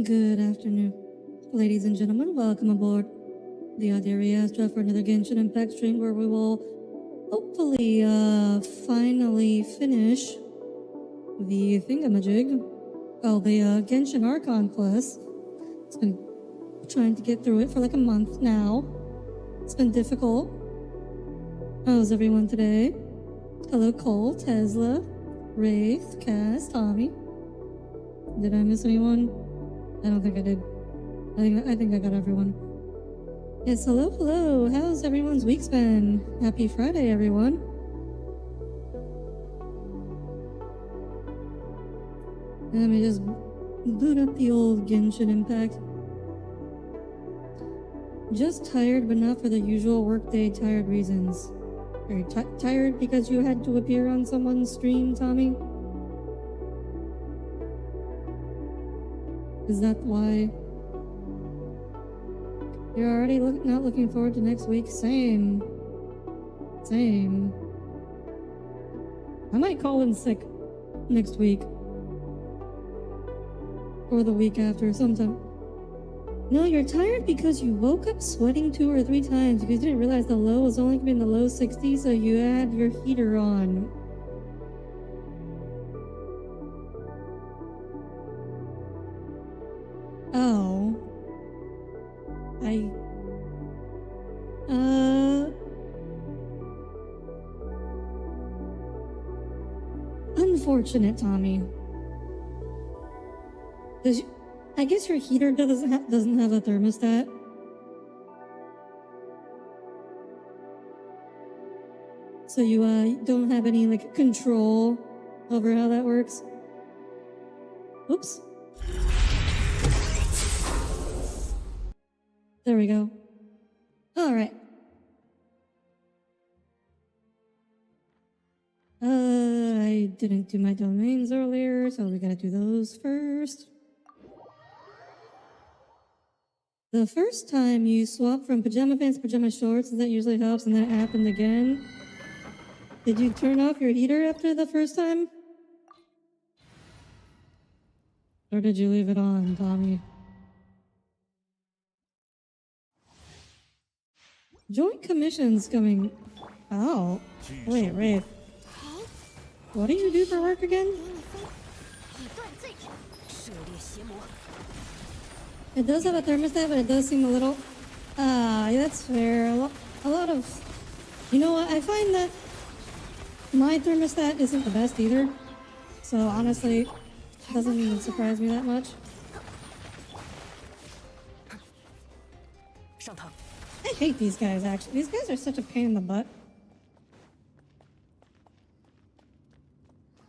Good afternoon, ladies and gentlemen. Welcome aboard the Audire Astra for another Genshin Impact stream where we will hopefully finally finish the thingamajig. Well, the Genshin Archon quest. It's been trying to get through it for like a month now. It's been difficult. How's everyone today? Hello, Cole, Tesla, Wraith, Cass, Tommy. Did I miss anyone? I don't think I did. I think I got everyone. Yes, hello. How's everyone's week's been? Happy Friday, everyone. Let me just boot up the old Genshin Impact. Just tired, but not for the usual workday tired reasons. Are you tired because you had to appear on someone's stream, Tommy? Is that why? You're already not looking forward to next week? Same. I might call in sick next week. Or the week after, sometime. No, you're tired because you woke up sweating 2 or 3 times because you didn't realize the low was only going to be in the low 60s, so you had your heater on. Oh. Unfortunate, Tommy. I guess your heater doesn't have a thermostat. So you don't have any like control over how that works. Oops. There we go. All right. I didn't do my domains earlier, so we gotta do those first. The first time you swap from pajama pants to pajama shorts, that usually helps, and then it happened again. Did you turn off your heater after the first time? Or did you leave it on, Tommy? Joint commissions coming out. Wait, Wraith. What do you do for work again? It does have a thermostat, but it does seem a little... yeah, that's fair. A lot of... You know what? I find that my thermostat isn't the best either. So honestly, it doesn't even surprise me that much. I hate these guys, actually. These guys are such a pain in the butt.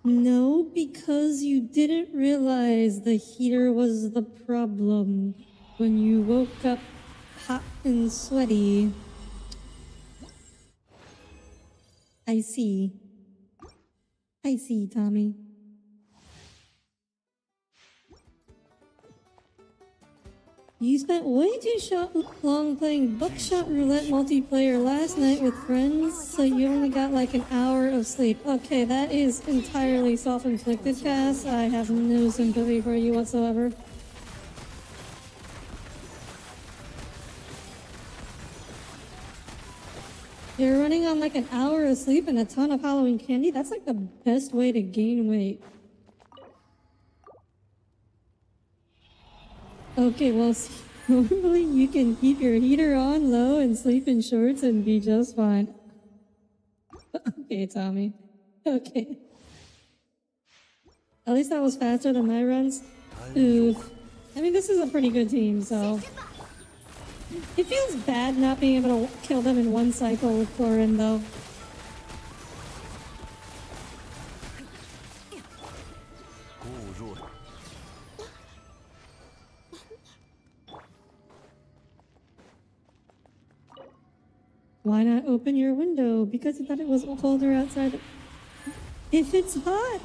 No, because you didn't realize the heater was the problem when you woke up hot and sweaty. I see, Tommy. You spent way too long playing buckshot roulette multiplayer last night with friends, so you only got like an hour of sleep. Okay, that is entirely self-inflicted, Cass. I have no sympathy for you whatsoever. You're running on like an hour of sleep and a ton of Halloween candy? That's like the best way to gain weight. Okay, well, normally you can keep your heater on low and sleep in shorts and be just fine. Okay, Tommy. Okay. At least that was faster than my runs. Oof. I mean, this is a pretty good team, so... It feels bad not being able to kill them in one cycle with Thorin, though. Why not open your window? Because you thought it was colder outside. If it's hot,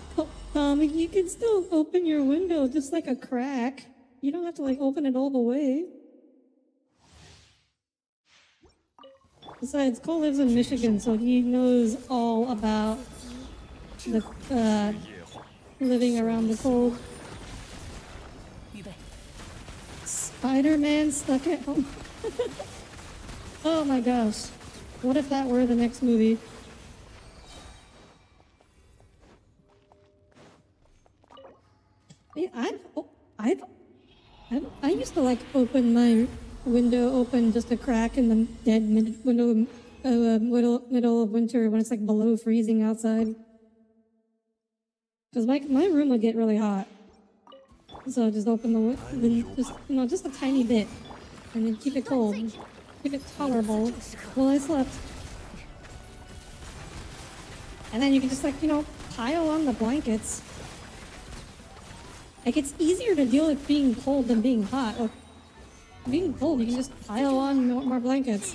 Tommy, you can still open your window just like a crack. You don't have to like open it all the way. Besides, Cole lives in Michigan, so he knows all about the living around the cold. Spider-Man stuck at home. Oh my gosh. What if that were the next movie? Yeah, I used to like open my window open just a crack in the dead middle of winter when it's like below freezing outside. Because my room would get really hot. So I just open the window, just a tiny bit. And then keep it cold. Keep it tolerable while I slept. And then you can just like, pile on the blankets. Like, it's easier to deal with being cold than being hot. Like, being cold, you can just pile on more blankets.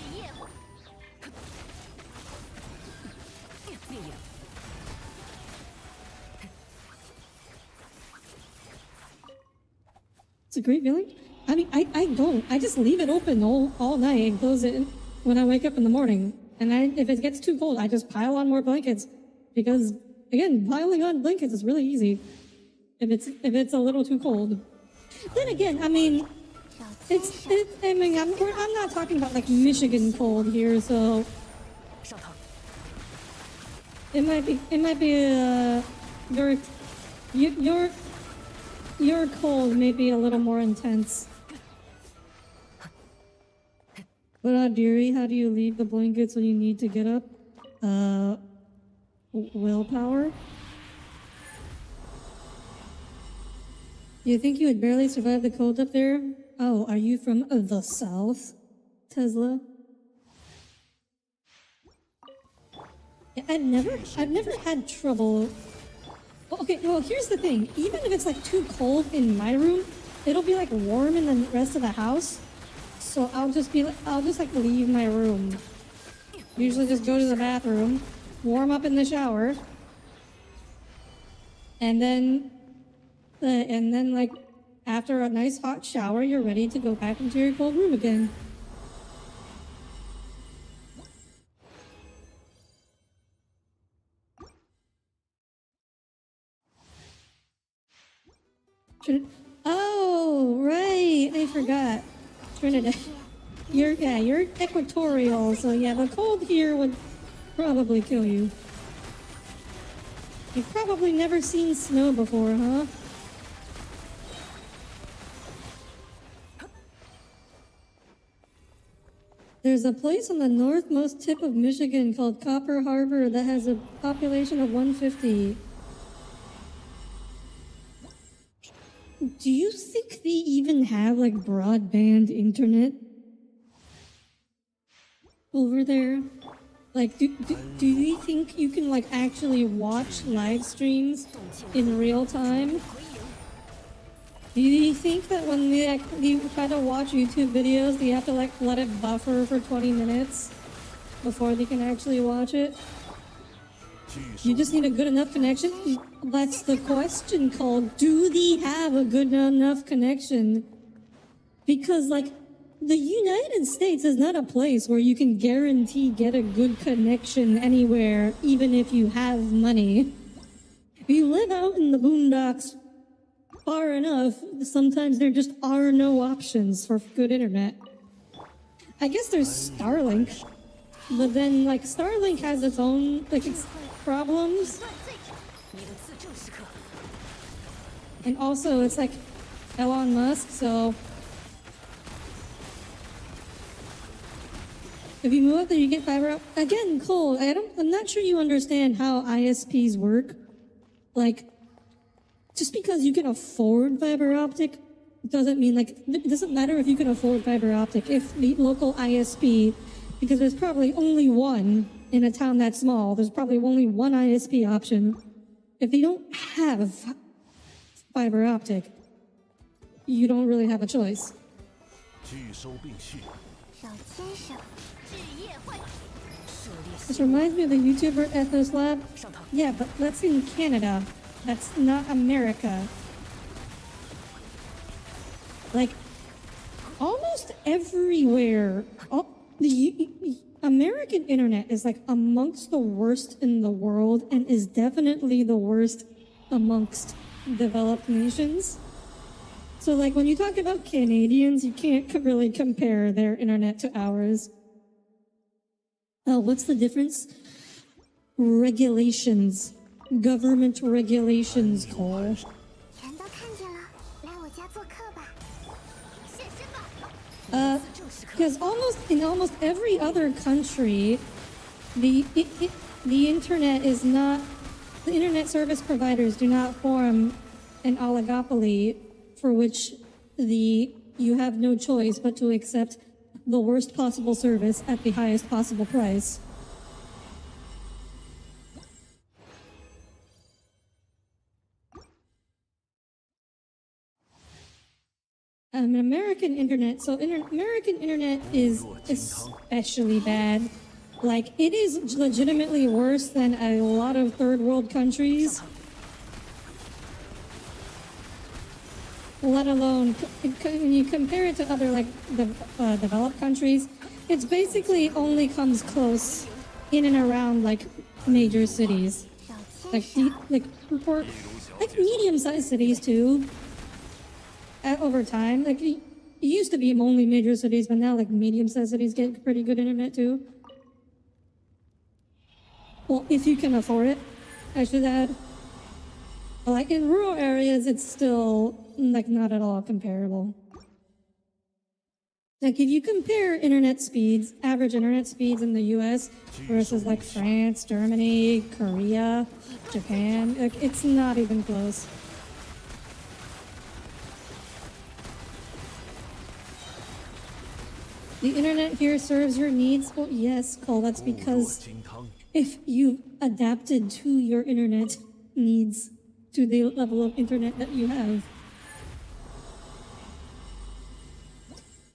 It's a great feeling. I mean, I don't. I just leave it open all night and close it when I wake up in the morning. And if it gets too cold, I just pile on more blankets. Because, again, piling on blankets is really easy. If it's a little too cold. Then again, I mean, I'm not talking about like Michigan cold here, so it might be your cold may be a little more intense. But Audire, how do you leave the blankets when you need to get up? Willpower? You think you would barely survive the cold up there? Oh, are you from the South, Tesla? I've never had trouble. Okay, well, here's the thing. Even if it's like too cold in my room, it'll be like warm in the rest of the house. So I'll just like leave my room. Usually just go to the bathroom, warm up in the shower, and then like after a nice hot shower, you're ready to go back into your cold room again. Oh, right, I forgot. Trinidad. You're equatorial, so yeah, the cold here would probably kill you. You've probably never seen snow before, huh? There's a place on the northmost tip of Michigan called Copper Harbor that has a population of 150. Do you think they even have like broadband internet over there? Like, do you think you can like actually watch live streams in real time? Do you think that when you try to watch YouTube videos, you have to like let it buffer for 20 minutes before they can actually watch it? You just need a good enough connection? That's the question called, do they have a good enough connection? Because like, the United States is not a place where you can guarantee get a good connection anywhere, even if you have money. If you live out in the boondocks far enough, sometimes there just are no options for good internet. I guess there's Starlink, but then like Starlink has its own like problems. And also it's like Elon Musk, so if you move up there, you get fiber up. Again, Cole, I'm not sure you understand how ISPs work. Like, just because you can afford fiber optic doesn't mean like, it doesn't matter if you can afford fiber optic. If the local ISP, because there's probably only one in a town that small, there's probably only one ISP option. If they don't have fiber optic, you don't really have a choice. This reminds me of the YouTuber Ethos Lab. Yeah, but that's in Canada. That's not America. Like, almost everywhere, the American internet is like amongst the worst in the world and is definitely the worst amongst developed nations. So, like, when you talk about Canadians, you can't really compare their internet to ours. Oh, what's the difference? Regulations. Government regulations, Cole. 全都看见了，来我家做客吧。现身吧。Because in almost every other country, the internet is not, the internet service providers do not form an oligopoly for which you have no choice but to accept the worst possible service at the highest possible price. American internet, so American internet is especially bad. Like, it is legitimately worse than a lot of third world countries. Let alone, when you compare it to other, like, developed countries, it's basically only comes close in and around, like, major cities. Like medium-sized cities, too. Over time, like, it used to be only major cities, but now, like, medium-sized cities get pretty good internet, too. Well, if you can afford it, I should add. Like, in rural areas, it's still, like, not at all comparable. Like, if you compare internet speeds, average internet speeds in the US versus, like, France, Germany, Korea, Japan, like, it's not even close. The internet here serves your needs? Well, yes, Cole, that's because if you've adapted to your internet needs, to the level of internet that you have.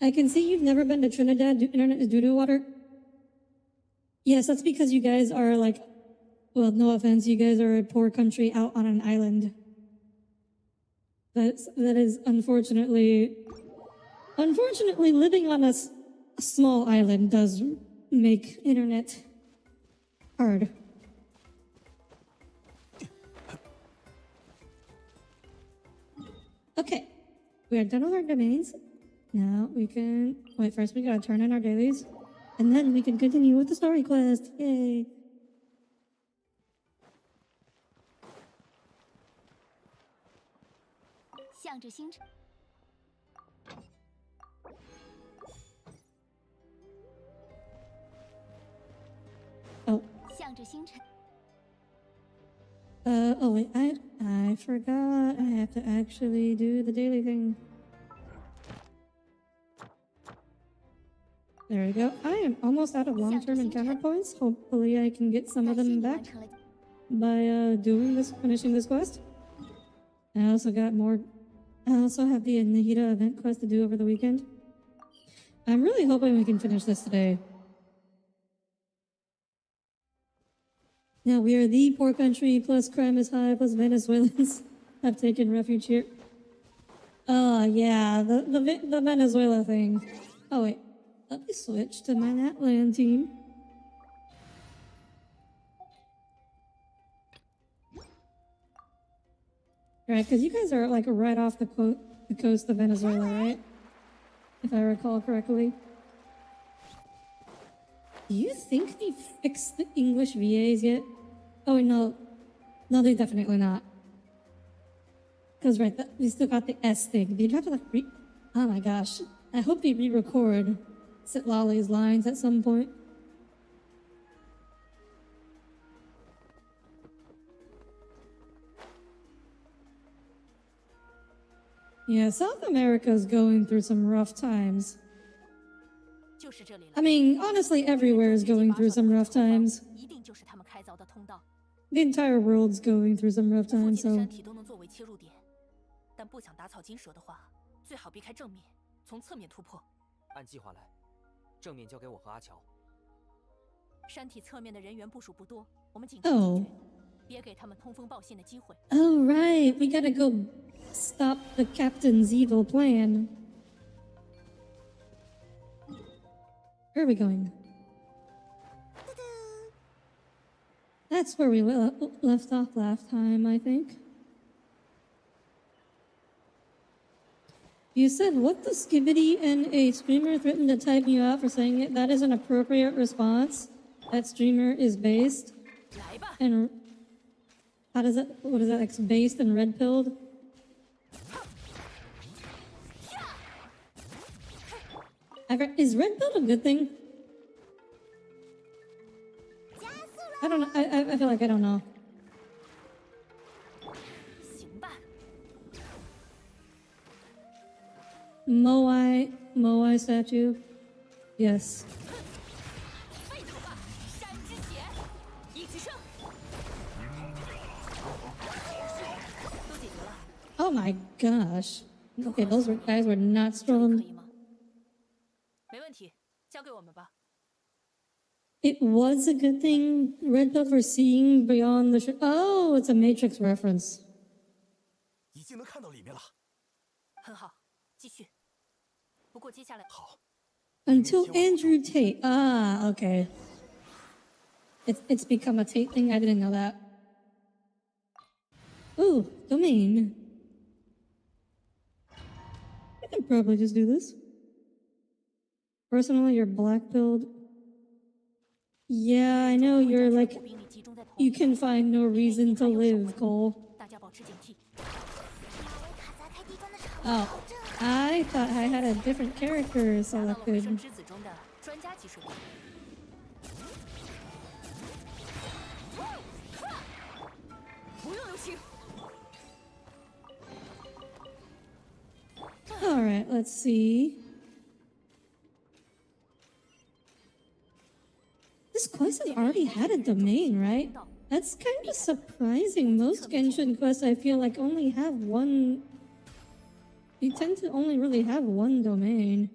I can see you've never been to Trinidad. Internet is doo-doo water. Yes, that's because you guys are like, well, no offense, you guys are a poor country out on an island. That is unfortunately living on a small island does make internet hard. Okay, we are done with our domains. Now we can, wait, first we gotta turn in our dailies, and then we can continue with the story quest. Yay! Oh. Oh wait, I forgot. I have to actually do the daily thing. There we go. I am almost out of long-term encounter points. Hopefully I can get some of them back by finishing this quest. I also have the Nahida event quest to do over the weekend. I'm really hoping we can finish this today. Now we are the poor country, plus crime is high, plus Venezuelans have taken refuge here. Oh yeah, the Venezuela thing. Oh wait, let me switch to my Natland team. Right, because you guys are like right off the coast of Venezuela, right? If I recall correctly. Do you think they fixed the English VAs yet? Oh no, they definitely not. Because right, we still got the S thing. They'd have to like oh my gosh, I hope they re-record Sitlali's lines at some point. Yeah, South America's going through some rough times. I mean, honestly, everywhere is going through some rough times. The entire world's going through some rough times, so... Oh. Oh, right. We gotta go stop the captain's evil plan. Where are we going? That's where we left off last time, I think. You said what the skibbity and a streamer threatened to type you out for saying it. That is an appropriate response. That streamer is based. And how does that, what is that, like based and red pilled? Is red pilled a good thing? I don't know. I feel like I don't know. Moai statue. Yes. Oh my gosh. Okay, those guys were not strong. It was a good thing, red pill for seeing beyond the oh, it's a Matrix reference. Until Andrew Tate. Ah, okay. It's become a Tate thing. I didn't know that. Ooh, domain. I can probably just do this. Personally, you're black-pilled. Yeah, I know you're like, you can find no reason to live, Cole. Oh, I thought I had a different character selected. Alright, let's see. This quest has already had a domain, right? That's kind of surprising. Most Genshin quests I feel like only have one. You tend to only really have one domain.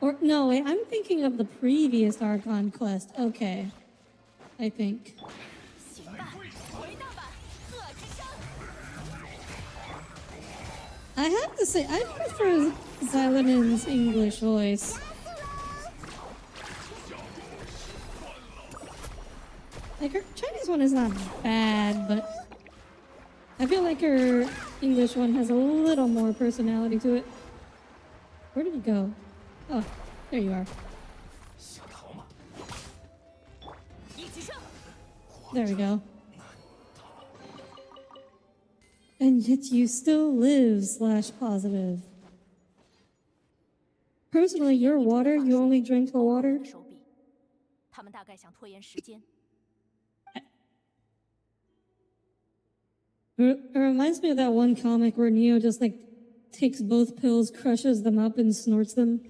Or no, wait, I'm thinking of the previous Archon quest. Okay. I think. I have to say, I prefer Xylonin's English voice. Like, her Chinese one is not bad, but I feel like her English one has a little more personality to it. Where did he go? Oh, there you are. There we go. And yet you still live / positive. Personally, your water, you only drink the water? It reminds me of that one comic where Neo just like takes both pills, crushes them up, and snorts them.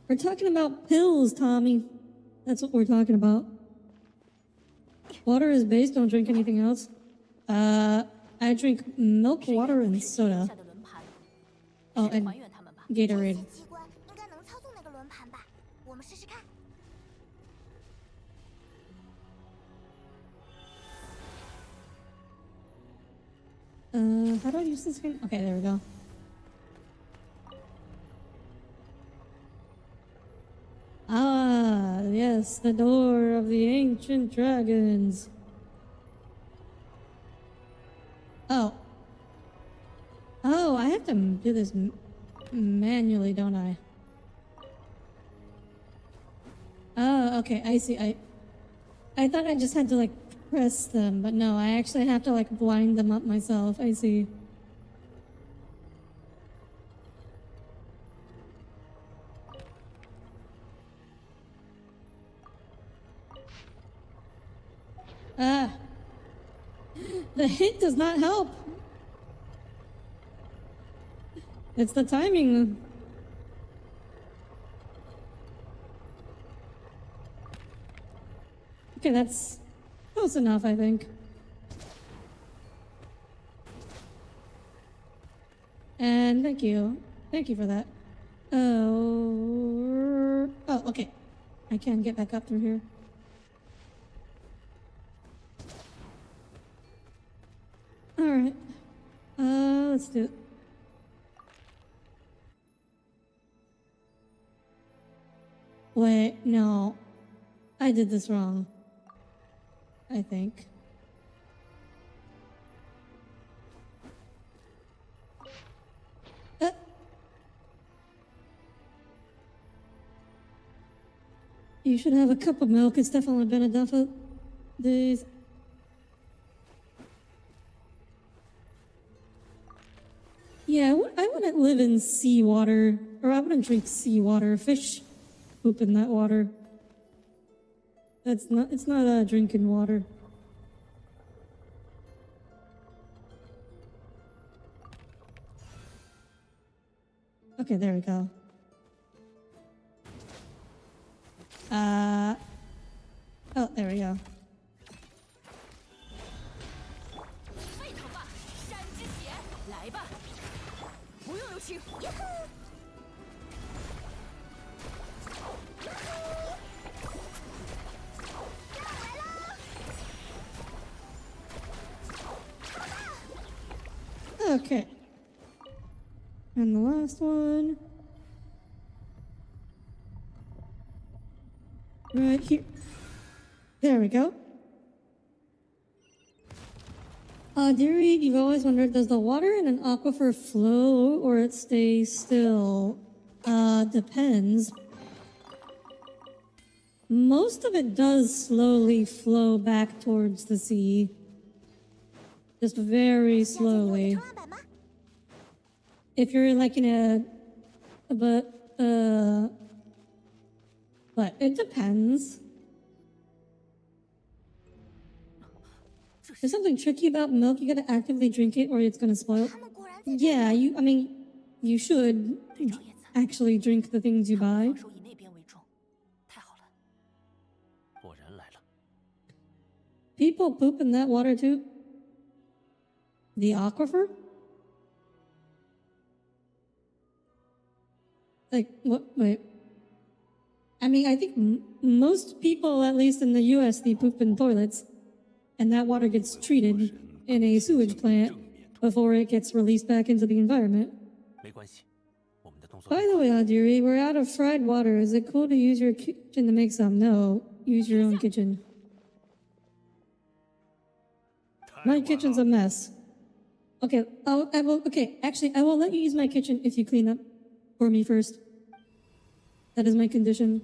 We're talking about pills, Tommy. That's what we're talking about. Water is base, don't drink anything else. I drink milk, water, and soda. Oh, and Gatorade. How do I use this screen? Okay, there we go. Ah, yes, the door of the ancient dragons. Oh. Oh, I have to do this manually, don't I? Oh, okay, I see. I thought I just had to like press them, but no, I actually have to like blind them up myself. I see. Ah. The hit does not help. It's the timing. Okay, that's close enough, I think. And thank you. Thank you for that. Oh, okay. I can get back up through here. Alright. Let's do it. Wait, no. I did this wrong. I think. You should have a cup of milk. It's definitely been enough of days. Yeah, I wouldn't live in seawater, or I wouldn't drink seawater. Fish poop in that water. It's not drinking water. Okay, there we go. Oh, there we go. Okay. And the last one. Right here. There we go. Audire, you've always wondered, does the water in an aquifer flow or it stays still? Depends. Most of it does slowly flow back towards the sea. Just very slowly. If you're like in a, but it depends. There's something tricky about milk. You gotta actively drink it or it's gonna spoil. Yeah, you should actually drink the things you buy. People poop in that water too? The aquifer? Like, what? Wait. I mean, I think most people, at least in the US, they poop in toilets. And that water gets treated in a sewage plant before it gets released back into the environment. By the way, Audire, we're out of fried water. Is it cool to use your kitchen to make some? No, use your own kitchen. My kitchen's a mess. Okay, actually, I will let you use my kitchen if you clean up for me first. That is my condition.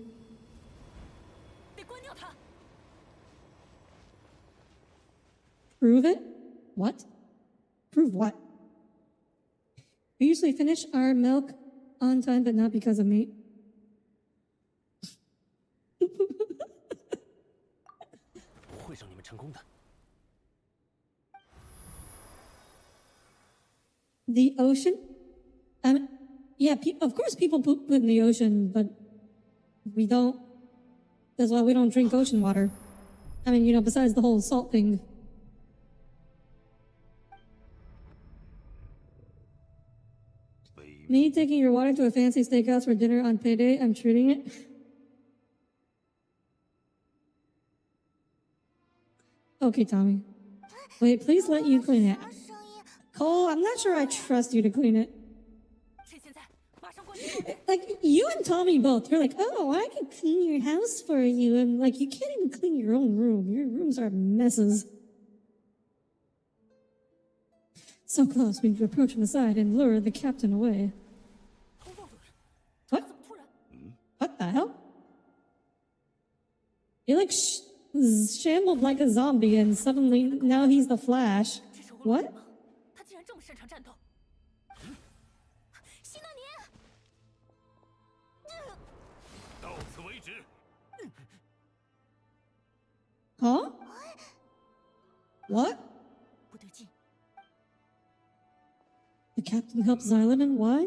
Prove it? What? Prove what? We usually finish our milk on time, but not because of me. The ocean? Yeah, of course people poop in the ocean, but we don't. That's why we don't drink ocean water. I mean, you know, besides the whole salt thing. Me taking your water to a fancy steakhouse for dinner on payday, I'm treating it. Okay, Tommy. Wait, please let you clean it. Cole, I'm not sure I trust you to clean it. Like, you and Tommy both, you're like, oh, I can clean your house for you. And like, you can't even clean your own room. Your rooms are messes. So close, we need to approach from the side and lure the captain away. What? What the hell? He like shambled like a zombie and suddenly now he's the Flash. What? Huh? What? The captain helps Xylan, and why?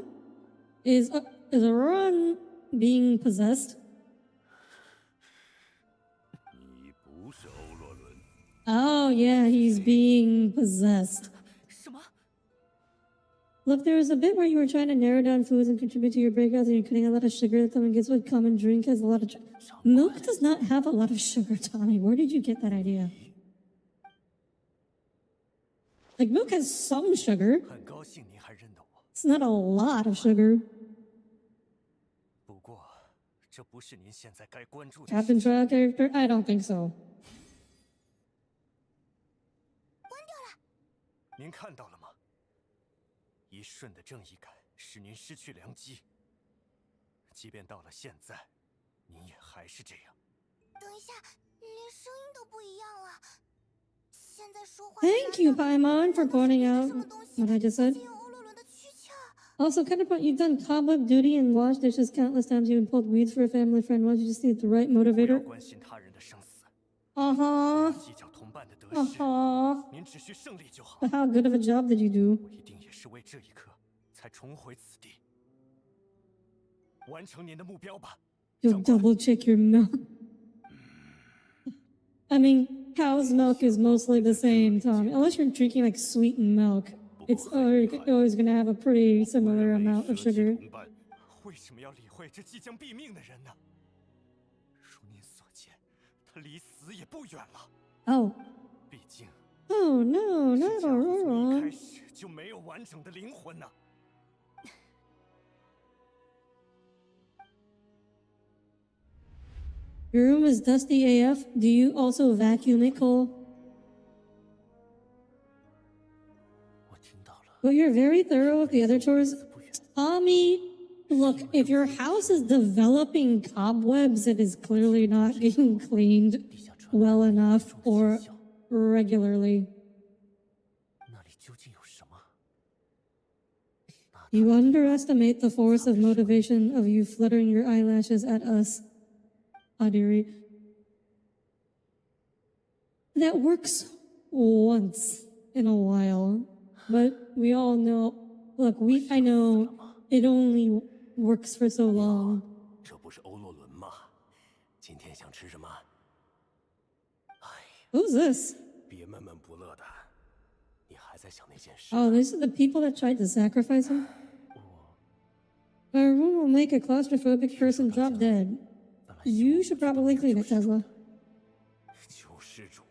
Is Aron being possessed? Oh yeah, he's being possessed. Look, there was a bit where you were trying to narrow down foods and contribute to your breakouts and you're cutting a lot of sugar. Tommy, guess what common drink has a lot of... Milk does not have a lot of sugar, Tommy. Where did you get that idea? Like, milk has some sugar. It's not a lot of sugar. Captain Trial character? I don't think so. 您看到了吗？一瞬的正义感使您失去良机，即便到了现在，您也还是这样。等一下，连声音都不一样了。现在说话。Thank you, Paimon, for pointing out what I just said. 有欧洛伦的躯壳。Also, kind of, you've done cobweb duty and washed dishes countless times. You've pulled weeds for a family friend. Why don't you just need the right 不要 motivator? 关心他人的生死， Uh-huh. 计较同伴的得失。 Uh-huh. 您只需胜利就好。 But how good of a job did you do? 我一定也是为这一刻才重回此地。完成您的目标吧。 You'll double check your milk. I mean, cow's milk is mostly the same, Tom. Unless you're drinking like sweetened milk, it's always going to have a pretty similar amount of sugar. 为什么要理会这即将毙命的人呢？如您所见，他离死也不远了。 Oh. 毕竟， Oh no, not 这家伙从一 Aurora. 开始就没有完整的灵魂呢。 Your room is dusty AF. Do you also vacuum it, Cole? 我听到了。 But you're very thorough with the other chores. 不远， Tommy, look, if your house is developing cobwebs, it is clearly not getting cleaned 地下传来 well enough 重 or 声效， regularly. 那里究竟有什么？ You underestimate the force of motivation of you fluttering your eyelashes at us, Audire. That works once in a while, but we all know. Look, I know it only works for so long. 这不是欧洛伦吗？今天想吃什么？哎， Who's this? 别闷闷不乐的，你还在想那件事？ Oh, these are the people that tried to sacrifice him? Our room will make a claustrophobic person drop dead. You should probably clean it, Tesla. 救世主，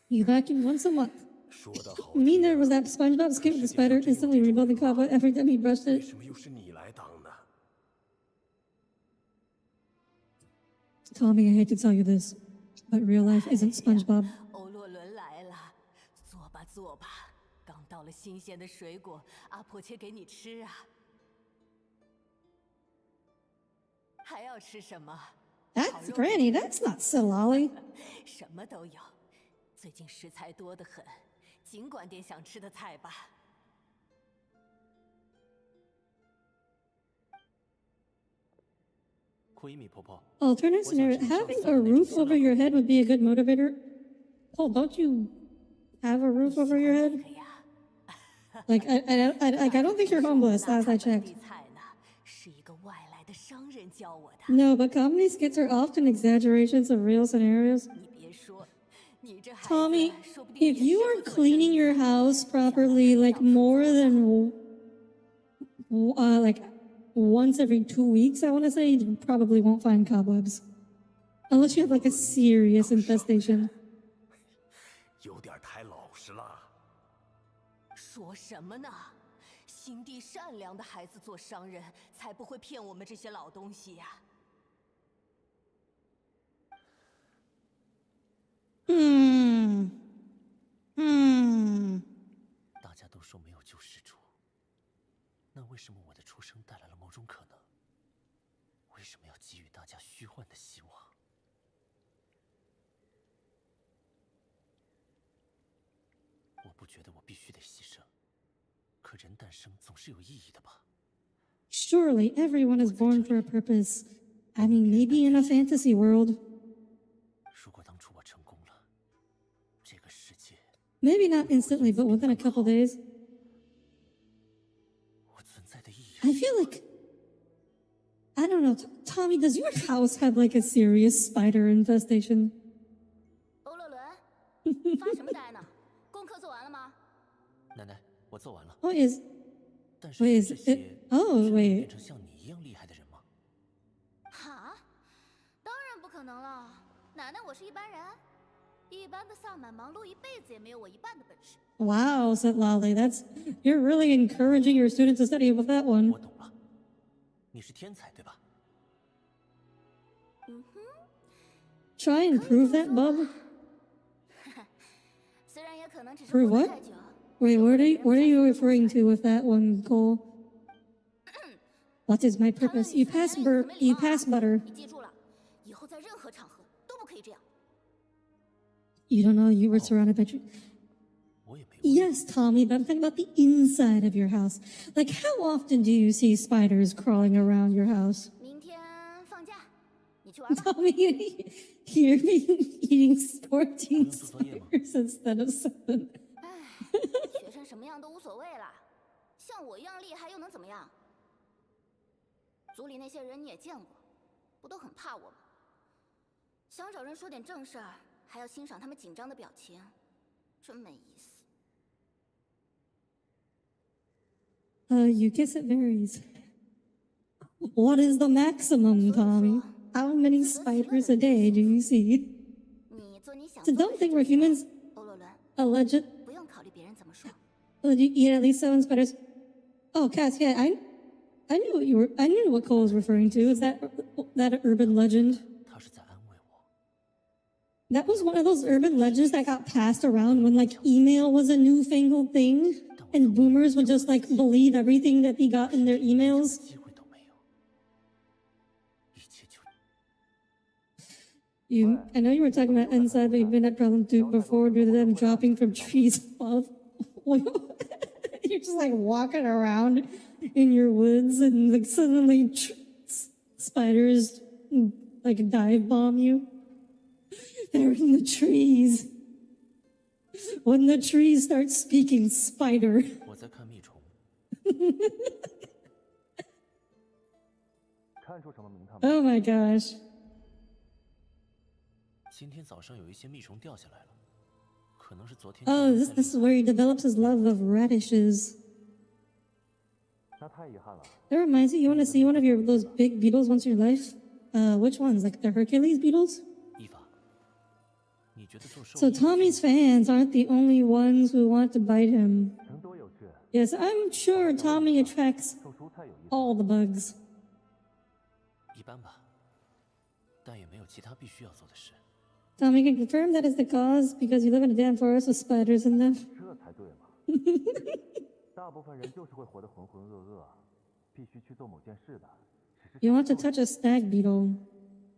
You vacuum once a month. 说得好 You mean 听 there was that SpongeBob skit with the spider instantly rebuilding cobweb every time he brushed 为 it? 什么又是你来当呢？ Tommy, I hate to tell you this, but real life isn't SpongeBob. 欧洛伦来了，坐吧坐吧，刚到了新鲜的水果，阿婆切给你吃啊。还要吃什么？ That's Granny, that's not Silali. 什么都有，最近食材多得很，尽管点想吃的菜吧。 奎米婆婆， Alternate scenario, having a roof over your head would be a good motivator. Oh, don't you have a roof over your head? 这呀， Like, I don't think you're homeless, last I 地 checked. 菜呢，是一个外来的商人教我的。 No, but comedy skits are often exaggerations of real scenarios. 你别说，你这孩子 Tommy, 说不定 if 也 you 是 aren't 会做 cleaning 生意 your 的 house properly, like more than like once every 2 weeks, I want to say, you probably won't find cobwebs. Unless you have like a serious infestation. 有点太老实了。 说什么呢？心地善良的孩子做商人，才不会骗我们这些老东西呀、大家都说没有救世主，那为什么我的出生带来了某种可能？为什么要给予大家虚幻的希望？我不觉得我必须得牺牲，可人诞生总是有意义的吧？ Surely everyone is born for a purpose. I mean, maybe in a fantasy world. 如果当初我成功了，这个世界 Maybe not instantly, but within a couple days. 我存在的意义 I feel like, I don't know, Tommy, does your house have like a serious spider infestation? 欧洛伦，发什么呆呢？功课做完了吗？奶奶，我做完了。 Oh, is 但是 wait, 这 is 些 it? Oh, 真的能 wait. 变成像你一样厉害的人吗？哈？当然不可能了，奶奶我是一般人，一般的萨满忙碌一辈子也没有我一半的本事。 Wow, said Lolly. You're really encouraging your students to study with that one. 我懂了，你是天才对吧？ Try and prove that, Bub. 虽然也可能只是 Prove 活得 what? 太久。 Wait, what are you referring to with that one, Cole? What is my purpose? You pass butter. 你记住了，以后在任何场合都不 You don't know you were surrounded by trees. 我也没问。 Yes, Tommy, but I'm talking about the inside of your house. Like, how often do you see spiders crawling around your house? 明天放假，你去玩吧。 Tommy, you're eating 14 作业吗？ spiders instead of 7. 唉，学成什么样都无所谓啦，像我一样厉害又能怎么样？组里那些人你也见过，不都很怕我吗？想找人说点正事儿，还要欣赏他们紧张的表情，真没意思。 You guess it varies. What is the maximum, Tommy? How many spiders a day do you see? 你做你想 So 做的 don't 事 think 就 we're 行 humans. 欧洛伦， Alleged. 不用考虑别人怎么说。 Did you eat at least 7 spiders? Oh, Cass, yeah, I knew what Cole was referring to. Is that urban legend? 他是在安慰我。 That was one of those urban legends that got passed around when like email was a newfangled thing, and boomers would just like believe everything that they got in their emails. 机会都没有，一切就 I know you were talking about inside, but you've been at problem 2 before due to them dropping from trees above. You're just like walking around in your woods and like suddenly spiders like dive bomb you. They're in the trees. When the trees start speaking spider. 我在看蜜虫。看出什么名堂吗？ Oh my gosh. 今天早上有一些蜜虫掉下来了，可能是昨天。 Oh, this is where he develops his love of radishes. 那太遗憾了。 That reminds me, you want to see one of those big beetles once in your life? Which ones? Like the Hercules beetles? 伊法，你觉得做兽 So 医 Tommy's fans aren't the only ones who want to bite him. 能多有趣， Yes, I'm sure Tommy attracts 种蔬菜有意思。 all the bugs. 一般吧，但也没有其他必须要做的事。 Tommy can confirm that is the cause because you live in a damn forest with spiders in them. 这才对嘛。大部分人就是会活得浑浑噩噩，必须去做某件事的。只是 You want to touch a stag beetle?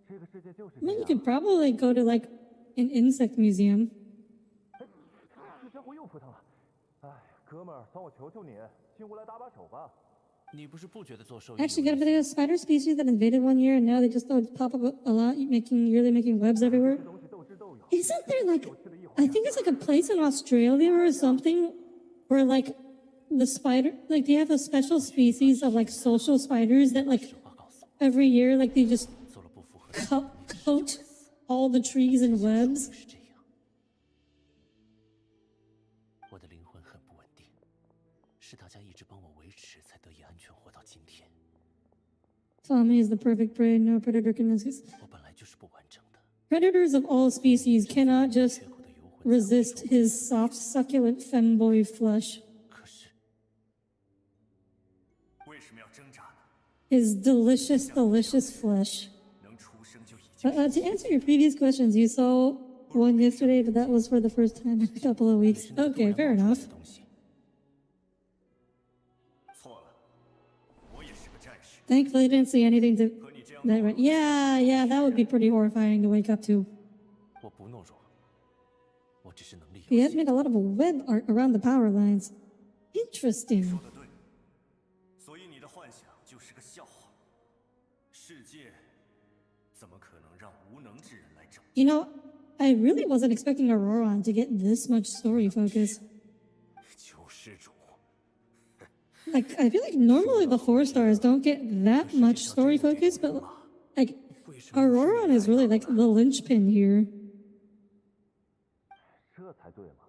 这个世界就是 I 这 mean, you 样。 could probably go to like an insect museum. 这家伙又扑腾了。哎，哥们儿，算我求求你，进屋来搭把手吧。你不是不觉得做兽医 Actually, 有 got a 意 bit 思？ of spider species that invaded one year, and now they just pop up a lot, really making webs everywhere. 这东西斗智斗勇， Isn't there like, 有趣的一环 I think it's like a place in Australia or something where like the spider, like they have a special species of like social spiders that like 实话告诉我， every year, like they just 做了不符合常理的事 coat all the trees in webs. 是这样。我的灵魂很不稳定，是大家一直帮我维持，才得以安全活到今天。 Tommy is the perfect prey. No predator can resist. 我本来就是不完整的， Predators of all species cannot just 缺口的游魂在我 resist 中。 his soft, succulent femboy flesh. 可是 为什么要挣扎呢？ His delicious flesh. 能出生就已经 To answer your previous questions, you saw one yesterday, but that was for the first time in a couple of 也 weeks. 是那个突 Okay, 然 fair 冒出来 enough. 的东西。错了，我也是个战士， Thankfully, I didn't see anything to 和你这样 that. Yeah, that would be pretty horrifying to wake up to. 我不懦弱，我只是能力 He 有 had 限。 made a lot of web art around the power lines. Interesting. 说的对，所以你的幻想就是个笑话。世界怎么可能让无能之人来拯？ You know, I really wasn't expecting Auroron to get this much story focus. 救世主， Like, I feel like normally the 4 stars don't get that much story focus, but like, Auroron is really like the linchpin here. 这才对嘛。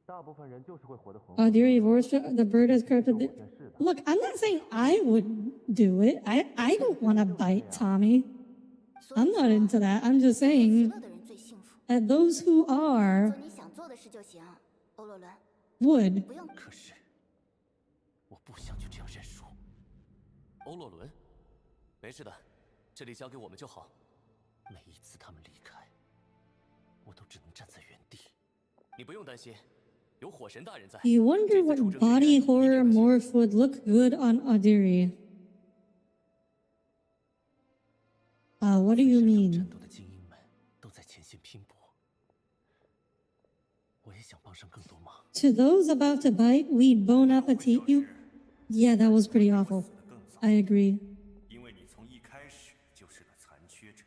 大部分人就是会活得浑 Audire Astra, the bird has corrupted the... 件事的。 Look, I'm not saying I would do it. I don't want to bite Tommy. 所以 I'm not into that. I'm just 喜 saying 乐的人最幸福， that those who 做 are 你想做的事就行。欧洛伦， would. 不用。可是，我不想就这样认输。欧洛伦，没事的，这里交给我们就好。每一次他们离开，我都只能站在原地。你不用担心，有火神大人在。 You wonder what body horror morph would look good on Audire. What do you 战 mean? 斗的精英们都在前线拼搏，想帮上更多忙。 To those about to bite, we bon appetit you. Yeah, that was pretty awful. I agree. 因为你从一开始就是个残缺者。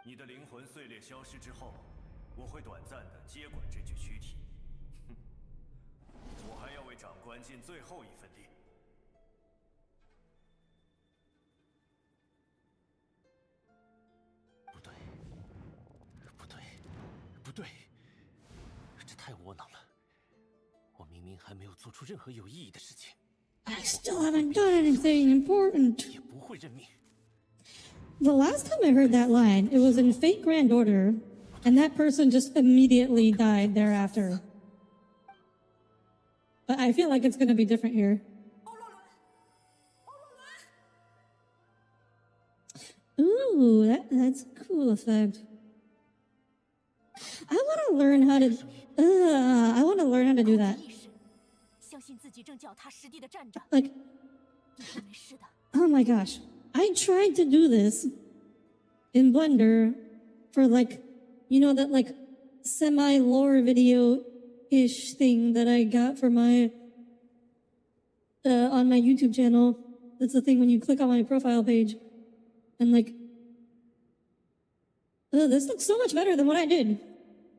你的灵魂碎裂消失之后，我会短暂的接管这具躯体。我还要为长官尽最后一份力。不对，不对，不对，这太窝囊了。我明明还没有做出任何有意义的事情， I still haven't done anything important. 也不会认命。 The last time I heard that line, it was in Fate Grand Order, and that person just immediately died thereafter. But I feel like it's going to be different here. Ooh, that's a cool effect. I want to learn how to. I want to learn how to do that. 相信自己正脚踏实地的站着， Like, 你会没事的。 oh my gosh, I tried to do this in Blender for like, you know, that like semi-lore video-ish thing that I got for my on my YouTube channel. That's the thing when you click on my profile page, and like, this looks so much better than what I did.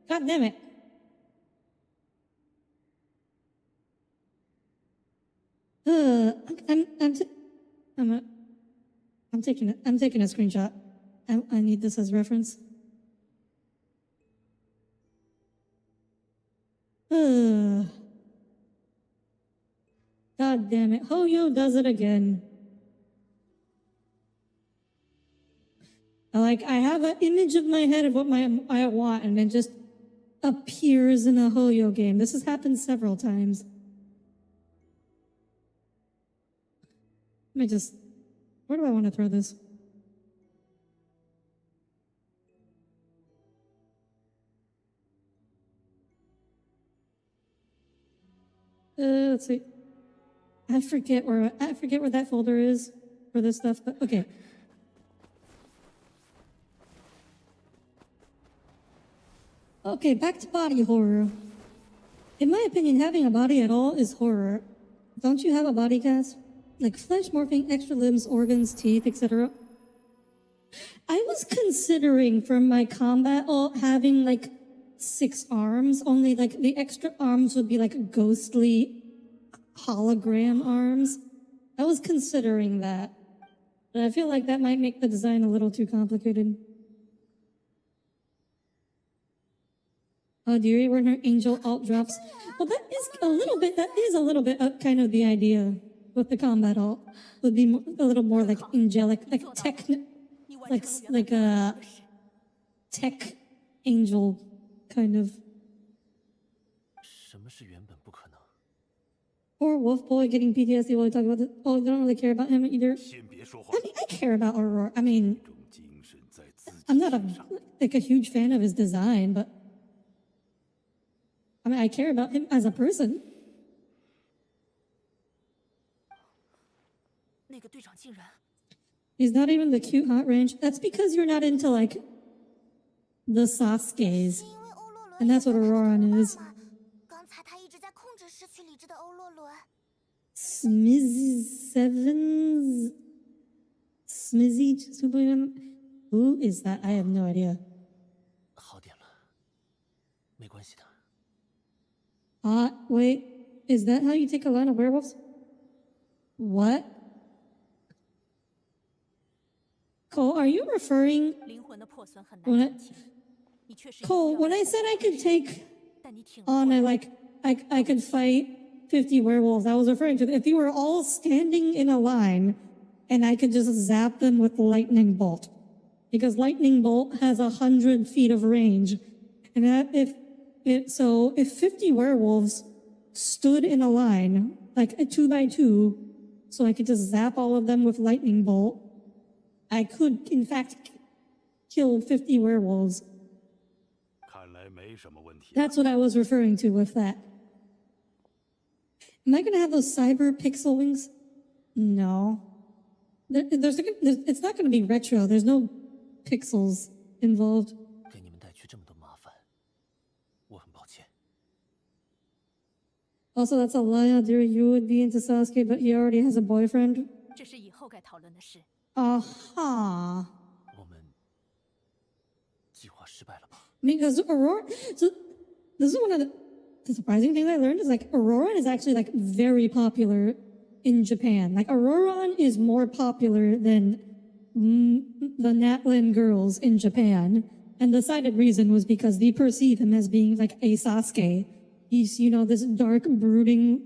God damn it. I'm taking a screenshot. I need this as reference. God damn it. Hoyo does it again. Like, I have an image of my head of what I want, and it just appears in a Hoyo game. This has happened several times. Let me just... Where do I want to throw this? Let's see. I forget where that folder is for this stuff, but okay. Okay, back to body horror. In my opinion, having a body at all is horror. Don't you have a body cast? Like flesh morphing, extra limbs, organs, teeth, etc. I was considering for my combat ult having like 6 arms, only like the extra arms would be like ghostly hologram arms. I was considering that, but I feel like that might make the design a little too complicated. Audire when her angel alt drops. Well, that is a little bit of kind of the idea with the combat alt. Would be a little more like angelic, like a tech angel kind of. 什么是原本不可能？ Or Wolf Boy getting PTSD while we talk about this. Oh, you don't really care about him either. 先别说话 I mean, I care about Aurora. I mean, 这种精神在自己 I'm not 身上 a huge fan of his design, but I mean, I care about him as a person. 那个队长竟然 He's not even the cute hot range. That's because you're not into like the Sasuke's, 是因为欧洛伦 and that's what 也在 Aurora 他的 is. 头上吗？刚才他一直在控制失去理智的欧洛伦。Smizzy, who is that? I have no idea. 好点了，没关系的。 Wait, is that how you take a line of werewolves? What? Cole, are you referring 灵魂的破损很 when 难 I, 整齐。你确实 Cole, when I said I could take 但你挺 on I could fight 50 werewolves, I was referring to if you were all standing in a line and I could just zap them with lightning bolt. Because lightning bolt has 100 feet of range. And that if 50 werewolves stood in a line, like a 2x2, so I could just zap all of them with lightning bolt, I could in fact kill 50 werewolves. 看来没什么问题。 That's what I was referring to with that. Am I going to have those cyber pixel wings? No. It's not going to be retro. There's no pixels involved. 给你们带去这么多麻烦，我很抱歉。 Also, that's a lie, Audire. You would be into Sasuke, but he already has a boyfriend. 这是以后该讨论的事。 Aha. 我们计划失败了吧？ Because Aurora. So, this is one of the surprising things I learned is like Auroran is actually like very popular in Japan. Like Auroran is more popular than the Natlan girls in Japan. And the cited reason was because they perceive him as being like a Sasuke. He's, you know, this dark, brooding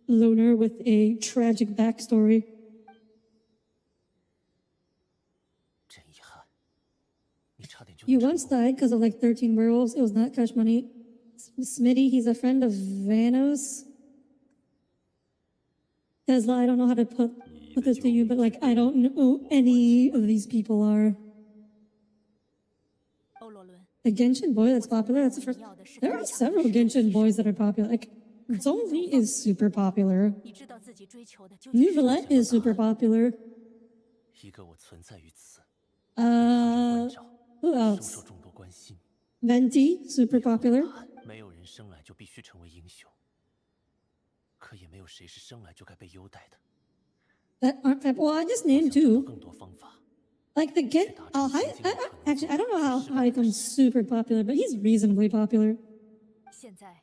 loner with a tragic backstory. 真遗憾，你差点就 You 能 once 成功。 died because of like 13 werewolves. It was not cash money. Smitty, he's a friend of Vanos. Tesla, I don't know how to put this to you, but like, I don't know who any of these people are. 欧罗伦， A Genshin boy that's popular, that's the first. There are several Genshin boys that are popular. Like, Zhongli is super popular. 你知道自己追求的究竟是什么？ Neuvillette is super popular. 一个我存在于此， Who 受 else? 众多关心。 Venti, super popular. 没有人生来就必须成为英雄，可也没有谁是生来就该被优待的。 That aren't well, I just 我 named 想找到 two. 更多方法。 Like the Gen. Actually, I don't know how Haikum's super popular, but he's reasonably popular. 现在，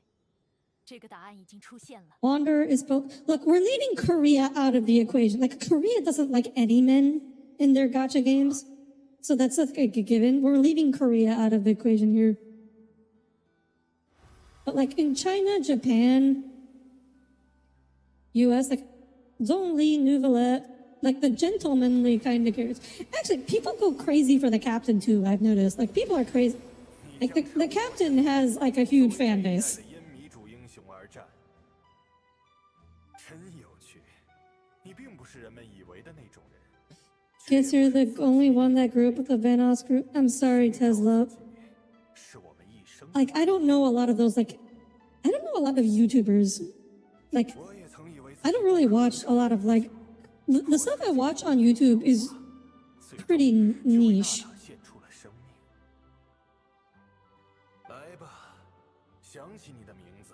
这个答案已经出现了。 Wanderer is both. Look, we're leaving Korea out of the equation. Like Korea doesn't like any men in their gacha games, so that's like a given. We're leaving Korea out of the equation here. But like in China, Japan, U.S., like Zhongli, Neuvillette, like the gentlemanly kind of characters. Actually, people go crazy for the captain too. I've noticed. Like people are crazy. Like the captain has like a huge fan base. 因迷主英雄而战，真有趣。你并不是人们以为的那种人。 Guess you're the only one that grew up with the Vanos group. I'm sorry, Tesla. 是我们一生。 Like I don't know a lot of those. Like I don't know a lot of YouTubers. Like 我也曾以为 I don't really watch a lot of like the stuff I watch on YouTube is pretty niche. 献出了生命。来吧，想起你的名字，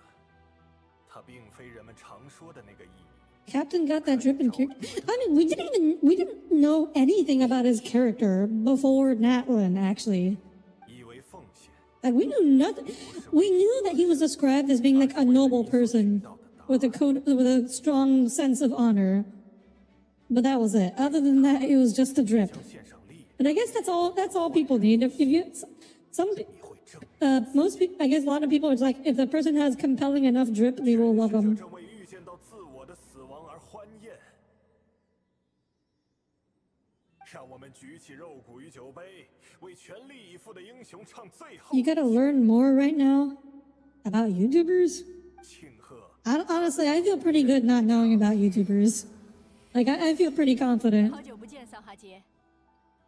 它并非人们常说的那个意义。 Captain got that drip and character. I mean, we didn't know anything about his character before Natlan actually. 以为奉献 Like we knew nothing. We knew that he was described as being like a noble person with a strong sense of honor. But that was it. Other than that, it was just a drip. 献上力， And I guess that's all people need. If you some 你会证 most people, I guess a lot of people are like if the person has compelling enough drip, they will love 这 them. 正为预见到自我的死亡而欢宴。让我们举起肉骨与酒杯，为全力以赴的英雄唱最后 You gotta learn more right now about YouTubers. 庆贺。 Honestly, I feel pretty good not knowing about YouTubers. Like I feel pretty confident. 好久不见，桑哈杰，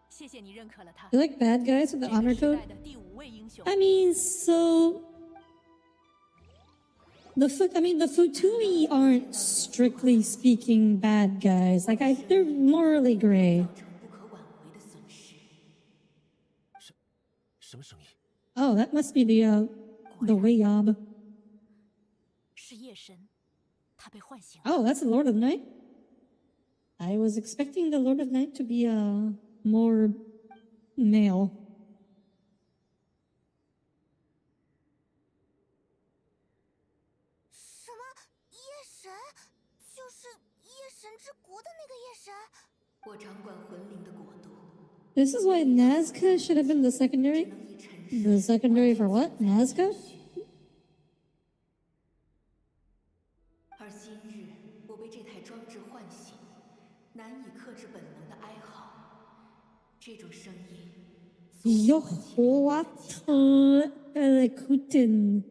谢谢你认可了他。 You like bad guys with the 这 honor 个时 code? 代的第5位英雄。 I mean, so the Futui aren't strictly speaking bad guys. Like they're morally gray. 不可挽回的损失。什么声音？ Oh, that must be the Wayob. 是夜神，他被唤醒了。 Oh, that's the Lord of Night. I was expecting the Lord of Night to be more male. 什么夜神？就是夜神之国的那个夜神？我掌管魂灵的国度， This is why Nazca should have been the secondary. The secondary for what? Nazca? 而今日我被这台装置唤醒，难以克制本能的哀嚎。这种声音， Yohuatlekutin.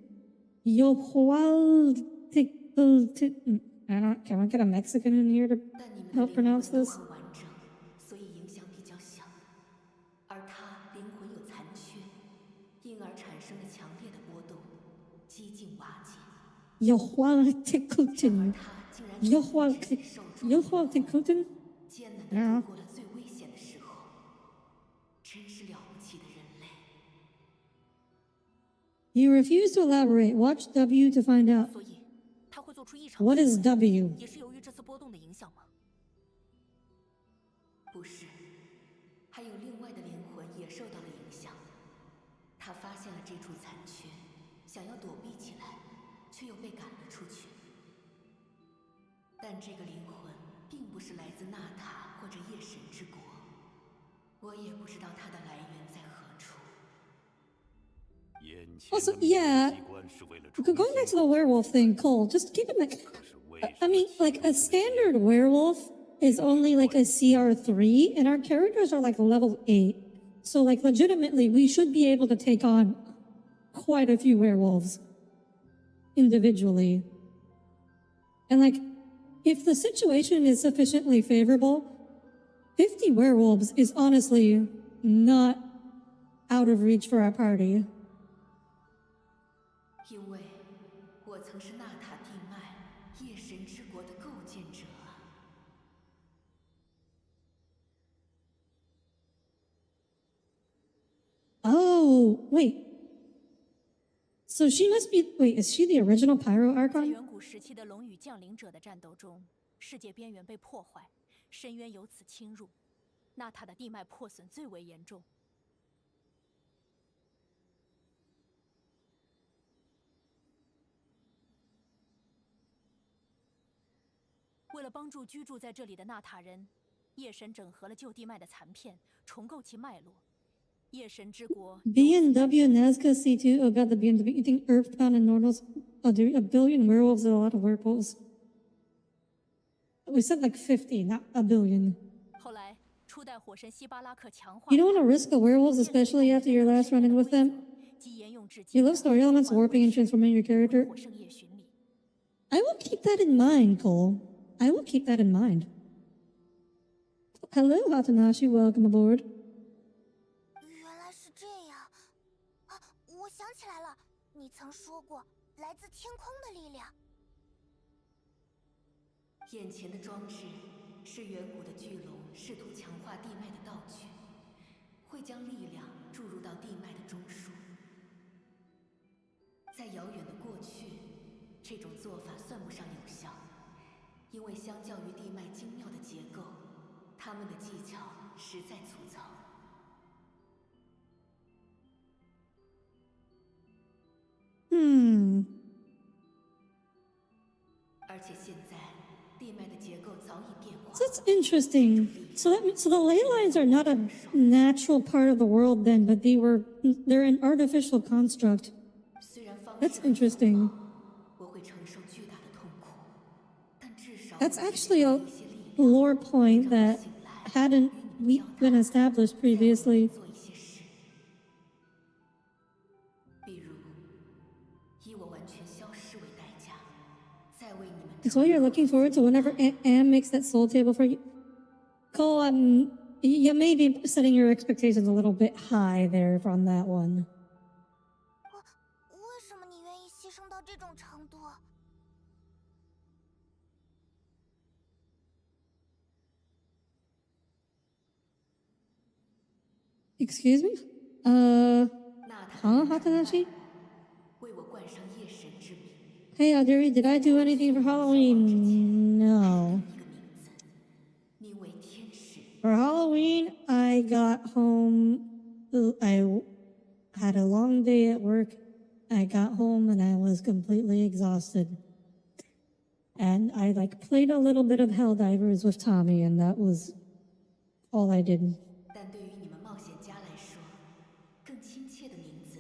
Yohuatlekutin. I don't. Can I get a Mexican in here to 但你们的 help 灵 pronounce 魂都 this? 很完整，所以影响比较小。而他灵魂有残缺，因而产生了强烈的波动，几近瓦解。 Yohuatlekutin. 他竟然承受住 Yohuatlekutin. 艰难地度过了最危险的时候，真是了不起的人类。You refuse to elaborate. Watch W to find out. 所以，他会做出异常。 What is W? 也是由于这次波动的影响吗？不是，还有另外的灵魂也受到了影响。他发现了这处残缺，想要躲避起来，却又被赶了出去。但这个灵魂并不是来自纳塔或者夜神之国，我也不知道它的来源在何处。 Also, yeah, going back to the werewolf thing, Cole, just keep in mind, I mean, like, a standard werewolf is only like a CR3, and our characters are like level 8. So, like, legitimately, we should be able to take on quite a few werewolves individually. And, like, if the situation is sufficiently favorable, 50 werewolves is honestly not out of reach for our party. 因为我曾是纳塔地脉夜神之国的构建者啊。Oh, wait. So she must be. Wait, is she the original Pyro 在 Archon? 远古时期的龙与降临者的战斗中，世界边缘被破坏，深渊由此侵入，纳塔的地脉破损最为严重。为了帮助居住在这里的纳塔人，夜神整合了旧地脉的残片，重构其脉络。夜神之国 BMW, Nazca, C2. Oh god, the BMW. You think Earthbound and Normals? Oh, dude, a billion werewolves and a lot of werewolves. We said like 50, not a billion. 后来，初代火神希巴拉克强化。 You don't want to risk the werewolves, especially after your last run-in with them? 即沿用至 You 今 love story elements, warping and transforming your character. 火圣夜巡礼。 I will keep that in mind, Cole. I will keep that in mind. Hello, Hatanashi. Welcome aboard. 原来是这样啊！我想起来了，你曾说过来自天空的力量。眼前的装置是远古的巨龙试图强化地脉的道具，会将力量注入到地脉的中枢。在遥远的过去，这种做法算不上有效，因为相较于地脉精妙的结构，他们的技巧实在粗糙。而且现在地脉的结构早已变化。 That's interesting. So the ley lines are not a natural part of the world then, but they're an artificial construct. 虽然方式 That's interesting. 我会承受巨大的痛苦，但至少 That's actually a lore point that hadn't been established previously. 做一些事，比如以我完全消失为代价，再为你们。 So you're looking forward to whenever Am makes that soul table for you. Cole, you may be setting your expectations a little bit high there on that one. 为什么你愿意牺牲到这种程度？ Excuse me? Hatanashi? 为我冠上夜神之名， Hey, Audire, did I do anything for Halloween? No. 名为天使。 For Halloween, I got home. I had a long day at work. I got home and I was completely exhausted. And I played a little bit of Helldivers with Tommy, and that was all I did. 但对于你们冒险家来说，更亲切的名字，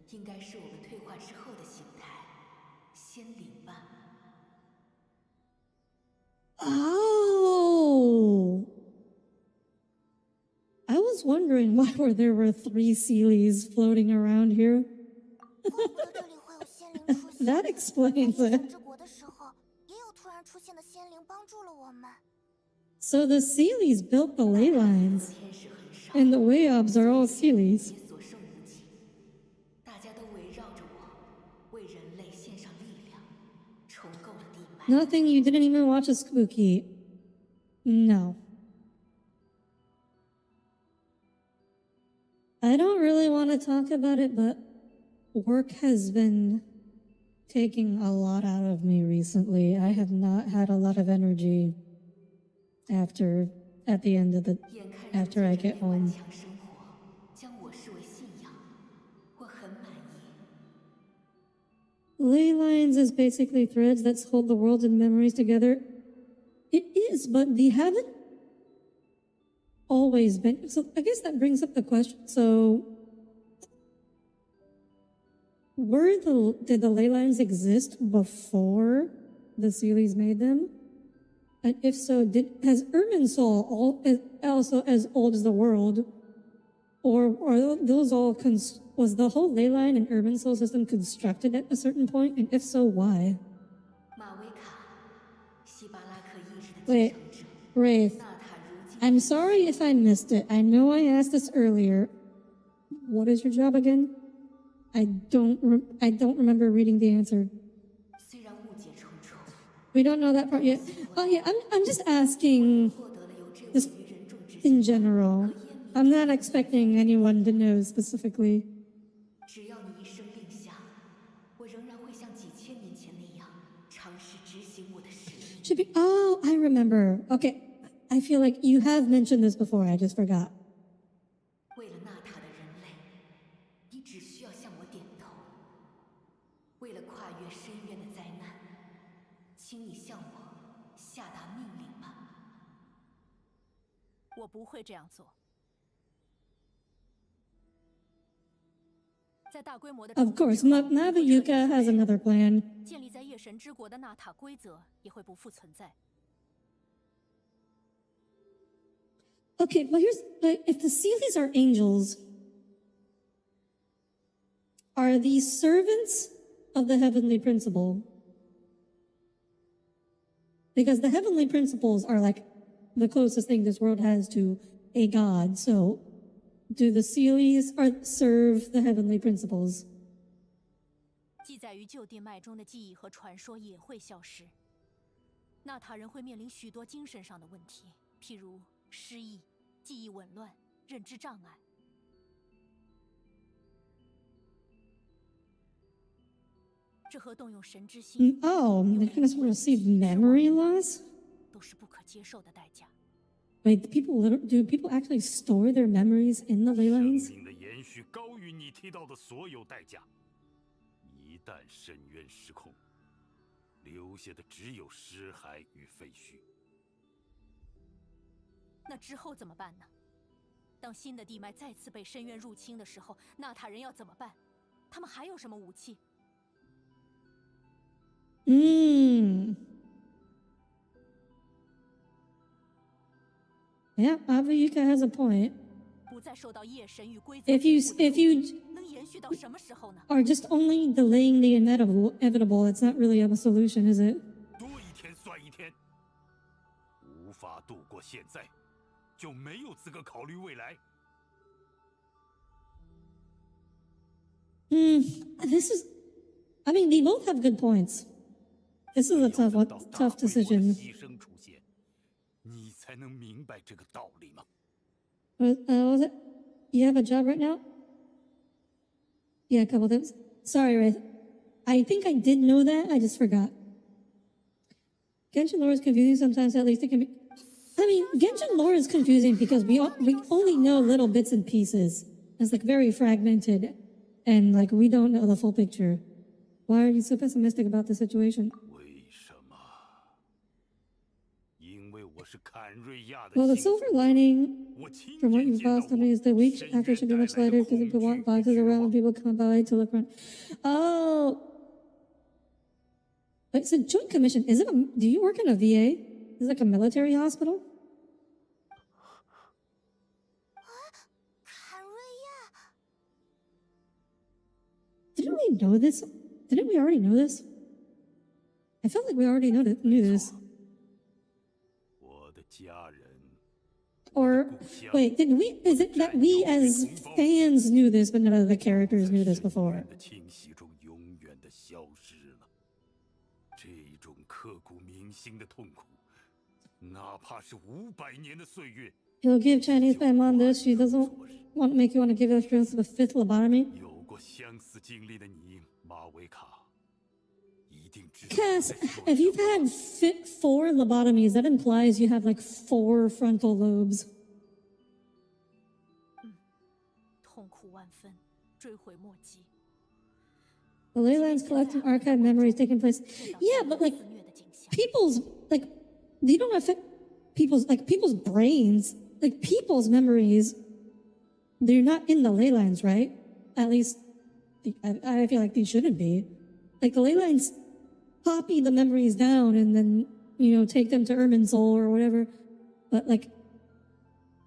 应该是我们退化之后的形态——仙灵吧。 Oh! I was wondering why there were 3 Sealies floating around here. 怪不得这里会有仙灵出现。 That explains 在 it. 神之国的时候，也有突然出现的仙灵帮助了我们。 So the Sealies built the ley lines, 天使很少， and the Wayobs are all Sealies. 也所剩无几。大家都围绕着我，为人类献上力量，重构了地脉。 Nothing, you didn't even watch a spooky. No. I don't really want to talk about it, but work has been taking a lot out of me recently. I have not had a lot of energy at the end of the 眼看 after I get 人过着 home. 顽强生活，将我视为信仰，我很满意。 Ley lines is basically threads that hold the worlds and memories together. It is, but they haven't always been. So I guess that brings up the question. So, did the ley lines exist before the Sealies made them? And if so, has Irminsul also as old as the world, or are those all was the whole ley line and Irminsul system constructed at a certain point? And if so, why? 马维卡，希巴拉克意识的继 Wait, 承者， Wraith. 纳塔如今 I'm sorry if I missed it. I know I asked this earlier. What is your job again? I don't remember reading the answer. 虽然误解重重， We don't know that part yet. Oh yeah, I'm just asking 获得了由这位 just 于人众之 in 心 general. I'm not expecting anyone to know specifically. 只要你一声令下，我仍然会像几千年前那样尝试执行我的使命。 Should be. Oh, I remember. Okay, I feel like you have mentioned this before. I just forgot. 为了纳塔的人类，你只需要向我点头。为了跨越深渊的灾难，请你向我下达命令吧。我不会这样做。在大规模的 Of course, Navayuka has another plan. 建立在夜神之国的纳塔规则也会不复存在。 Okay, but if the Sealies are angels, are these servants of the heavenly principle? Because the heavenly principles are like the closest thing this world has to a god. So, do the Sealies serve the heavenly principles? 记载于旧地脉中的记忆和传说也会消失。纳塔人会面临许多精神上的问题，譬如失忆、记忆紊乱、认知障碍。这和动用神之心 Oh, they're gonna receive memory loss? 都是不可接受的代价。 Wait, do people actually store their memories in the ley 生 lines? 命的延续高于你提到的所有代价。一旦深渊失控，留下的只有尸骸与废墟。那之后怎么办呢？当新的地脉再次被深渊入侵的时候，纳塔人要怎么办？他们还有什么武器？ Yeah, Abayuka has a point. 不再受到夜神与规则 If you 束缚的 if you 能延续到什么时候呢？ are just only delaying the inevitable, it's not really a solution, is it? 多一天算一天，无法度过现在，就没有资格考虑未来。 This is, I mean, they both have good points. This is a 要等到 tough 大规模的 decision. 牺牲出现，你才能明白这个道理吗？ Was it? You have a job right now? Yeah, a couple things. Sorry, Wraith. I think I did know that. I just forgot. Genshin lore is confusing sometimes. At least it can be. I mean, Genshin lore is confusing because we only know little bits and pieces. It's like very fragmented, and like we don't know the full picture. Why are you so pessimistic about the situation? 为什么？因为我是坎瑞亚的 Well, the 幸 silver 存者 lining 我亲 from what 眼 you've 见到 lost to me is the week 深 after 渊 should be 带 much 来的 lighter because 恐 people 惧 walk by 与 to the 绝 realm 望 and people come by to look around. Oh, wait, so joint commission. Do you work in a VA? Is it like a military hospital? 坎瑞亚， Didn't we know this? Didn't we already know this? I felt like we already knew this. 我的家人， Or wait, did we? Is it that we as fans knew this, but none of the characters knew this before? 的清洗中永远的消失了。这种刻骨铭心的痛苦，哪怕是500年的岁月， He'll give Chinese Paimon this. She doesn't want to make you want to give her the fifth lobotomy. 有过相似经历的你，马维卡，一定知道。 Cass, if you've had 4 lobotomies, that implies you have like 4 frontal lobes. 痛苦万分，追悔莫及。 The Leylands collecting archive memories taking place. Yeah, but like people's like they don't affect people's brains. Like people's memories, they're not in the Leylands, right? At least I feel like they shouldn't be. Like the Leylands copy the memories down and then take them to Irminsul or whatever. But like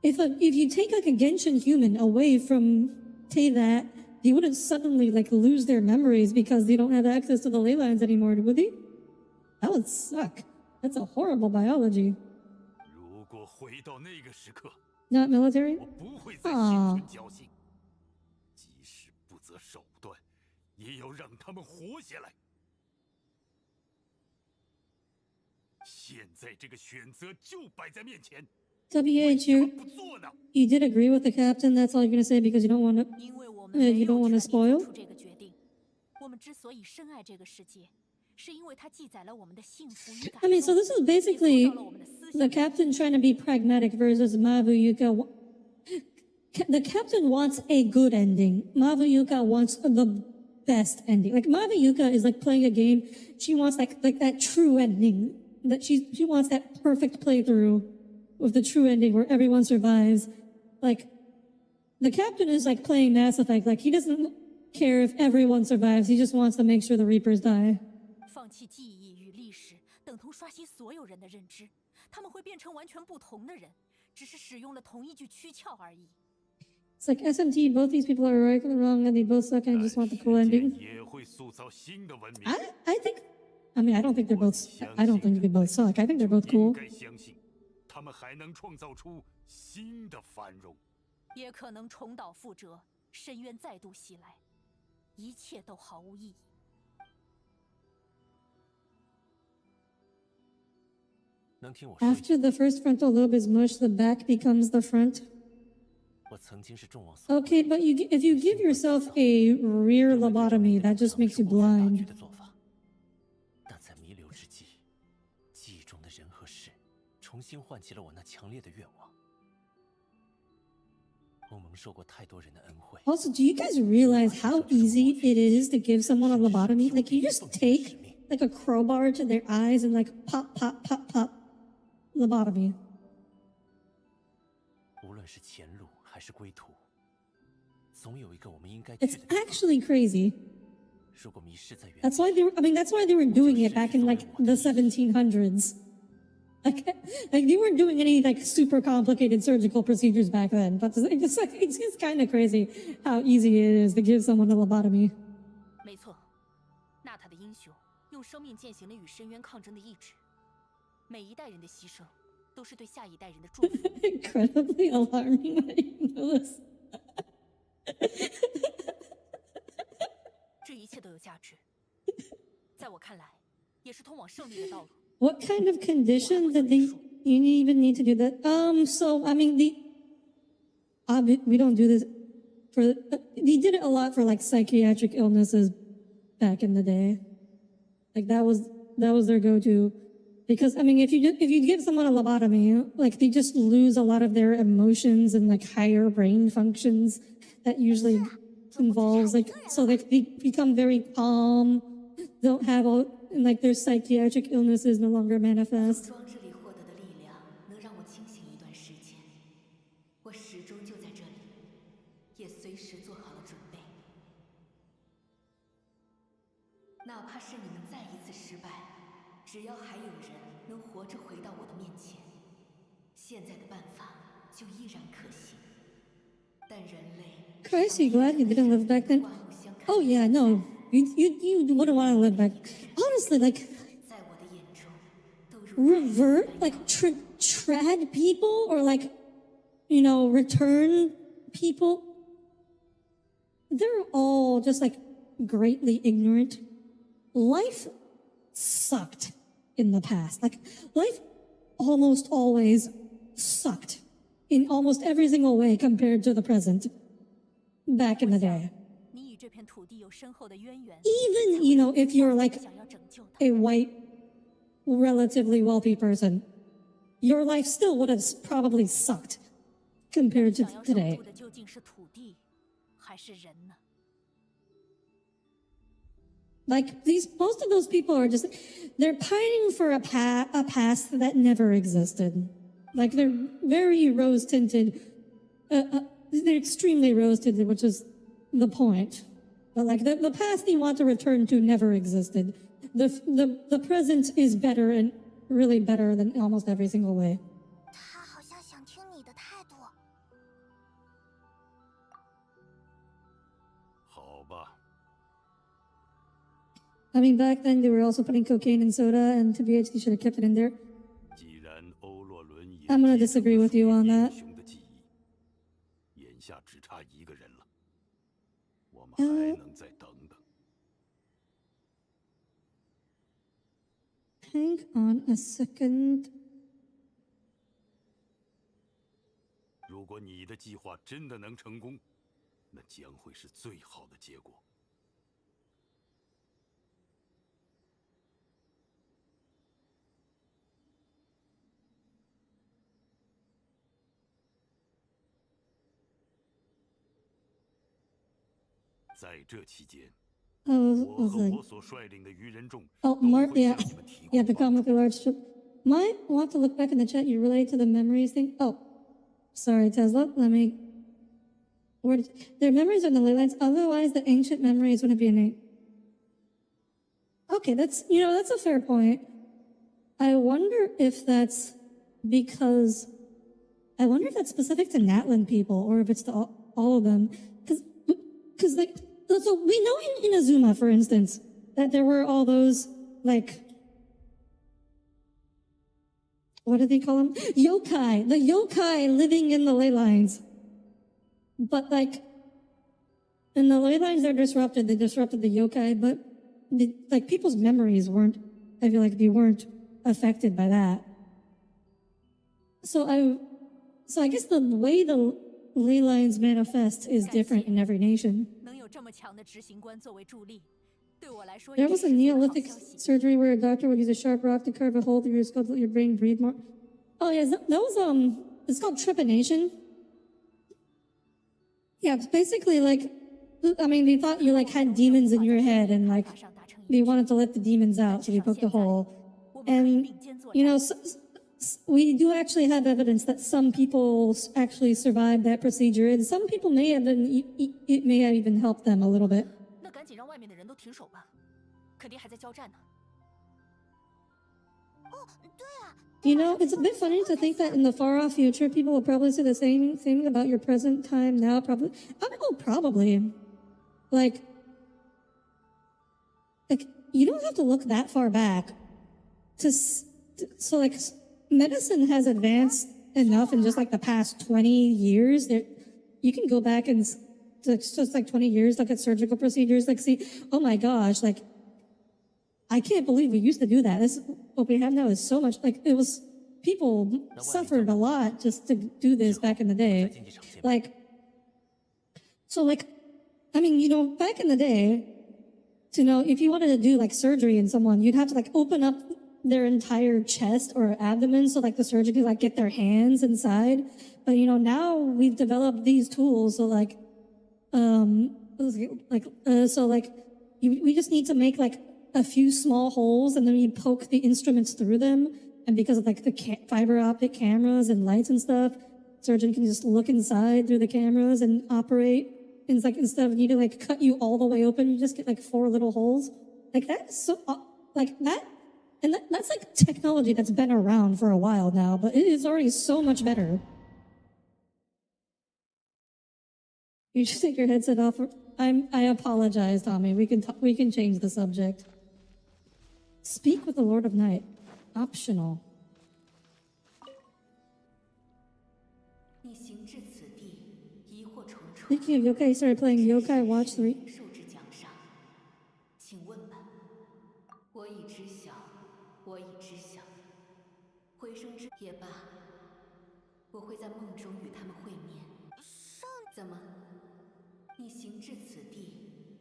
if you take like a Genshin human away from Teyvat, they wouldn't suddenly like lose their memories because they don't have access to the Leylands anymore, would they? That would suck. That's a horrible biology. 如果回到那个时刻， Not military? 我不会再心存侥幸，即使不择手段，也要让他们活下来。现在这个选择就摆在面前， WH, 不做呢？ you did agree with the captain. That's all you're gonna say because you don't want to. 因为我们 you 没 don't 有 want to 权利做 spoil. 出这个决定。我们之所以深爱这个世界，是因为它记载了我们的幸福与感 I mean, so 受， this is 也 basically 塑造了我们的思 the 想。 captain trying to be pragmatic versus Mavuyuka. The captain wants a good ending. Mavuyuka wants the best ending. Like Mavuyuka is like playing a game. She wants like that true ending. That she wants that perfect playthrough with the true ending where everyone survives. Like the captain is like playing Mass Effect. Like he doesn't care if everyone survives. He just wants to make sure the Reapers die. 放弃记忆与历史，等同刷新所有人的认知。他们会变成完全不同的人，只是使用了同一句躯壳而已。 It's like SMT, both these people are right and wrong and they both suck and I just want the cool ending. 也会塑造新的文明。 I don't think they're both, I don't think they both suck. I think they're both 应 cool. 该相信，他们还能创造出新的繁荣。也可能重蹈覆辙，深渊再度袭来，一切都毫无意义。 能听我说一句， After the first frontal lobe is mushed, the back becomes the front. 我曾经是众望所归。 Okay, but if you give yourself a rear lobotomy, that just makes you 是大局 blind. 的做法，但在弥留之际，记忆中的人和事，重新唤起了我那强烈的愿望。我蒙受过太多人的恩惠。 Also, do you guys realize how easy it is to give someone a lobotomy? Like you just take like a crowbar to their eyes and like pop, pop, pop, pop, lobotomy. 无论是前路还是归途，总有一个我们应该去 It's 的地方。 actually crazy. 如果迷失在原 That's why that's why they were doing it back in like the 1700s. Like they weren't doing any like super complicated surgical procedures back then. But it's just kind of crazy how easy it is to give someone a lobotomy. 没错，纳塔的英雄用生命践行了与深渊抗争的意志。每一代人的牺牲，都是对下一代人的祝福。 Incredibly alarming. I didn't know this. 这一切都有价值，在我看来，也是通往胜利的道路。 What kind of condition did they you even need to do that? So I mean we don't do this for they did it a lot for like psychiatric illnesses back in the day. Like that was their go-to. Because I mean if you give someone a lobotomy, like they just lose a lot of their emotions and like higher brain functions that usually involves like so they become very calm, don't have all and like their psychiatric illnesses no longer manifest. 装置里获得的力量能让我清醒一段时间。我始终就在这里，也随时做好了准备。哪怕是你们再一次失败，只要还有人能活着回到我的面前，现在的办法就依然可行。但人类 Crazy glad you didn't live back then. Oh yeah, no. You wouldn't want to live back. Honestly, like 在我的眼中都如 revert like trad people or like return people. They're all just like greatly ignorant. Life sucked in the past. Like life almost always sucked in almost every single way compared to the present back in the day. 你与这片土地有深厚的渊源。 Even, you know, if you're like 想要拯救它。 a white, relatively wealthy person, your life still would have probably sucked compared to 想要守 today. 住的究竟是土地，还是人呢？ Like most of those people are just, they're pining for a past that never existed. Like they're very rose tinted, they're extremely rose tinted, which is the point. But like the past you want to return to never existed. The present is better and really better than almost every single way. 他好像想听你的态度。好吧， I mean, back then they were also putting cocaine in soda, and to be honest, they should have kept it in there. 既然欧洛伦也 I'm gonna 继承 disagree 了 with you on 属于 that. 英雄的记忆，眼下只差一个人了，我们还能再等等。 Hang on a second. 如果你的计划真的能成功，那将会是最好的结果。 在这期间， Oh, 我 was 和 like, 我所率领的愚人众 oh, 都 Mark, 会 yeah, 向你们提 yeah, 供 the 帮 comic 助。 large strip. Might want to look back in the chat. You relate to the memories thing. Oh, sorry, Tesla. Let me. Where their memories are in the ley lines. Otherwise, the ancient memories wouldn't be innate. Okay, that's that's a fair point. I wonder if that's because. I wonder if that's specific to Natlan people or if it's to all of them. Because like, so we know in Inazuma, for instance, that there were all those like. What do they call them? Yokai. The yokai living in the ley lines. But like, in the ley lines, they're disrupted. They disrupted the yokai, but like people's memories weren't. I feel like they weren't affected by that. So I guess the way the ley lines manifest is different in every nation. 能有这么强的执行官作为助力，对我来说 There 也 was 是 a 十分好 Neolithic 消息。 surgery where a doctor would use a sharp rock to carve a hole through your skull to let your brain breathe more. Oh yeah, that was it's called trepanation. Yeah, it's basically like, I mean, they thought you like had demons in your head and like 马上达成一 they 致。 wanted to let the demons out, so they poked a hole. 我们可以 And 并肩作 you 战。 know, we do actually have evidence that some people actually survived that procedure, and some people may have been, it may have even helped them a little bit. 那赶紧让外面的人都停手吧，肯定还在交战呢。 You know, it's a bit funny to think that in the far off future, people will probably say the same thing about your present time now. Probably, probably. Like, you don't have to look that far back so like medicine has advanced enough in just like the past 20 years that you can go back and just like 20 years, look at surgical procedures, like see, oh my gosh, like I can't believe we used to do that. This what we have now is so much like it was people suffered a lot just to do this back in the day. Like so like I mean, you know, back in the day, to know if you wanted to do like surgery in someone, you'd have to like open up their entire chest or abdomen so like the surgeon could like get their hands inside. But you know, now we've developed these tools so like we just need to make like a few small holes and then we poke the instruments through them. And because of like the fiber optic cameras and lights and stuff, surgeon can just look inside through the cameras and operate. And it's like instead of needing to like cut you all the way open, you just get like 4 little holes. Like that's so like that. And that's like technology that's been around for a while now, but it is already so much better. You should take your headset off. I apologize, Tommy. We can change the subject. Speak with the Lord of Night. Optional. 你行至此地，疑惑重重。 Speaking of yokai, I started playing Yokai Watch 3. 受之奖赏，请问吧。我已知晓，我已知晓。回声之也罢，我会在梦中与他们会面。怎么？你行至此地，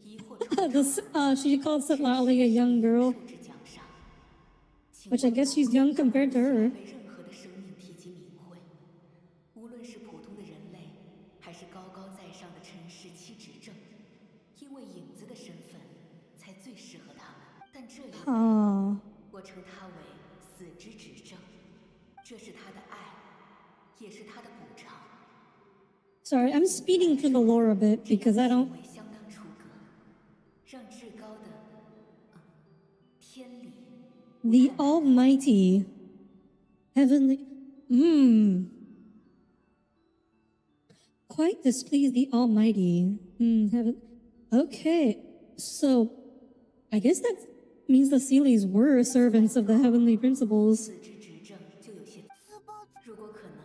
疑惑重重。She calls Lally a young girl, which I guess she's young compared to her. 被任何的生命提及名讳，无论是普通的人类，还是高高在上的尘世七执政，因为影子的身份，才最适合他们。但这一回，我称他为死之执政，这是他的爱，也是他的补偿。Sorry, I'm speeding through the lore a bit because I don't. 相当出格，让至高的天理。The Almighty, Heavenly, quite displeased the Almighty. Heaven. Okay, so I guess that means the Seelies were servants of the Heavenly Principles. 此之执政就有些如果可能，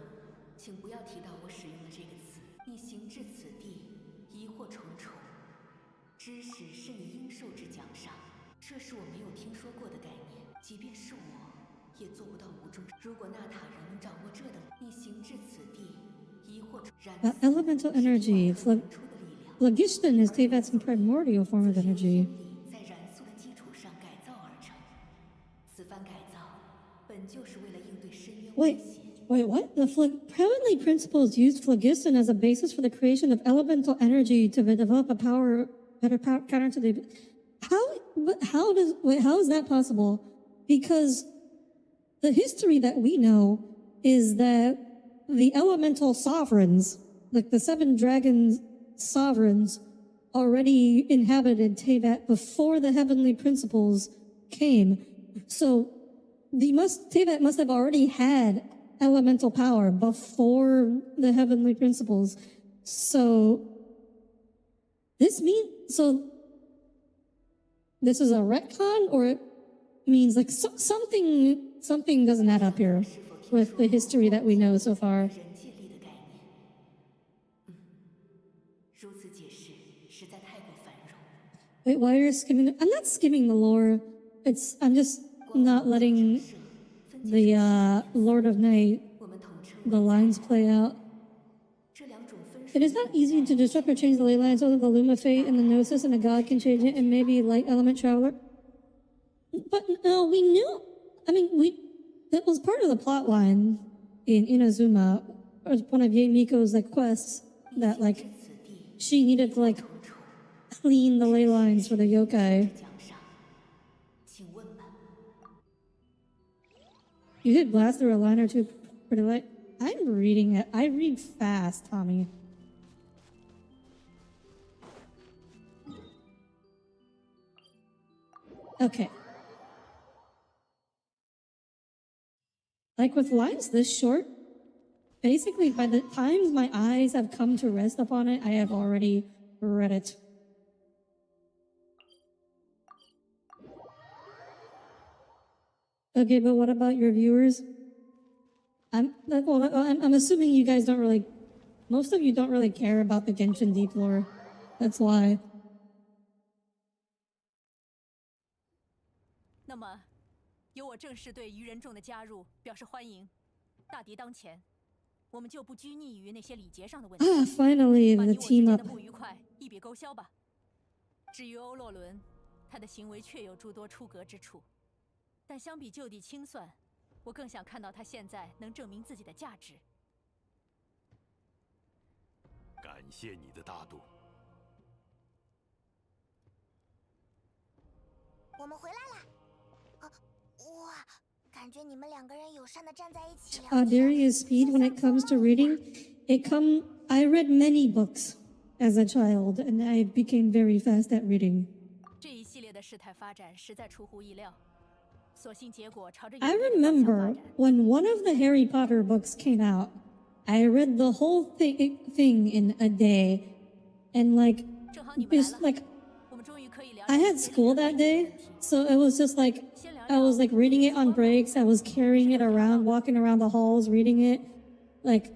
请不要提到我使用的这个词。你行至此地，疑惑重重，知识是你应受之奖赏，这是我没有听说过的概念。即便是我，也做不到无中。如果纳塔人能掌握这等，你行至此地，疑惑重燃 Elemental energy. Phlogiston is Tevat's primordial form of energy. 在燃素的基础上改造而成。此番改造本就是为了应对深渊威胁。Wait, what? The Heavenly Principles used Phlogiston as a basis for the creation of elemental energy to develop a better power counter to the. How is that possible? Because the history that we know is that the elemental sovereigns, like the seven dragons sovereigns, already inhabited Tevat before the Heavenly Principles came. So Tevat must have already had elemental power before the Heavenly Principles. So this is a retcon, or it means like something doesn't add up here with the history that we know so far. 人界力的概念。如此解释实在太过繁荣。 Wait, why are you skimming? I'm not skimming the lore. I'm just not letting the Lord of Night, 我们统称 the lines play out. 这两种分数。 It is not easy to disrupt or change the ley lines, so that the Luma Fate and the Gnosis and the God can change it, and maybe Light Element Traveler. But no, we knew. I mean, that was part of the plot line in Inazuma, or one of Miko's like quests that like she needed to like clean the ley lines for the yokai. 奖赏，请问吧。 You did blast through a line or two pretty light. I'm reading it. I read fast, Tommy. Okay. Like with lines this short, basically by the time my eyes have come to rest upon it, I have already read it. Okay, but what about your viewers? I'm assuming you guys don't really, most of you don't really care about the Genshin Deep lore. That's why. 那么，由我正式对愚人众的加入表示欢迎。大敌当前，我们就不拘泥于那些礼节上的问题。Finally, 把 the 你我之 team 间 up. 的不愉快一笔勾销吧。至于欧洛伦，他的行为确有诸多出格之处，但相比就地清算，我更想看到他现在能证明自己的价值。感谢你的大度。我们回来了。哇，感觉你们两个人友善的站在一起聊天。Audire's speed when it comes to reading, I read many books as a child, and I became very fast at reading. 这一系列的事态发展实在出乎意料，所幸结果朝着 I 有利的方向发 remember 展。 when one of the Harry Potter books came out, I read the whole thing in a day, and like, 正好你们来 just 了， like 我们终于可以聊 I 聊 had 这些 school 人 that 类 day, 问题。 so it was just like I was like reading it on breaks. I was carrying it around, walking around the halls, reading it, like,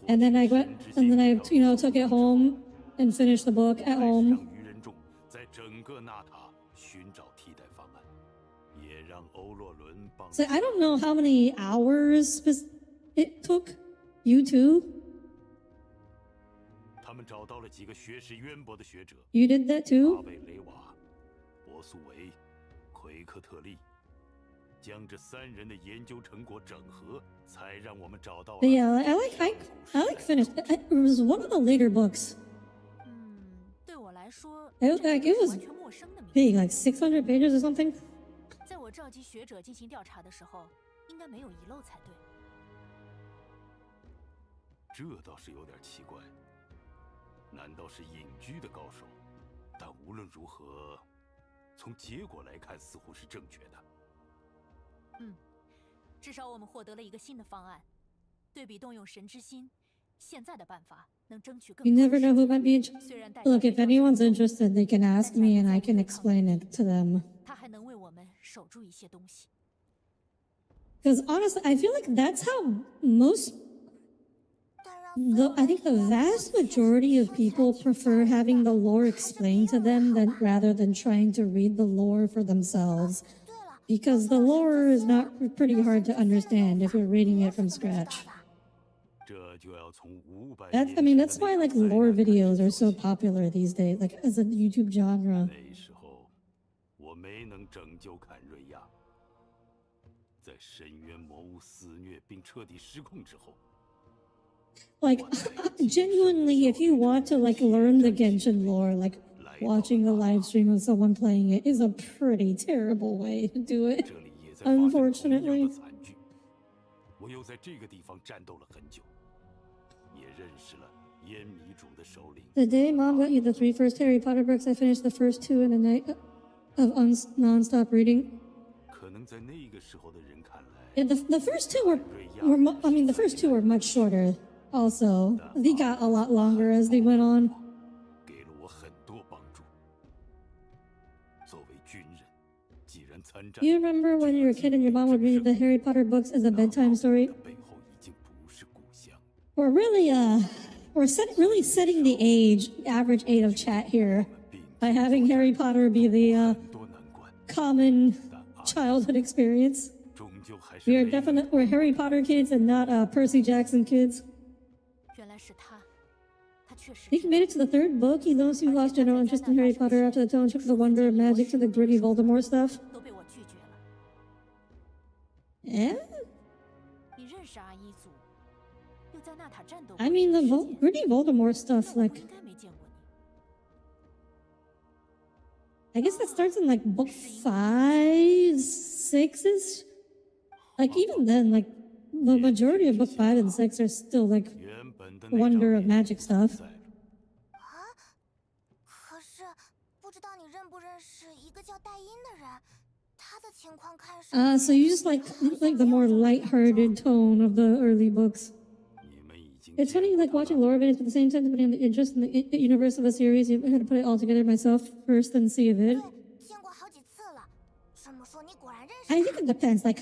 and then I took it home and finished the book at home. 让愚人众在整个纳塔寻找替代方案，也让欧洛伦帮。 So I don't know how many hours it took You too? 他们找到了几个学识渊博的学者， You did that 阿 too? 贝雷瓦、博苏维、奎克特利，将这3人的研究成果整合，才让我们找到了 But yeah, I like finished. It was one of the later books. 对我来说， It 这 like 是 it was 完全陌生的名 big, 字。 like 600 pages or something. 在我召集学者进行调查的时候，应该没有遗漏才对。这倒是有点奇怪，难道是隐居的高手？但无论如何，从结果来看，似乎是正确的。至少我们获得了一个新的方案，对比动用神之心，现在的办法能争取更 You 多 never 的 know 时 who 间。 might be interested. 虽然代价 Look, 非 if 常 anyone's 沉重， interested, they can ask me and I can explain it to them. 它还能为我们守住一些东西。 Because honestly, I feel like that's how most, 但让 I think the vast majority of people prefer having the lore explained to them rather than trying to read the lore for themselves. 对了， Because the lore is not pretty hard to understand if you're reading it from scratch. 这就要从500 That's, I mean, that's why like lore videos are so popular these days, like as a YouTube genre. 那时候，我没能拯救坎瑞亚，在深渊魔物肆虐并彻底失控之后， Like, genuinely, if you want to like learn the Genshin lore, like watching a live stream of someone playing it is a pretty terrible way to do it. 这里也在发生同样 Unfortunately. 的惨剧。我又在这个地方战斗了很久，也认识了烟迷主的首领。 The day Mom got you the 3 first Harry Potter books, I finished the first 2 in a night of non-stop reading. 可能在那个时候的人看来， Yeah, the first 2 I mean, the first 2 were much shorter. Also, they got a lot longer as they went on. 给了我很多帮助。作为军人，既然参战， You remember when you were a kid and your mom would read the Harry Potter books as a bedtime story? 背后已经不是故乡。 We're really, really setting the average age of chat here by having Harry Potter be the 多难关， common childhood experience. 终究还是 We are 没能 we're Harry Potter kids and not Percy Jackson kids. 原来是他，他确实 He made it to the 3rd book. He those who lost general interest in Harry Potter after the tone took the wonder of magic to the gritty Voldemort stuff. 都被我拒绝了。 Yeah? 你认识阿伊族，又在纳塔战斗过 I mean, the 一段时间 gritty Voldemort 那 stuff, 我 like, 应该没见过你。 I guess that starts in like book 5, 6-ish. Like, even then, like, the majority of book 5 and 6 are still like 原本的那 wonder 张 of 脸 magic stuff. 在了。可是不知道你认不认识一个叫戴因的人，他的情况看上 So you just like the more lighthearted tone of the early books. 你们已经 It's 见 funny, 过 like 他 watching 了 lore videos, but at the same time, depending on the interest in the universe of a series, you had to put it all together myself first and see a vid. 对，见过好几次了。这么说你果然认识 I think it depends. Like,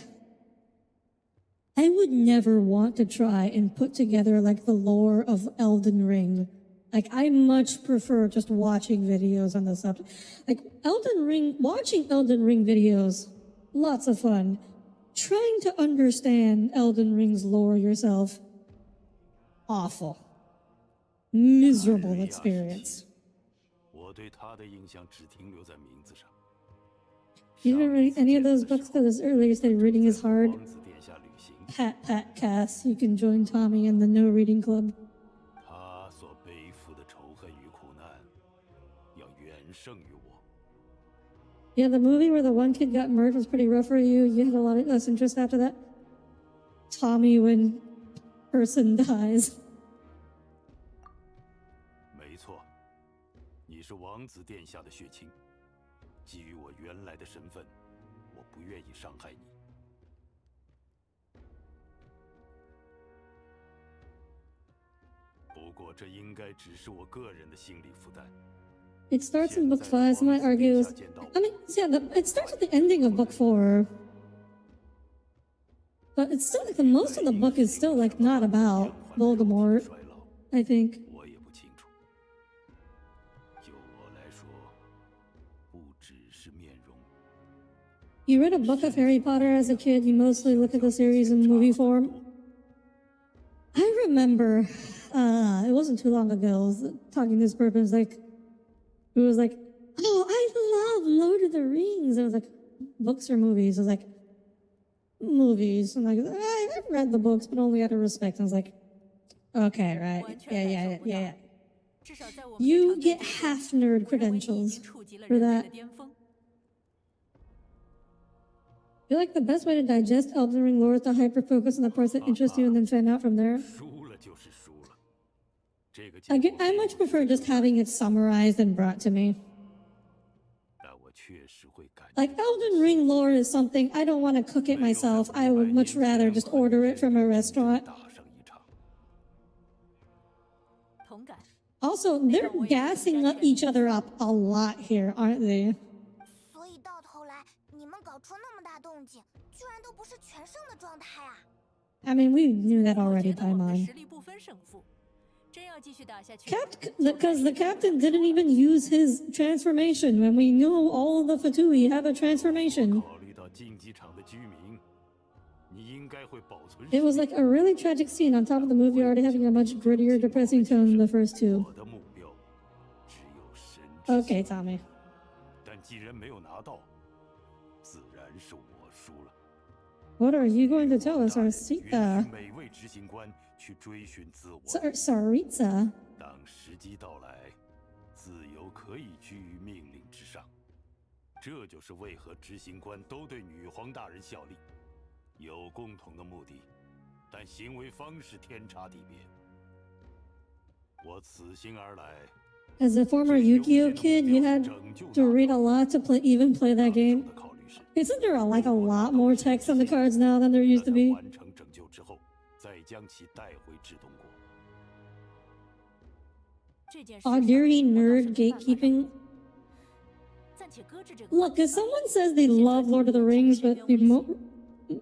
I would never want to try and put together like the lore of Elden Ring. Like, I much prefer just watching videos on the subject. Like, watching Elden Ring videos, lots of fun. Trying to understand Elden Ring's lore yourself, awful. Miserable experience. 我对他的印象只停留在名字上。 You didn't read any of those books because earlier said reading is hard. 王子殿下旅行， Pat, Cass, you can join Tommy in the no reading club. 他所背负的仇恨与苦难，要远胜于我。 Yeah, the movie where the one kid got murdered was pretty rough for you. You had a lot of less interest after that. Tommy when person dies. 没错，你是王子殿下的血亲。基于我原来的身份，我不愿意伤害你。不过，这应该只是我个人的心理负担。 It starts in book 5, some might argue. I mean, yeah, it starts at the ending of book 4. But it's still like most of the book is still like not about Voldemort, 衰老， I think. 我也不清楚。就我来说，不只是面容。 You read a book of Harry Potter as a kid, you mostly look at the series in movie form. I remember, it wasn't too long ago, I was talking to this person, it was like, oh, I love Lord of the Rings. I was like, books or movies? I was like, movies. I'm like, I've read the books, but only out of respect. I was like, okay, right. Yeah. You get half nerd credentials for that. I feel like the best way to digest Elden Ring lore is to hyper-focus on the parts that interest you and then fan out from there. I much prefer just having it summarized and brought to me. Like, Elden Ring lore is something I don't want to cook it myself. I would much rather just order it from a restaurant. Also, they're gassing each other up a lot here, aren't they? I mean, we knew that already, Paimon. Because the captain didn't even use his transformation when we knew all the Fatui have a transformation. It was like a really tragic scene on top of the movie already having a much grittier, depressing tone than the first two. Okay, Tommy. What are you going to tell us, Arsita? Saritza? 当时机到来，自由可以居于命令之上。这就是为何执行官都对女皇大人效力，有共同的目的，但行为方式天差地别。我此行而来。 As a former Yu-Gi-Oh kid, you had to read a lot to even play that game. Isn't there a lot more text on the cards now than there used to be? Audire nerd gatekeeping. Look, if someone says they love Lord of the Rings, but they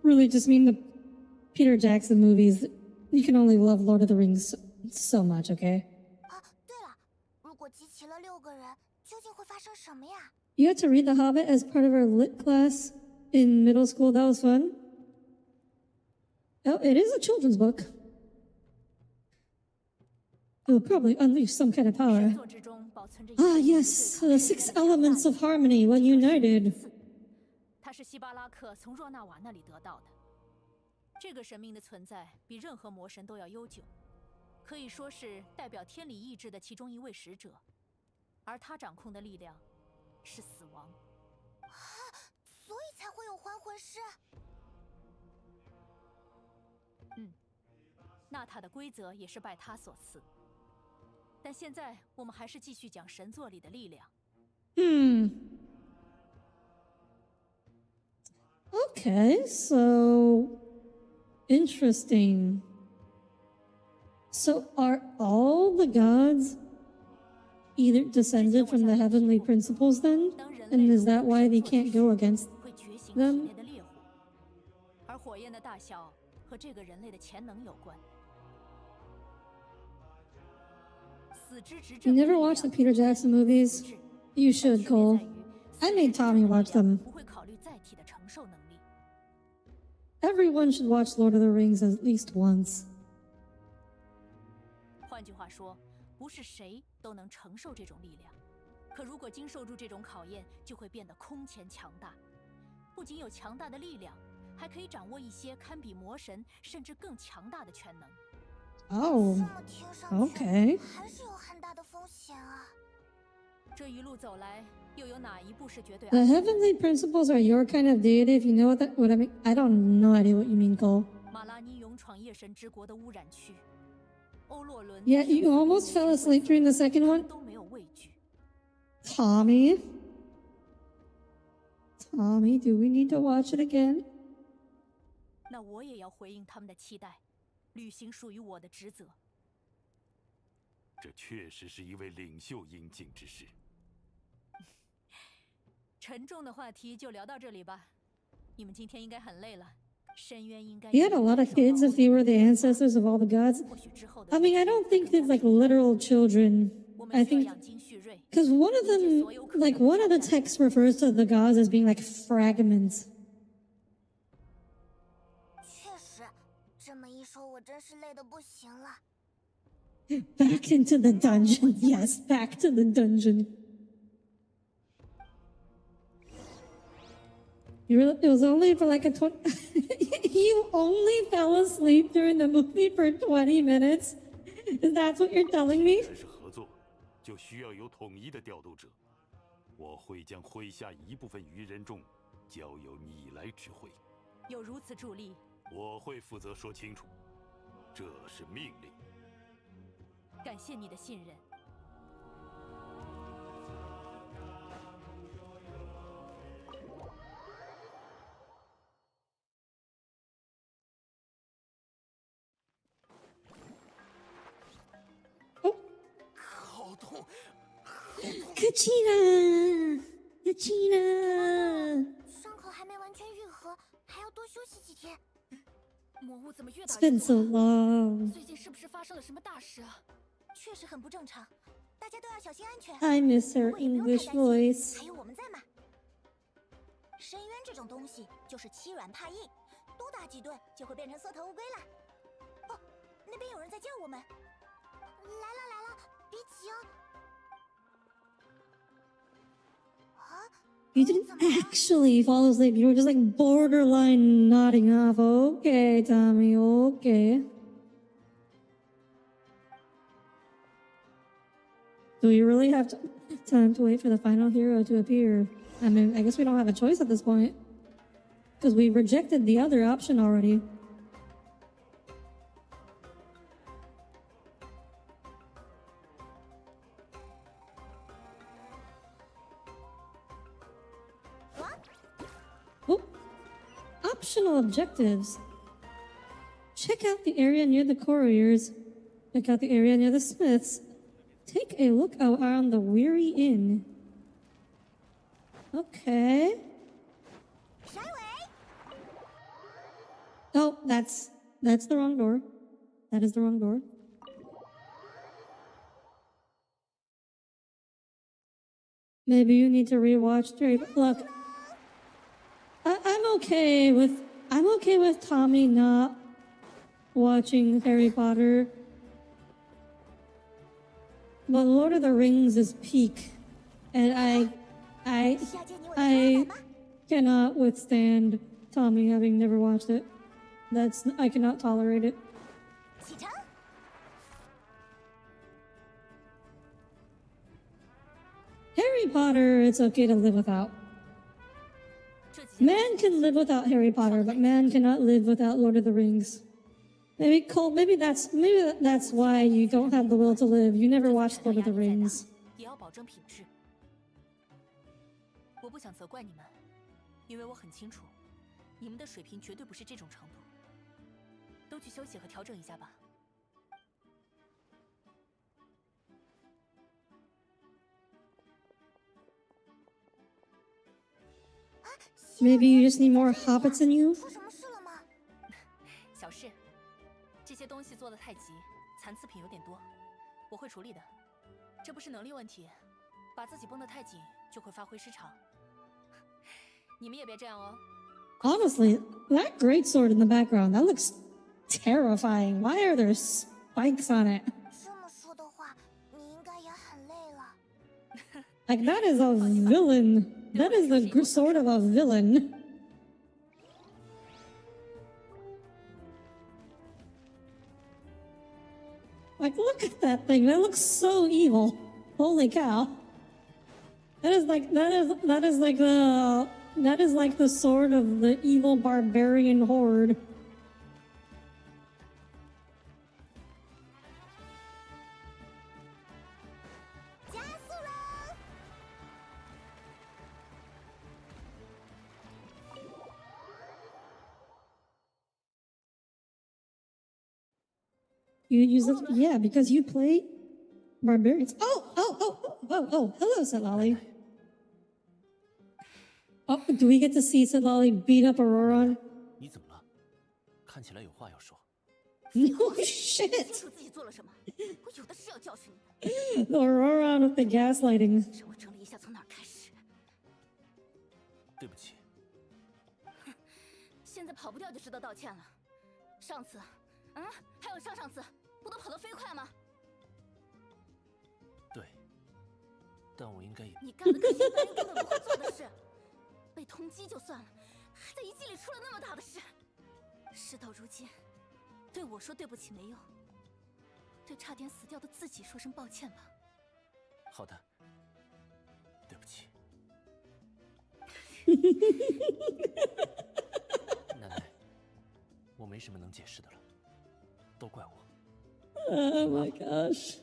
really just mean the Peter Jackson movies, you can only love Lord of the Rings so much, okay? You had to read The Hobbit as part of our lit class in middle school. That was fun. Oh, it is a children's book. It will probably unleash some kind of power. Ah, yes, the 6 elements of harmony when united. 它是希巴拉克从若纳瓦那里得到的。这个神明的存在比任何魔神都要悠久，可以说是代表天理意志的其中一位使者，而他掌控的力量是死亡。所以才会有还魂师。纳塔的规则也是拜他所赐。但现在我们还是继续讲神作里的力量。Okay, so interesting. So are all the gods either descended from the heavenly principles then? And is that why they can't go against them? 而火焰的大小和这个人类的潜能有关。 You never watched the Peter Jackson movies? You should, Cole. I made Tommy watch them. Everyone should watch Lord of the Rings at least once. 换句话说，不是谁都能承受这种力量。可如果经受住这种考验，就会变得空前强大。不仅有强大的力量，还可以掌握一些堪比魔神甚至更强大的全能。 Oh, okay. 还是有很大的风险啊。这一路走来，又有哪一步是绝对？ The heavenly principles are your kind of deity. If you know what I mean, I don't know idea what you mean, Cole. 马拉尼勇闯夜神之国的污染区，欧洛伦。Yeah, you almost fell asleep during the second one. 都没有畏惧。Tommy, do we need to watch it again? 那我也要回应他们的期待。 履行属于我的职责。这确实是一位领袖应尽之事。沉重的话题就聊到这里吧。你们今天应该很累了，深渊应该。You had a lot of kids if you were the ancestors of all the gods. I mean, I don't think it's like literal children. I think because one of them, like one of the texts refers to the gods as being like fragments. 真是累得不行了。Back into the dungeon. Yes, back to the dungeon. It was only for like a 20. You only fell asleep during the movie for 20 minutes? That's what you're telling me? 但是合作，就需要有统一的调度者。我会将麾下一部分鱼人众交由你来指挥。有如此助力，我会负责说清楚，这是命令。感谢你的信任。好痛！ Kachina! Kachina! 伤口还没完全愈合，还要多休息几天。魔物怎么越打 It's 越 been 多 so long. 最近是不是发生了什么大事啊？确实很不正常，大家都要小心安全。 I miss 不 her 过也不用太 English 担心， voice. 还有我们在嘛。深渊这种东西就是欺软怕硬，多打几顿就会变成缩头乌龟了。哦，那边有人在叫我们。来了来了，别急哦。啊， You didn't actually fall asleep. You were just like borderline nodding off. Okay, Tommy, okay. Do we really have time to wait for the final hero to appear? I mean, I guess we don't have a choice at this point. Because we rejected the other option already. Oh, optional objectives. Check out the area near the couriers. Check out the area near the smiths. Take a look around the Weary Inn. Okay. Oh, that's the wrong door. That is the wrong door. Maybe you need to rewatch Harry. Look, I'm okay with Tommy not watching Harry Potter. But Lord of the Rings is peak, and I cannot withstand Tommy having never watched it. I cannot tolerate it. 启程。 Harry Potter, it's okay to live without. 这几件 Man can live without Harry Potter, but man cannot live without Lord of the Rings. Maybe Cole, maybe that's why you don't have the will to live. You never watched Lord of the Rings. 也要保证品质。我不想责怪你们，因为我很清楚，你们的水平绝对不是这种程度。都去休息和调整一下吧。 Maybe you just need more hobbits in you. 出什么事了吗？小事，这些东西做的太急，残次品有点多，我会处理的。这不是能力问题，把自己绷得太紧就会发挥失常。你们也别这样哦。 Honestly, that greatsword in the background, that looks terrifying. Why are there spikes on it? 这么说的话，你应该也很累了。 Like, that is a villain. That is the sword of a villain. Like, look at that thing. That looks so evil. Holy cow. That is like the sword of the evil barbarian horde. You use it, yeah, because you play barbarians. Oh, hello, Sitlali. Oh, do we get to see Sitlali beat up Auroron? 你怎么了？看起来有话要说。 No 清 shit! 楚自己做了什么，我有的是要教训你。 Auroron with the gaslighting. 让我整理一下从哪儿开始。对不起，现在跑不掉就知道道歉了。上次嗯，还有上次，不都跑得飞快吗？对，但我应该也……你干了个一般人根本不会做的事，被通缉就算了，还在遗迹里出了那么大的事。事到如今，对我说对不起没用，对差点死掉的自己说声抱歉吧。好的，对不起。奶奶，我没什么能解释的了，都怪我。Oh my gosh.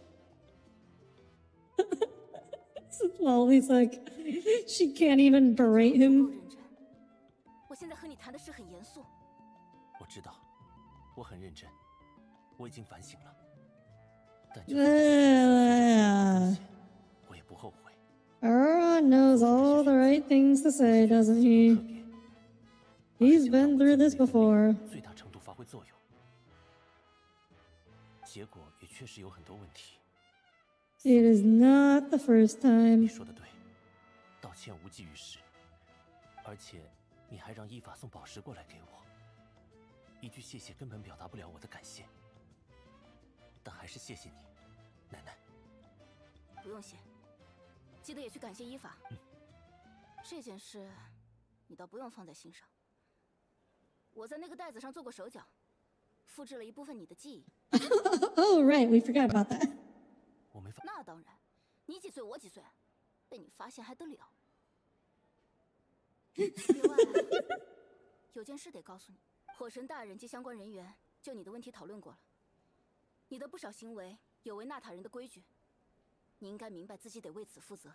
Molly's like, she can't even berate 不够 him. 认真。我现在和你谈的事很严肃。我知道，我很认真，我已经反省了，但就算我也不后悔。Archon knows all the right things to say, doesn't he? He's been through this before. 最大程度发挥作用，结果也确实有很多问题。It is not the first 你 time. 说的对，道歉无济于事，而且你还让伊法送宝石过来给我，一句谢谢根本表达不了我的感谢，但还是谢谢你，奶奶。不用谢，记得也去感谢伊法。这件事，你倒不用放在心上。我在那个袋子上做过手脚，复制了一部分你的记忆。Oh, right, we forgot about that. 我没法。那当然，你几岁我几岁，被你发现还得了？另外，有件事得告诉你，火神大人及相关人员就你的问题讨论过了，你的不少行为有违纳塔人的规矩，你应该明白自己得为此负责。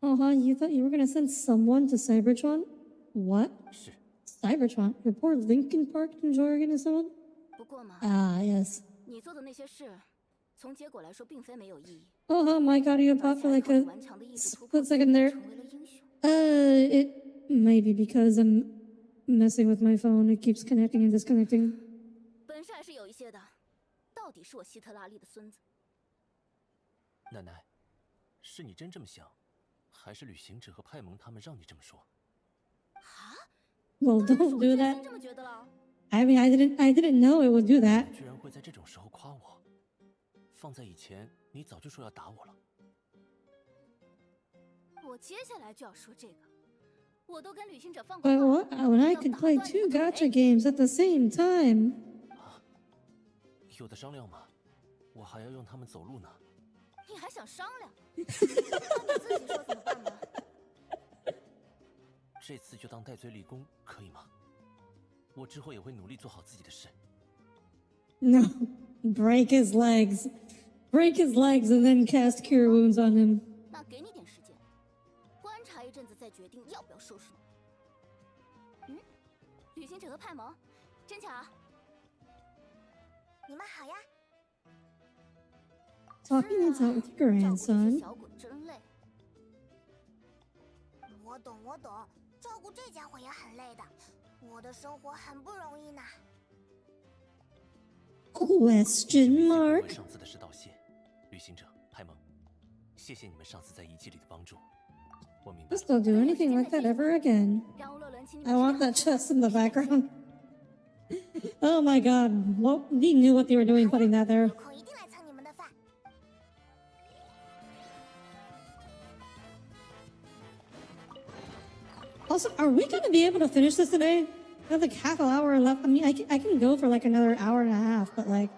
You thought you were gonna send someone to Cybertron? What? 是， Cybertron? Your poor Linkin Park enjoying his own? 不过嘛， Yes. 你做的那些事，从结果来说并非没有意义。 Oh my god, you 而 pop 且 for 还 like 靠着 a 顽强的意志突破 split second there. 成为了英雄。It may be because I'm messing with my phone. It keeps connecting and disconnecting. 本事还是有一些的，到底是我希特拉利的孙子。奶奶，是你真这么想，还是旅行者和派蒙他们让你这么说？ Well, 当然是 don't 我 do 真 that. 心这么觉得了。I mean, I didn't know it would do that. 居然会在这种时候夸我，放在以前，你早就说要打我了。我接下来就要说这个，我都跟旅行者放过 But 话， what? When I 要 could 打 play 断你 two 的 gacha 腿。 games at the same time. 有的商量吗？我还要用他们走路呢。你还想商量？那你自己说怎么办呢？这次就当戴罪立功，可以吗？我之后也会努力做好自己的事。 No. Break his legs. Break his legs and then cast Cure Wounds on him. 那给你点时间，观察一阵子再决定要不要收拾你。旅行者和派蒙，真巧。你们好呀。 Talking it out with your 照顾这些 grandson. 小鬼真累。我懂，照顾这家伙也很累的，我的生活很不容易呢。 Question 为 mark? 上次的事道谢，旅行者派蒙，谢谢你们上次在遗迹里的帮助。我明白 Just don't do anything like that ever again. 让欧洛伦请你 I 们 want that chest in the background. Oh my god. Well, he knew what they were doing putting that there. 有空一定来蹭你们的饭。 Also, are we gonna be able to finish this today? I have like half an hour left. I mean, I can go for like another hour and a half, but like,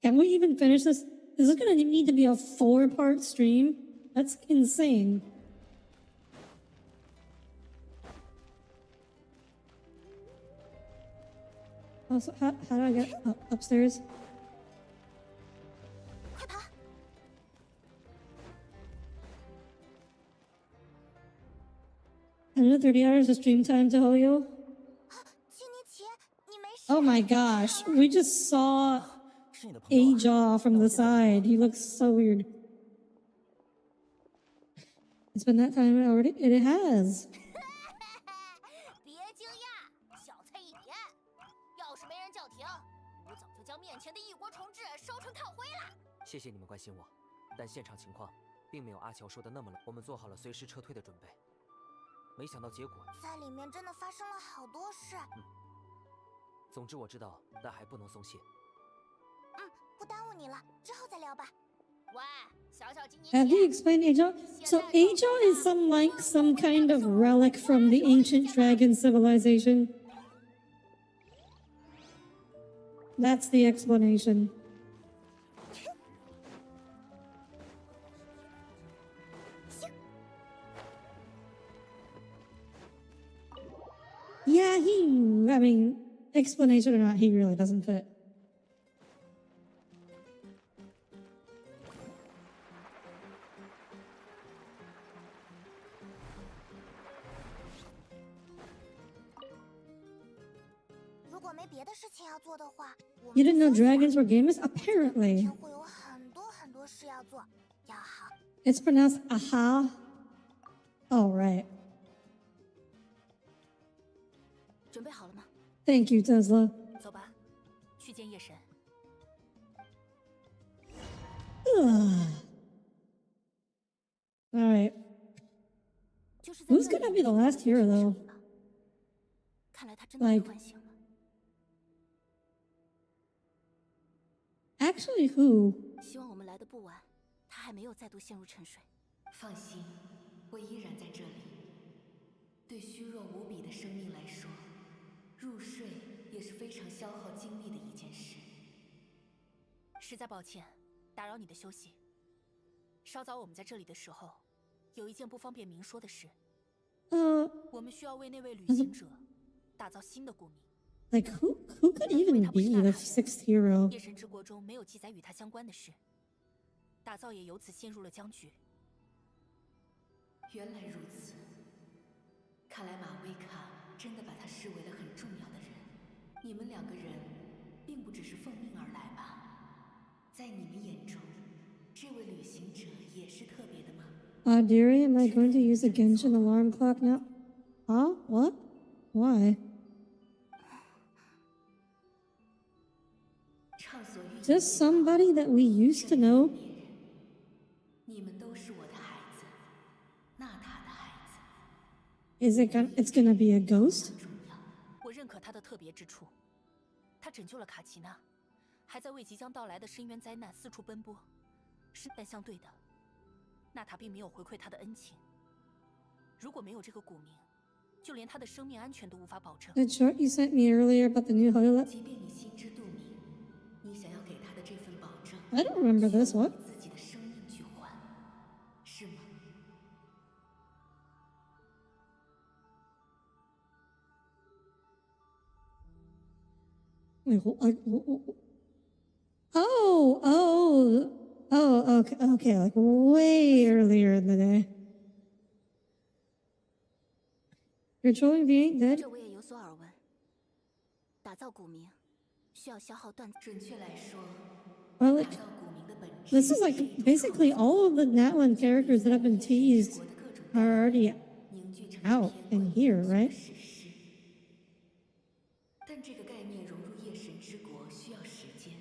can we even finish this? Is it gonna need to be a 4-part stream? That's insane. Also, how do I get upstairs? 快跑！ Another 30 hours of stream time to Hoyo. 基尼奇，你没事？ Oh my gosh, we just saw A-Jaw from the side. He looks so weird. It's been that time already? It has. 别惊讶，小菜一碟。要是没人叫停，我早就将面前的异国重置烧成炭灰了。谢谢你们关心我，但现场情况并没有阿乔说的那么冷，我们做好了随时撤退的准备。没想到结果，在里面真的发生了好多事。总之我知道，但还不能松懈。不耽误你了，之后再聊吧。喂，小小今年 Have you explained Aja? So Aja is some kind of relic from the ancient dragon civilization. That's the explanation. Yeah, I mean, explanation or not, he really doesn't fit. 如果没别的事情要做的话，我 You 们 didn't know 就休息吧 dragons were gamers? 每 Apparently. 天会有很多事要做，要好。 It's pronounced aha. Oh, right. 准备好了吗？ Thank you, Tesla. 走吧，去见夜神。 Alright. 就是在 Who's 那里 gonna be the last hero, though? 看来他真的被 Like- 唤醒了。 Actually, who? 希望我们来的不晚，他还没有再度陷入沉睡。放心，我依然在这里。对虚弱无比的生命来说，入睡也是非常消耗精力的一件事。实在抱歉，打扰你的休息。稍早我们在这里的时候，有一件不方便明说的事。我们需要为那位旅行者打造新的古名。 Like, who could even be the sixth hero? 夜神之国中没有记载与他相关的事，打造也由此陷入了僵局。原来如此，看来马威卡真的把他视为了很重要的人。你们两个人，并不只是奉命而来吧？在你们眼中，这位旅行者也是特别的吗？ Audire, am I going to use a Genshin alarm clock now? Huh? What? Why? 畅所欲言。 Just somebody that we used to know? 你们都是我的孩子，娜塔的孩子。 It's gonna be a ghost? 我认可他的特别之处，他拯救了卡奇娜，还在为即将到来的深渊灾难四处奔波。但相对的，娜塔并没有回馈他的恩情。如果没有这个古名，就连他的生命安全都无法保证。 That chart you sent me earlier about the new Hoylet? 即便你心知肚明，你想要给他的这份保证， I don't remember this. What? 自己的生命去换，是吗？ Wait, okay, like way earlier in the day. You're trolling being dead? 这我也有所耳闻。打造古名需要消耗锻。准确来说， Well, 打造古名的本质 this is like basically all of the Natlan characters that have been teased are already 凝聚成 out in here, right? 史诗。但这个概念融入夜神之国需要时间。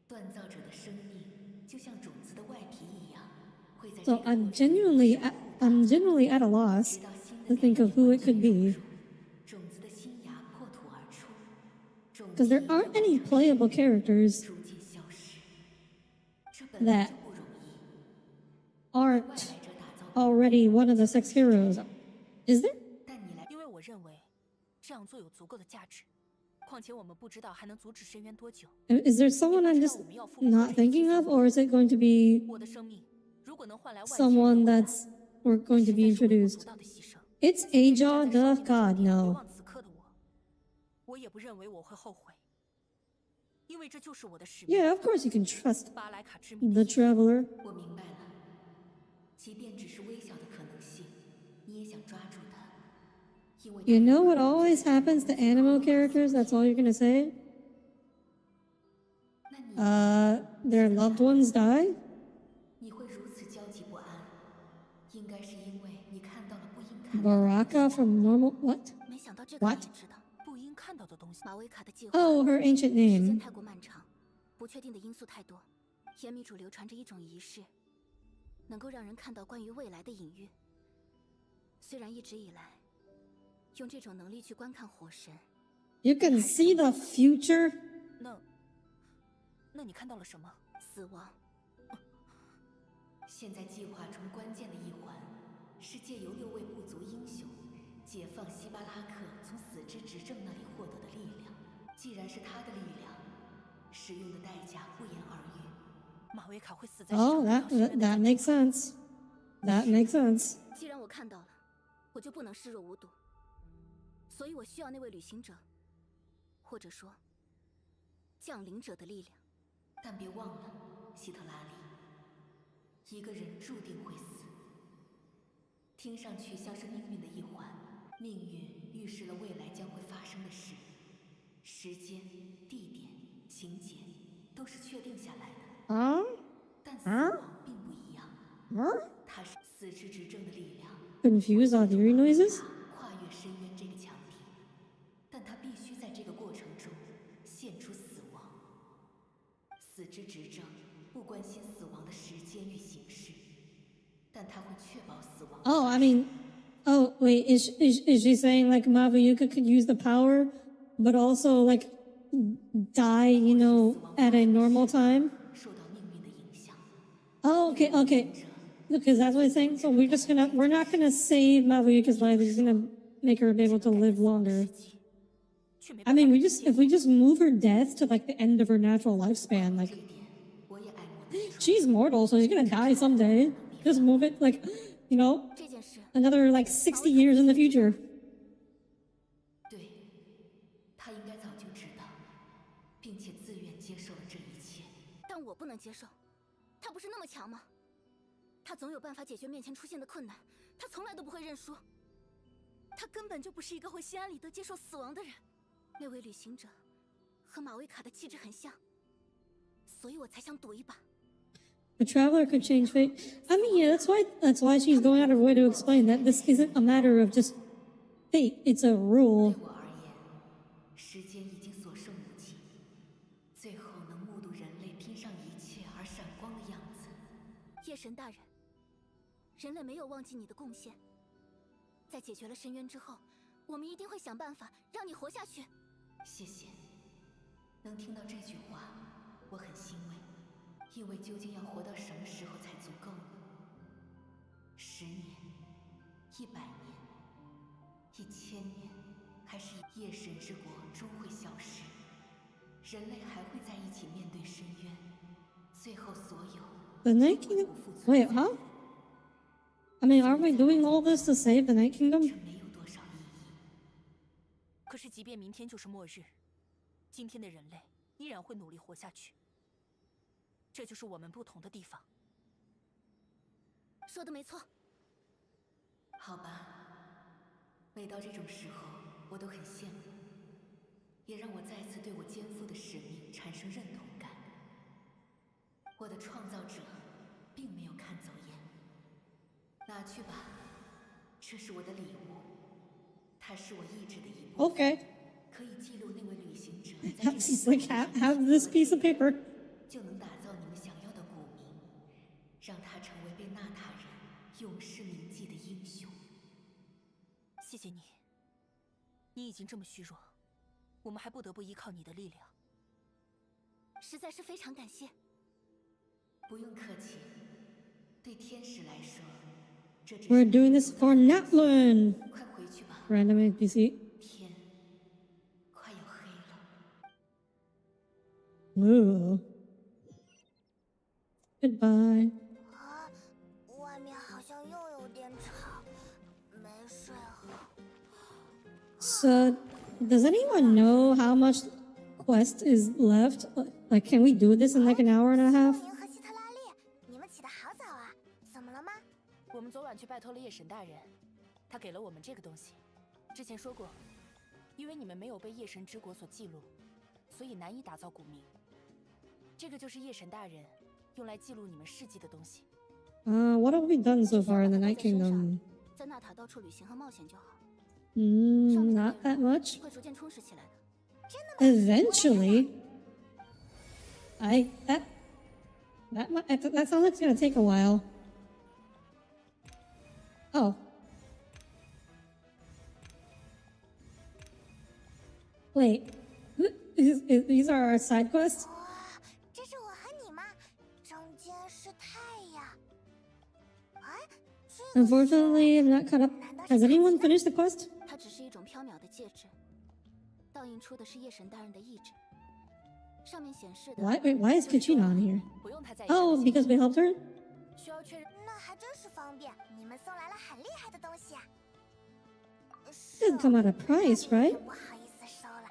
锻造者的生命就像种子的外皮一样，会在 So I'm genuinely at a loss to think of who it could be. 种子的新芽破土而出，种 Because there aren't any playable characters 逐渐消失。这本 that 就不容易。 aren't 外来者打造， already one of the six heroes. Is there? 但你来，因为我认为这样做有足够的价值。况且我们不知道还能阻止深渊多久。 Is there someone I'm just not thinking of, or is it going to be 我的生命如果能换来万千 someone 人的 that's we're going to be 实在是微不 introduced? 足道的牺牲。 It's Aja, duh, God, 回 no. 望此刻的我也不认为我会后悔，因为这就是我的使命。 Yeah, of course you can trust 巴莱卡之谜 the 的意义 traveler. 我明白了，即便只是微小的可能性，你也想抓住它，因为 You know what always happens to animal characters? That's all you're gonna say? 那你 Their loved ones die? 你会如此焦急不安，应该是因为你看到了不应看到的。 Baraka from normal. What? 没想到这个 What？你也知道。不应看到的东西。马维卡的计划 Oh, her ancient 时间 name. 太过漫长，不确定的因素太多。岩米主流传着一种仪式，能够让人看到关于未来的隐喻。虽然一直以来，用这种能力去观看火神， You can see the future? 那你看到了什么？死亡。现在计划中关键的一环，是借由6位部族英雄解放希巴拉克从死之执政那里获得的力量。既然是他的力量，使用的代价不言而喻。马维卡会死在 Oh, that makes sense. That makes sense. 既然我看到了，我就不能视若无睹。所以我需要那位旅行者，或者说降临者的力量。但别忘了，希特拉里，一个人注定会死。听上去像是命运的一环，命运预示了未来将会发生的事，时间、地点、情节都是确定下来的。但死亡并不一样，它是死之执政的力量。Confused Audire noises? 跨越深渊这个强敌，但他必须在这个过程中献出死亡。死之执政不关心死亡的时间与形式，但他会确保死亡。Oh, I mean, oh wait, is she saying like Mavuyuka could use the power, but also like die, you know, at a normal time? 受到命运的影响。Oh, okay. Because that's what I'm saying. So we're not gonna save Mavuyuka's life. We're just gonna make her be able to live longer. I mean, if we just move her death to like the end of her natural lifespan, like she's mortal, so she's gonna die someday. Just move it like, you know, another like 60 years in the future. 对，他应该早就知道，并且自愿接受了这一切。但我不能接受，他不是那么强吗？他总有办法解决面前出现的困难，他从来都不会认输。他根本就不是一个会心安理得接受死亡的人。那位旅行者和马维卡的气质很像，所以我才想赌一把。A traveler could change fate. I mean, yeah, that's why she's going out of her way to explain that this isn't a matter of just fate. It's a rule. 对我而言，时间已经所剩无几，最后能目睹人类拼上一切而闪光的样子。夜神大人，人类没有忘记你的贡献。在解决了深渊之后，我们一定会想办法让你活下去。谢谢，能听到这句话，我很欣慰。因为究竟要活到什么时候才足够呢？10年、100年、1000年，还是夜神之国终会消失？人类还会在一起面对深渊，最后所有 The Night Kingdom? Wait, huh? I mean, aren't we doing all this to save the Night Kingdom? 这没有多少意义。可是，即便明天就是末日，今天的人类依然会努力活下去。这就是我们不同的地方。说的没错。好吧，每到这种时候，我都很羡慕，也让我再次对我肩负的使命产生认同感。我的创造者并没有看走眼，拿去吧，这是我的礼物，它是我意志的一部分。Okay. 可以记录那位旅行者 She's like, have this piece of paper. 就能打造你们想要的古名，让他成为被纳塔人永世铭记的英雄。谢谢你，你已经这么虚弱，我们还不得不依靠你的力量。实在是非常感谢。不用客气，对天使来说，这只是 We're doing this for Natlan. 快回去吧， Random NPC. 天快要黑了。Ooh. Goodbye. 外面好像又有点吵，没睡好。So, does anyone know how much quest is left? Like, can we do this in like an hour and a half? 欢迎和希特拉利，你们起得好早啊，怎么了吗？我们昨晚去拜托了夜神大人，他给了我们这个东西。之前说过，因为你们没有被夜神之国所记录，所以难以打造古名。这个就是夜神大人用来记录你们事迹的东西。What have we done so far in the Night Kingdom? 在纳塔到处旅行和冒险就好。Not that much. 会逐渐充实起来的。 Eventually. That sounds like it's gonna take a while. Oh. Wait, these are our side quests? 哇，这是我和你吗？中间是太阳。哎，这个是 Unfortunately, I'm not caught up. 难道是 Has 卡 anyone 奇的？ finished the quest? 它只是一种缥缈的戒指，倒映出的是夜神大人的意志。上面显示的 Why is Kachina on here? 不用太在意。 Oh, because we helped her? 需要确认。那还真是方便，你们送来了很厉害的东西啊。 Didn't come at a price, right? 不好意思收了。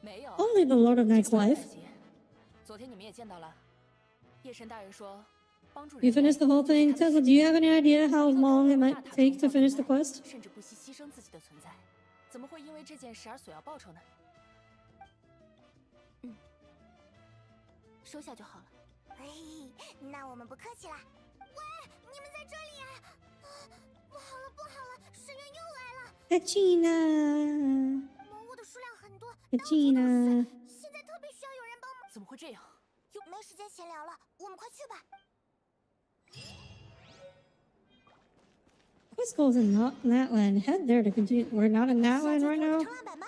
没有。 Only the Lord of Night's 这个 life. 可惜昨天你们也见到了，夜神大人说，帮助 You 人类 finished the whole thing. 是他的 Tessa, do you have any idea how long it might take to finish the quest? 甚至不惜牺牲自己的存在，怎么会因为这件事而索要报酬呢？收下就好了。哎，那我们不客气啦。喂，你们在这里啊！不好了，不好了，深渊又来了， Kachina. 魔物的数量很多， Kachina. 现在特别需要有人帮忙。怎么会这样？没时间闲聊了，我们快去吧。 Quest goes in not in that land. Head there to continue. We're not in that land right now. 冲浪板吧。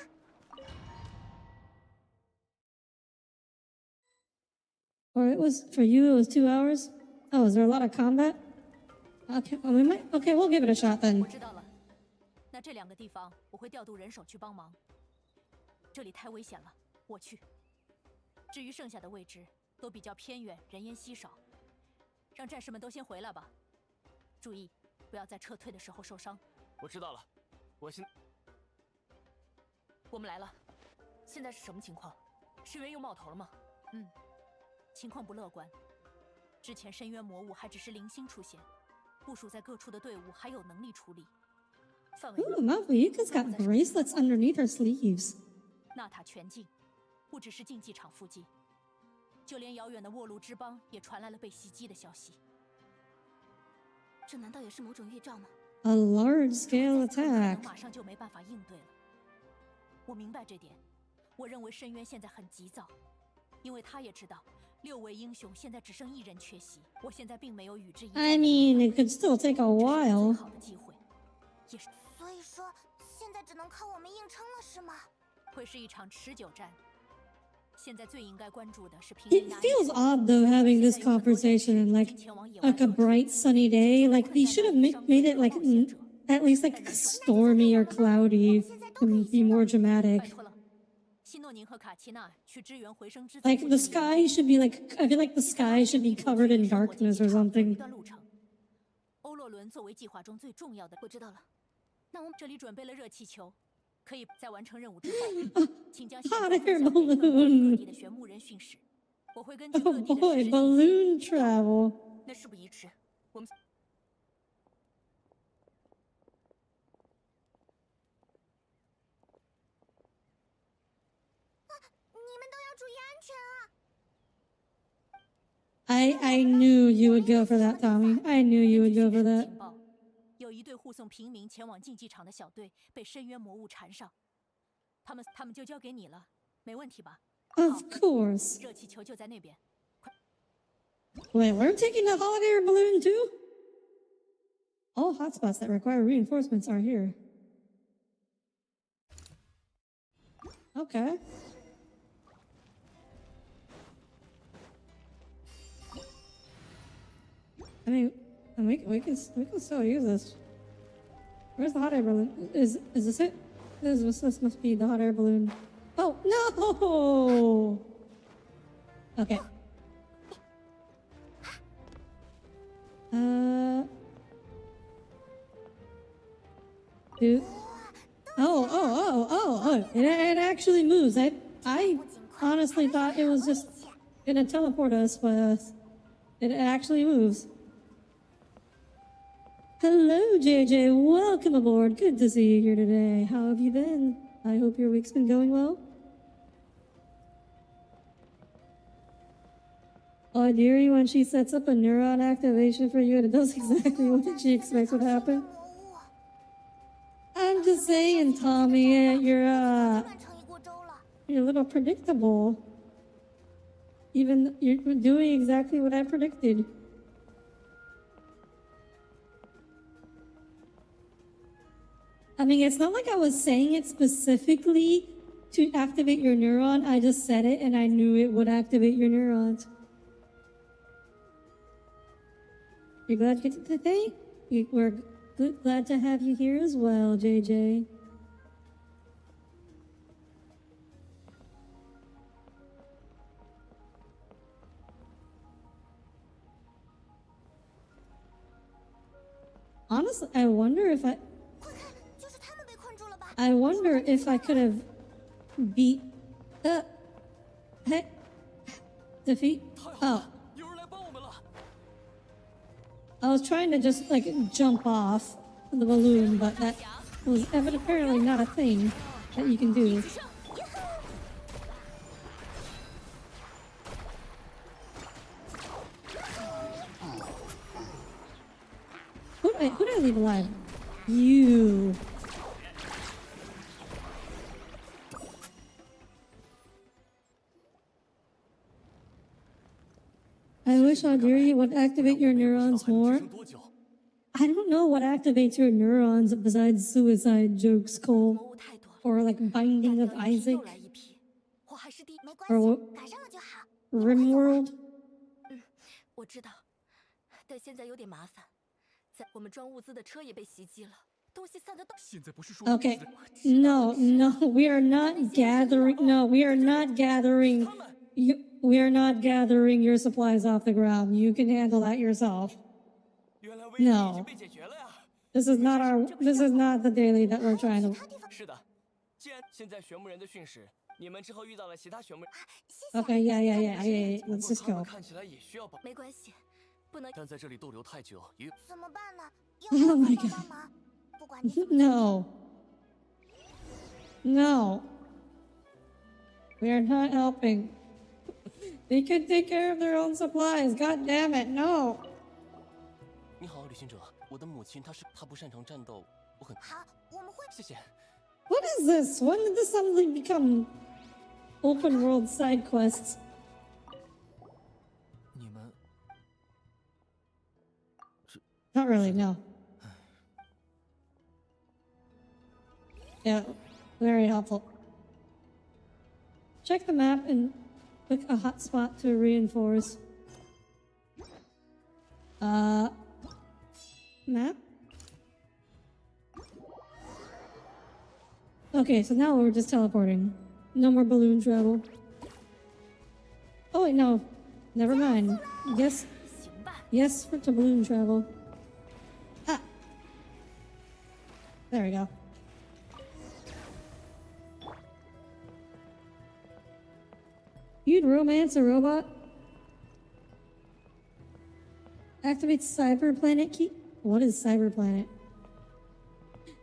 Or it was for you. It was 2 hours. Oh, is there a lot of combat? Okay, well, we might. Okay, we'll give it a shot 我 then. 知道了，那这2个地方我会调度人手去帮忙。这里太危险了，我去。至于剩下的位置都比较偏远，人烟稀少，让战士们都先回来吧。注意，不要在撤退的时候受伤。我知道了，我们来了，现在是什么情况？深渊又冒头了吗？情况不乐观。之前深渊魔物还只是零星出现，部署在各处的队伍还有能力处理。范围 Ooh, Malvika's got bracelets underneath her sleeves. 纳塔全境，不只是竞技场附近，就连遥远的沃路之邦也传来了被袭击的消息。这难道也是某种预兆吗？ A large-scale 可能 attack. 马上就没办法应对了。我明白这点，我认为深渊现在很急躁，因为他也知道6位英雄现在只剩1人缺席。我现在并没有与之一战的 I mean, it could still take a 这是最 while. 好的机会，也是所以说，现在只能靠我们硬撑了，是吗？会是一场持久战。现在最应该关注的是平 It 民的安 feels 全。 odd though having this conversation in like a bright sunny day. Like they should have made it like at least like stormy or cloudy and be more 拜 dramatic. 托了，希诺宁和卡奇娜去支援回声之子 Like 附 the 近的 sky should be like I feel like the sky should be covered in darkness or 一 something. 段路程。欧洛伦作为计划中最重要的，我知道了。那我们这里准备了热气球，可以在完成任务之后，请将 Hot 现 air 在分享给各 balloon. 各地的玄牧人训使。我会根据 Oh 各地的 boy, 实时信息 balloon travel. 那事不宜迟，我们你们都要注意安全啊！ I knew you would go for that, Tommy. I knew you would go for 根据 that. 情报，有一队护送平民前往竞技场的小队被深渊魔物缠上，他们就交给你了，没问题吧？ Of course. 热气球就在那边。 Wait, we're taking the hot air balloon too? All hotspots that require reinforcements are here. Okay. I mean, we can still use this. Where's the hot air balloon? Is this it? This must be the hot air balloon. Oh no! Okay. Dude. Oh! It actually moves. I honestly thought it was just gonna teleport us, but it actually moves. Hello, JJ. Welcome aboard. Good to see you here today. How have you been? I hope your week's been going well. Audire, when she sets up a neuron activation for you, and it does exactly what she expects would happen. I'm just saying, Tommy, you're a little predictable. Even you're doing exactly what I predicted. I mean, it's not like I was saying it specifically to activate your neuron. I just said it and I knew it would activate your neurons. You're glad to get today? We're glad to have you here as well, JJ. Honestly, I wonder if I could have beat defeat. Oh, I was trying to just like jump off the balloon, but that was apparently not a thing that you can do. Who did I leave alive? You. I wish Audire would activate your neurons more. I don't know what activates your neurons besides suicide jokes, Cole. Or like Binding of Isaac. Or Rimworld. 我知道，但现在有点麻烦，我们装物资的车也被袭击了，东西散得到。现在不是说 Okay, no, we are not gathering. No, we are not gathering. We are not gathering your supplies off the ground. You can handle that yourself. No, this is not our. This is not the daily that we're trying to. 是的，既然现在玄牧人的讯使，你们之后遇到了其他玄牧人。 Okay, yeah. Let's just go. 看起来也需要帮。没关系，不能。但在这里逗留太久，也怎么办呢？ Oh my god. No. No. We are not helping. They can take care of their own supplies. God damn it, no. 你好，旅行者。我的母亲她不擅长战斗，我很。好，我们会。谢谢。 What is this? When did this suddenly become open world side quests? 你们 Not really, no. Yeah, very helpful. Check the map and pick a hotspot to reinforce. Map? Okay, so now we're just teleporting. No more balloon travel. Oh wait, no. Never mind. Yes to balloon travel. Ah! There we go. You'd romance a robot? Activate cyber planet key? What is cyber planet?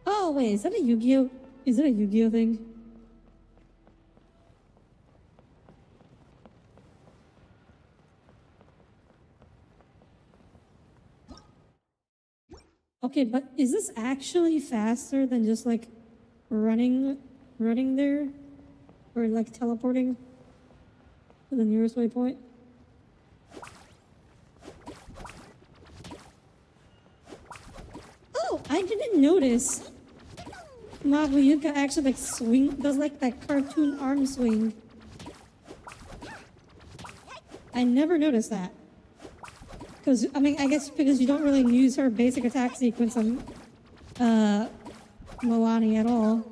Oh wait, is that a Yu-Gi-Oh? Is it a Yu-Gi-Oh thing? Okay, but is this actually faster than just like running there? Or like teleporting to the nearest waypoint? Oh, I didn't notice. Mabuyuka actually like does like that cartoon arm swing. I never noticed that. Because, I mean, I guess because you don't really use her basic attack sequence on Moani at all.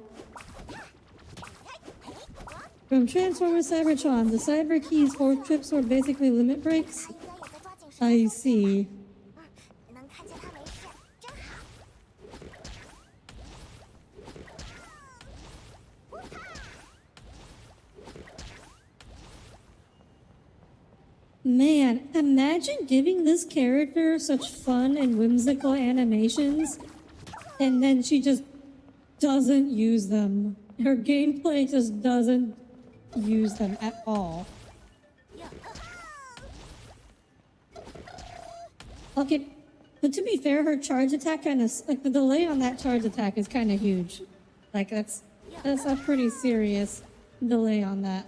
From Transformer Cybertron, the Cyber Key's 4 trips were basically limit breaks. I see. Man, imagine giving this character such fun and whimsical animations, and then she just doesn't use them. Her gameplay just doesn't use them at all. Okay, but to be fair, her charge attack kind of, like the delay on that charge attack is kind of huge. Like that's a pretty serious delay on that.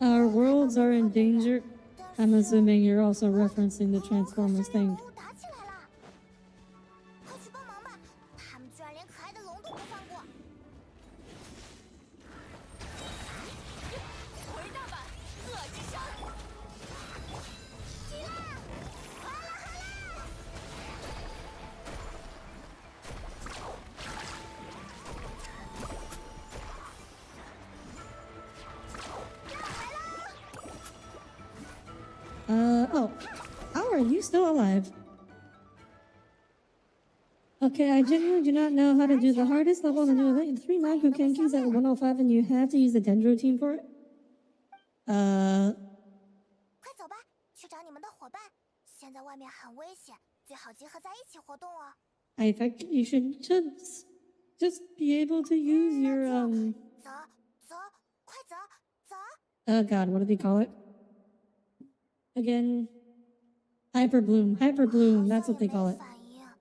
Our worlds are in danger. I'm assuming you're also referencing the Transformers thing. Oh, how are you still alive? Okay, I genuinely do not know how to do the hardest level in the new event. 3 Manku Kenkis at 105 and you have to use the Dendro team for it? 快走吧，去找你们的伙伴。现在外面很危险，最好集合在一起活动哦。I think you should just be able to use your, 走，走，快走，走。 oh god, what do they call it? Again, Hyper Bloom, that's what they call it. 反应。啊，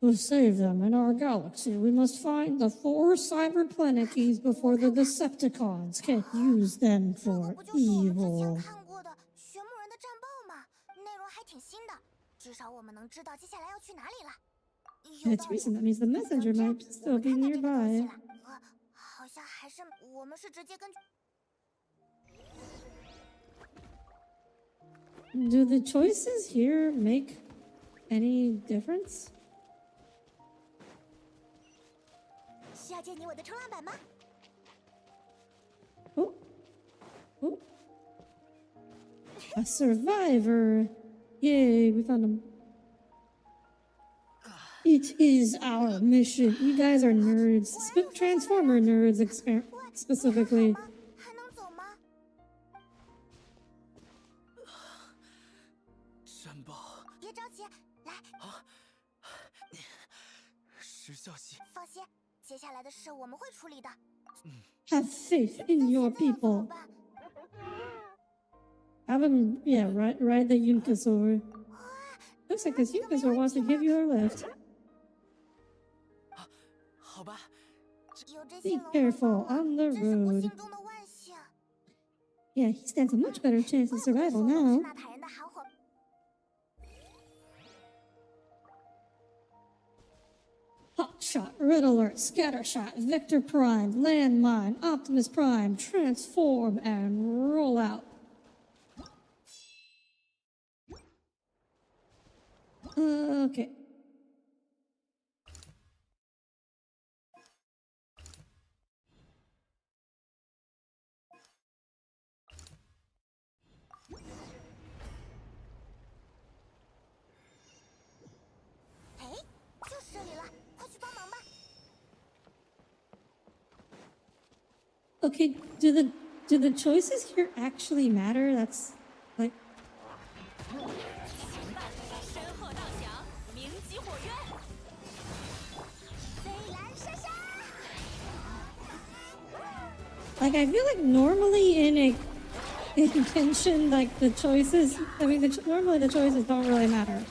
To save them in our galaxy, we must find the 4 cyber planet keys before the Decepticons can use them 这个 for 不就是我们之前 evil. 看过的玄木人的战报吗？内容还挺新的，至少我们能知道接下来要去哪里了。有 It's 道理。 recent, that means the messenger 这样 might still be 我们看到这个东西 nearby. 了。好像还是我们是直接根据。 Do the choices here make any difference? 需要借你我的冲浪板吗？ Oh. Oh. A survivor. Yay, we found him. It is our mission. You guys are nerds. Transformer nerds, specifically. 还能走吗？ 山豹，别着急，来，是消息。放心，接下来的事我们会处理的。 Have faith in your 那现在要怎么 people. 办？ Have him, yeah, ride the Yunkasaur. Looks like this Yunkasaur wants to give you a lift. 好吧，有这 Be 些龙 careful 帮 on 忙 the 真是不 road. 幸中的万幸。 Yeah, he stands a much better chance of 怪不得 survival 手动 now. 是纳塔人的好伙。 Hotshot, Red Alert, Scattershot, Vector Prime, Landmine, Optimus Prime, transform and roll out. Okay. Okay, do the choices here actually matter? That's like 身后道响，鸣击火焰。 like I feel like normally in Genshin, like the choices, I mean, normally the choices don't really matter.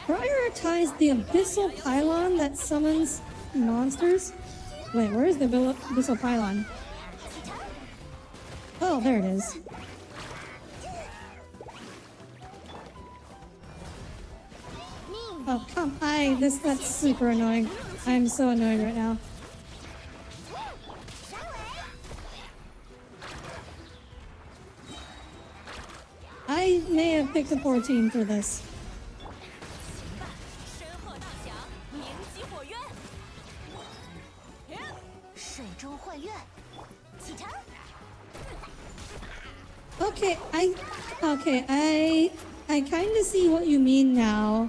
Prioritize the abyssal pylon that summons monsters. Wait, where is the abyssal pylon? Oh, there it is. Oh, come on. That's super annoying. I'm so annoyed right now. I may have picked a poor team for this. 身后道响，鸣击火焰。水中幻月，启程。 Okay, I kind of see what you mean now,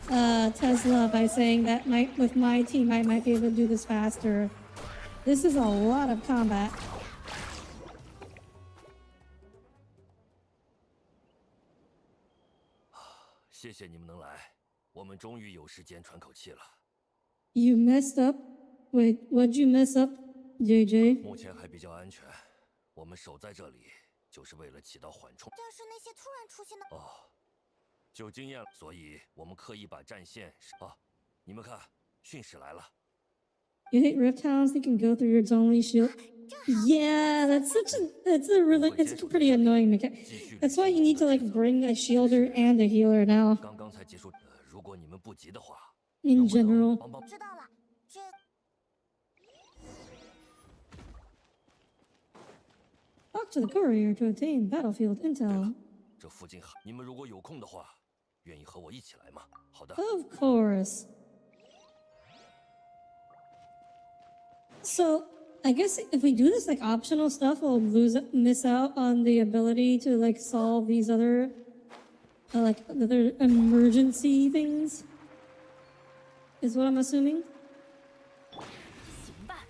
Tesla, by saying that with my team I might be able to do this faster. This is a lot of combat. 谢谢你们能来，我们终于有时间喘口气了。 You messed up? Wait, what'd you mess up, JJ? 目前还比较安全，我们守在这里就是为了起到缓冲。但是那些突然出现的……哦，有经验了，所以我们刻意把战线你们看，训使来了。 You hate Rift Hounds? They can go through your only shield. Yeah, it's a pretty annoying mechanic. That's why you need to like bring a shielder and a healer now. 刚刚才结束，如果你们不急的话， In general. 帮帮。知道了，这 Talk to the courier to obtain battlefield intel. 这附近你们如果有空的话，愿意和我一起来吗？好的。 Of course. So I guess if we do this like optional stuff, we'll miss out on the ability to like solve these other like other emergency things. Is what I'm assuming. 行吧。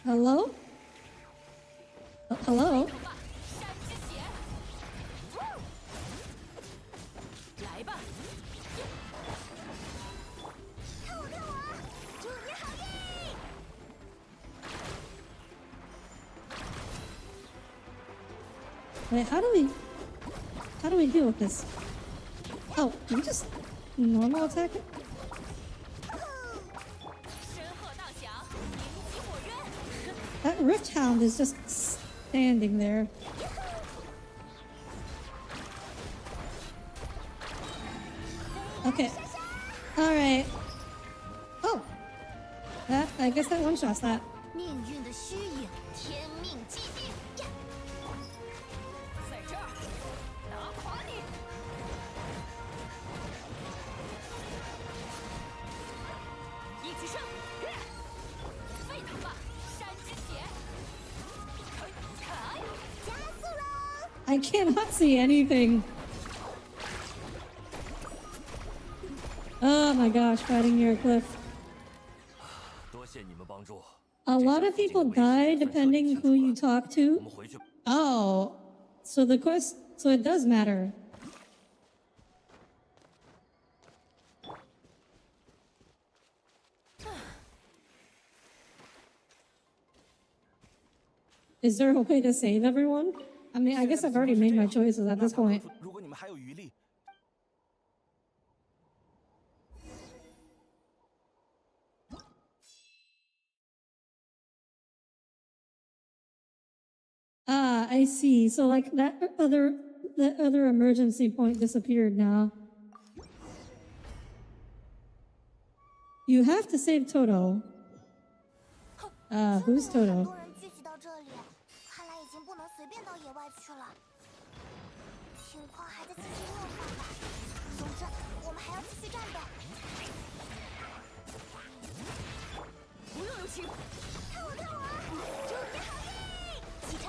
Hello? Hello? 山之血，来吧！看我，祝你好运！ Wait, how do we deal with this? Oh, can we just normal attack it? 身鹤荡响，迎击火渊。 That Rift Hound is just standing there. Okay. Alright. Oh. I guess that one-shots that. 命运的虚影，天命既定。在这儿，打垮你！一起上！沸腾吧，山之血！砍！ 加速喽！ I cannot see anything. Oh my gosh, fighting near a cliff. 多谢你们帮助。 A lot of people die depending who you talk 我 to. 们回去。 Oh, so so it does matter. Is there a way to save everyone? I mean, I guess I've already made my choices at this point. 如果你们还有余力， Ah, I see. So like that other emergency point disappeared now. You have to save Toto. Who's 真的有 Toto? 很多人聚集到这里，看来已经不能随便到野外去了。情况还在继续恶化吧。总之，我们还要继续战斗。不用留情。看我，祝你好运！启程。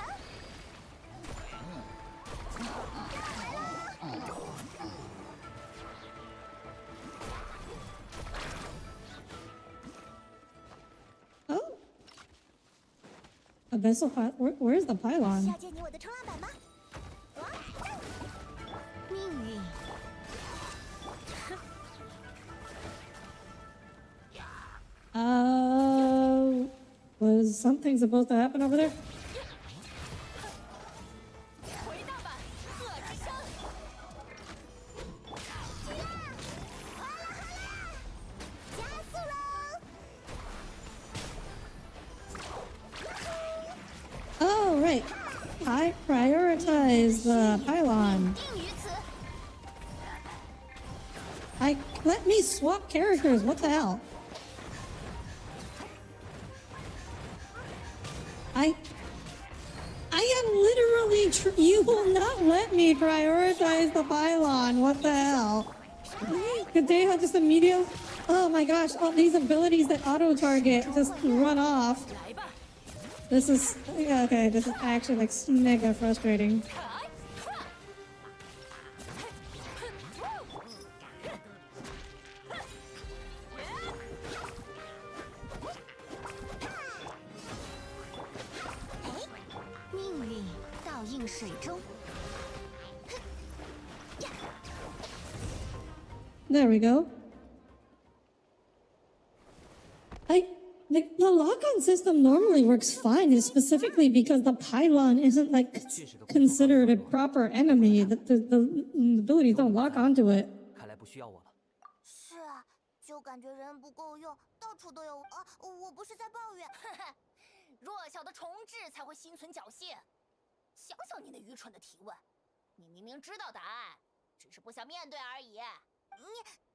Oh, a vessel. Where's the 需 pylon? 要借你我的冲浪板吗？命运， Was something supposed to happen over there? 回大阪，鹤之声。加速喽！ Oh, right. I prioritize the pylon. 定于此。 Let me swap characters. What the hell? I am literally. You will not let me prioritize the pylon. What the hell? Could they have just immediate? Oh my gosh! All these abilities that auto target just run off. 来吧， This is okay. This is actually like mega frustrating. 砍！命运倒映水中。 There we go. The lock-on system normally works fine, is specifically because the pylon isn't like considered a proper enemy. The abilities don't lock onto it. 看来不需要我了。是啊，就感觉人不够用，到处都有啊！我不是在抱怨，弱小的重置才会心存侥幸。想想你那愚蠢的提问，你明明知道答案，只是不想面对而已。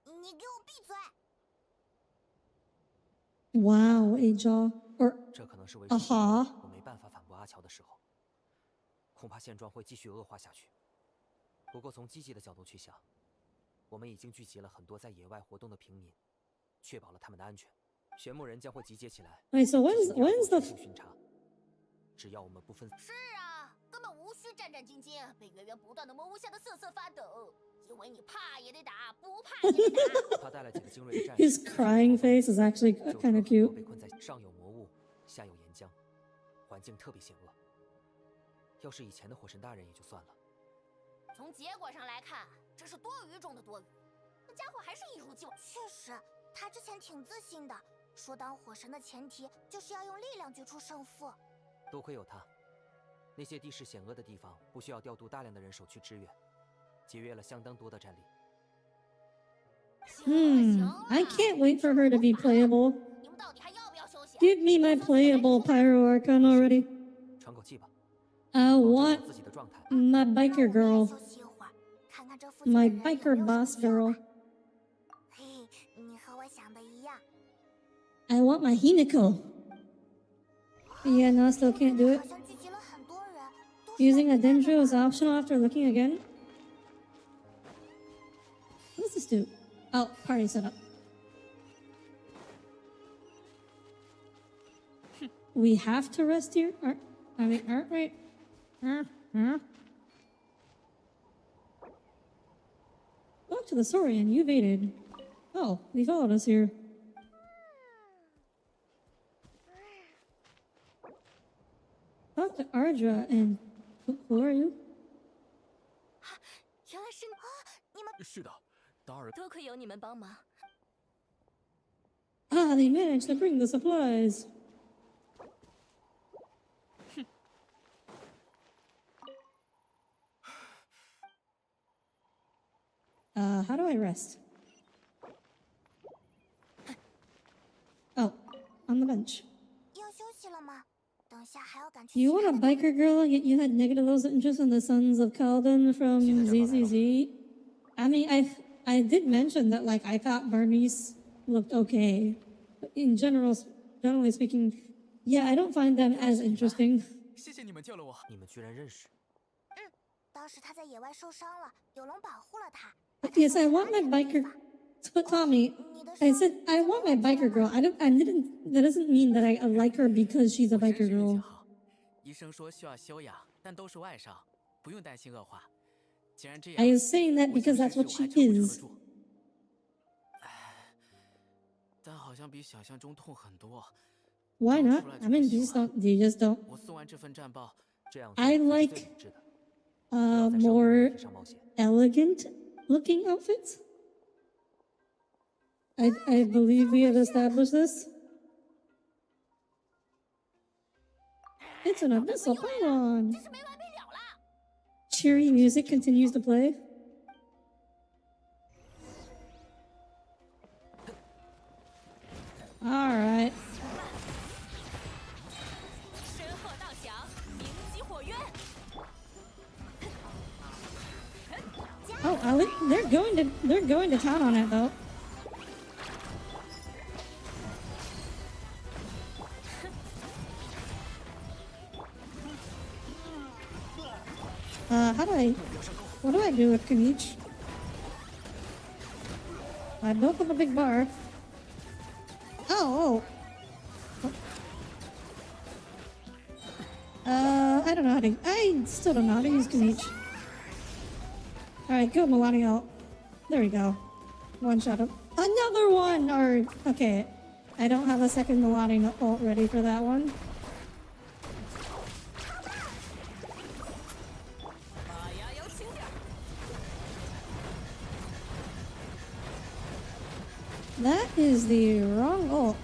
你给我闭嘴！ Wow, a jaw or 这可能是为 aha. 我没办法反驳阿乔的时候。恐怕现状会继续恶化下去。不过从积极的角度去想，我们已经聚集了很多在野外活动的平民，确保了他们的安全。玄牧人将会集结起来。Wait, so when's the 巡查？只要我们不分。是啊，根本无需战战兢兢，被源源不断的魔物吓得瑟瑟发抖。因为你怕也得打，不怕也得打。他带了几个精锐的战士。His crying face is actually kind of cute. 被困在上有魔物，下有岩浆，环境特别险恶。要是以前的火神大人也就算了。从结果上来看，这是多余中的多余。那家伙还是一如既往。确实，他之前挺自信的，说当火神的前提就是要用力量决出胜负。多亏有他，那些地势险恶的地方不需要调度大量的人手去支援，节约了相当多的战力。I can't wait for her to be playable. 你们到底还要不要休息？ Give me my playable Pyro Archon already. 喘口气吧。I want 自己的状态。my biker 让我 girl, 也休息一会儿，看看这附近的 my 人有 biker 没有 boss 什么 girl. 嘿嘿，你和我想的一样。 I want my Himiko. Yeah, no, still can't do it. 好像聚集了很多人，都是 Using 来 a 比赛的 dendro is optional after looking again. What does this do? Oh, party setup. We have to rest here? Aren't we? Talk to the Saurian, you evaded. Oh, he followed us here. Talk to Ardra and... Who are you? 原来是是的，达尔多亏有你们帮忙。 Ah, they managed to bring the supplies. How do I rest? Oh, on the bench. 要休息了吗？等下还要赶去。 You want a biker girl, yet you had negative those interests in the Sons of Calden from ZZZ? I mean, I did mention that, like, I thought Bernice looked okay. But in generally speaking, yeah, I don't find them as interesting. 谢谢你们救了我。你们居然认识？当时他在野外受伤了，有龙保护了他。 Yes, I want my biker. But Tommy, I said I want my biker girl. I didn't. That doesn't mean that I like her because she's a 我真 biker 是运气 girl. 好，医生说需要休养，但都是外伤，不用担心恶化。既然这样， I was saying that 我 because 想 that's 试 what 试 she 我还撑不撑得 is. 住。但好像比想象中痛很多。 Why not? I mean, you just don't. 我送完这份战报，这样 I 做才是 like 最理智的。不要在伤病的 more 问题上冒险。 elegant looking outfits. I believe we have established this. It's an abyssal pylon. 真是没完没了啦！ Cheery music continues to play. All right. 身后道响，鸣击火渊。 Oh, they're going to town on it though. What do I do with Kanich? I built up a big bar. Oh. I don't know how to, I still don't know how to use Kanich. Alright, go Milani out. There we go. One shot him. Another one! Or, okay. I don't have a second Milani ult ready for that one. That is the wrong ult.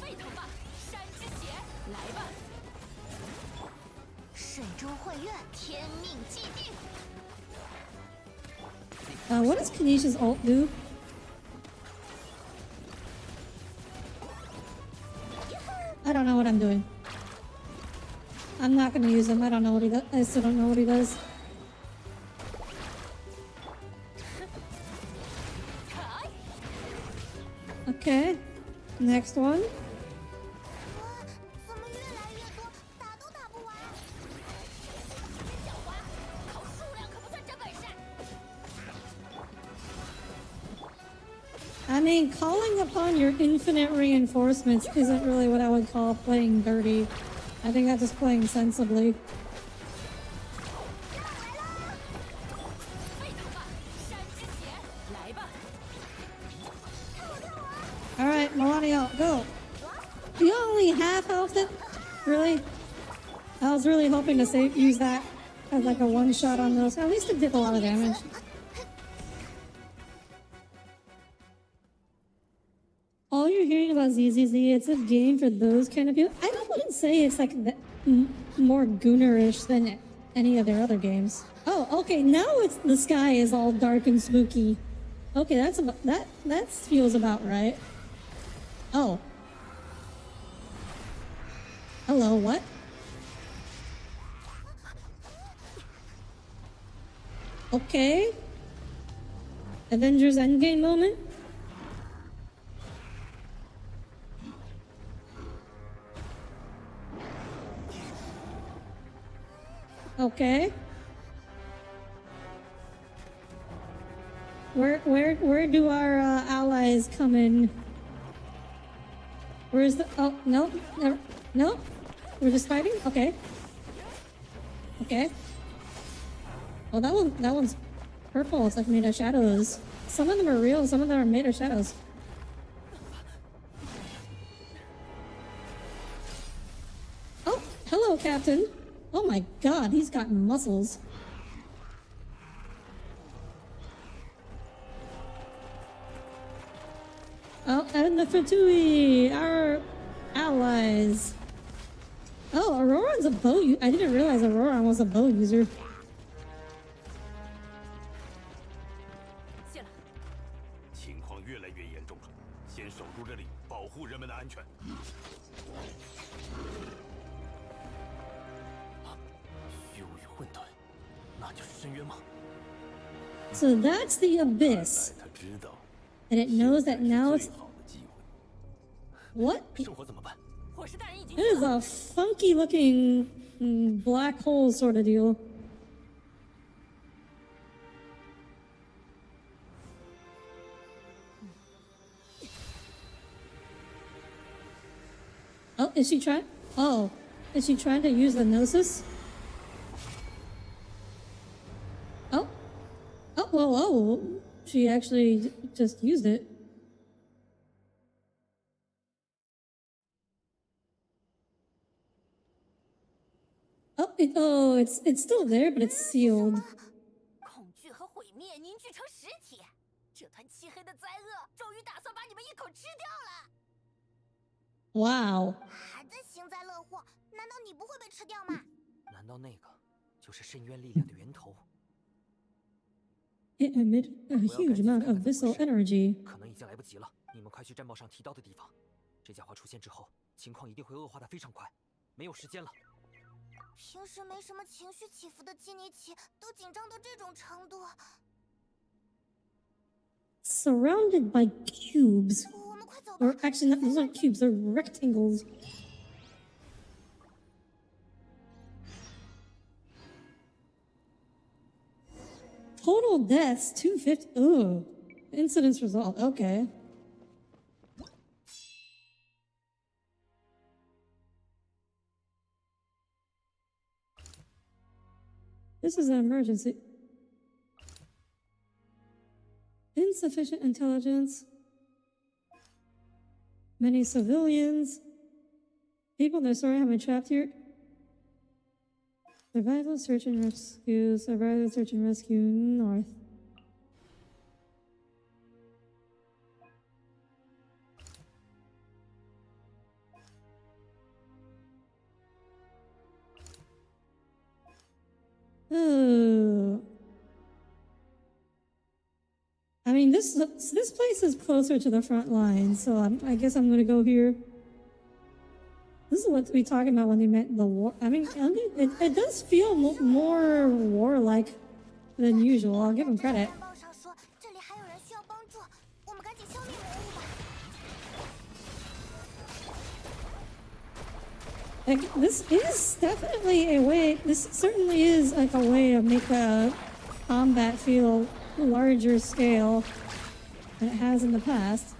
沸腾吧，山之血，来吧！水中会怨，天命既定。 What does Kanish's ult do? I don't know what I'm doing. I'm not gonna use him. I don't know what he does. I still don't know what he does. Okay, next one. 哇，怎么越来越多，打都打不完？真狡猾，靠数量可不算真本事。calling upon your infinite reinforcements isn't really what I would call playing dirty. I think that's just playing sensibly. Alright, Melania, go! You only half-healthed it? Really? I was really hoping to use that as like a one-shot on those. At least it did a lot of damage. All you're hearing about ZZZ, it's a game for those kind of people. I wouldn't say it's like more goonerish than any of their other games. Oh, okay, now the sky is all dark and spooky. Okay, that feels about right. Oh. Hello, what? Okay. Avengers Endgame moment? Okay. Where do our allies come in? Where's the? Oh no, never, no. We're just fighting. Okay. Okay. Oh, that one's purple. It's like made of shadows. Some of them are real. Some of them are made of shadows. Oh, hello, Captain. Oh my God, he's got muscles. Oh, and the Fatui, our allies. Oh, Auroran's a bow user. I didn't realize Auroran was a bow user. So that's the abyss. And it knows that now it's... What? It is a funky looking black hole sort of deal. Oh, is she trying? Oh, is she trying to use the Gnosis? Oh. Oh, well, oh. She actually just used it. Oh, it's still there, but it's sealed. Wow. 还在幸灾乐祸，难道你不会被吃掉吗？难道那个就是深渊力量的源头？ It emitted a huge amount of visceral energy. 可能已经来不及了，你们快去战报上提到的地方。这家伙出现之后，情况一定会恶化的非常快，没有时间了。平时没什么情绪起伏的基尼奇，都紧张到这种程度。Surrounded by cubes. 我们快走吧。 Or actually, those aren't cubes, they're rectangles. Total deaths, 250. Ugh. Incidents resolved. Okay. This is an emergency. Insufficient intelligence. Many civilians. People in the story have been trapped here. Survival, search and rescue. Survival, search and rescue north. Oh. I mean, this place is closer to the front line, so I guess I'm gonna go here. This is what we talking about when they meant the war. I mean, it does feel more warlike than usual. I'll give them credit. Like, this is definitely a way. This certainly is like a way to make the combat feel larger scale than it has in the past.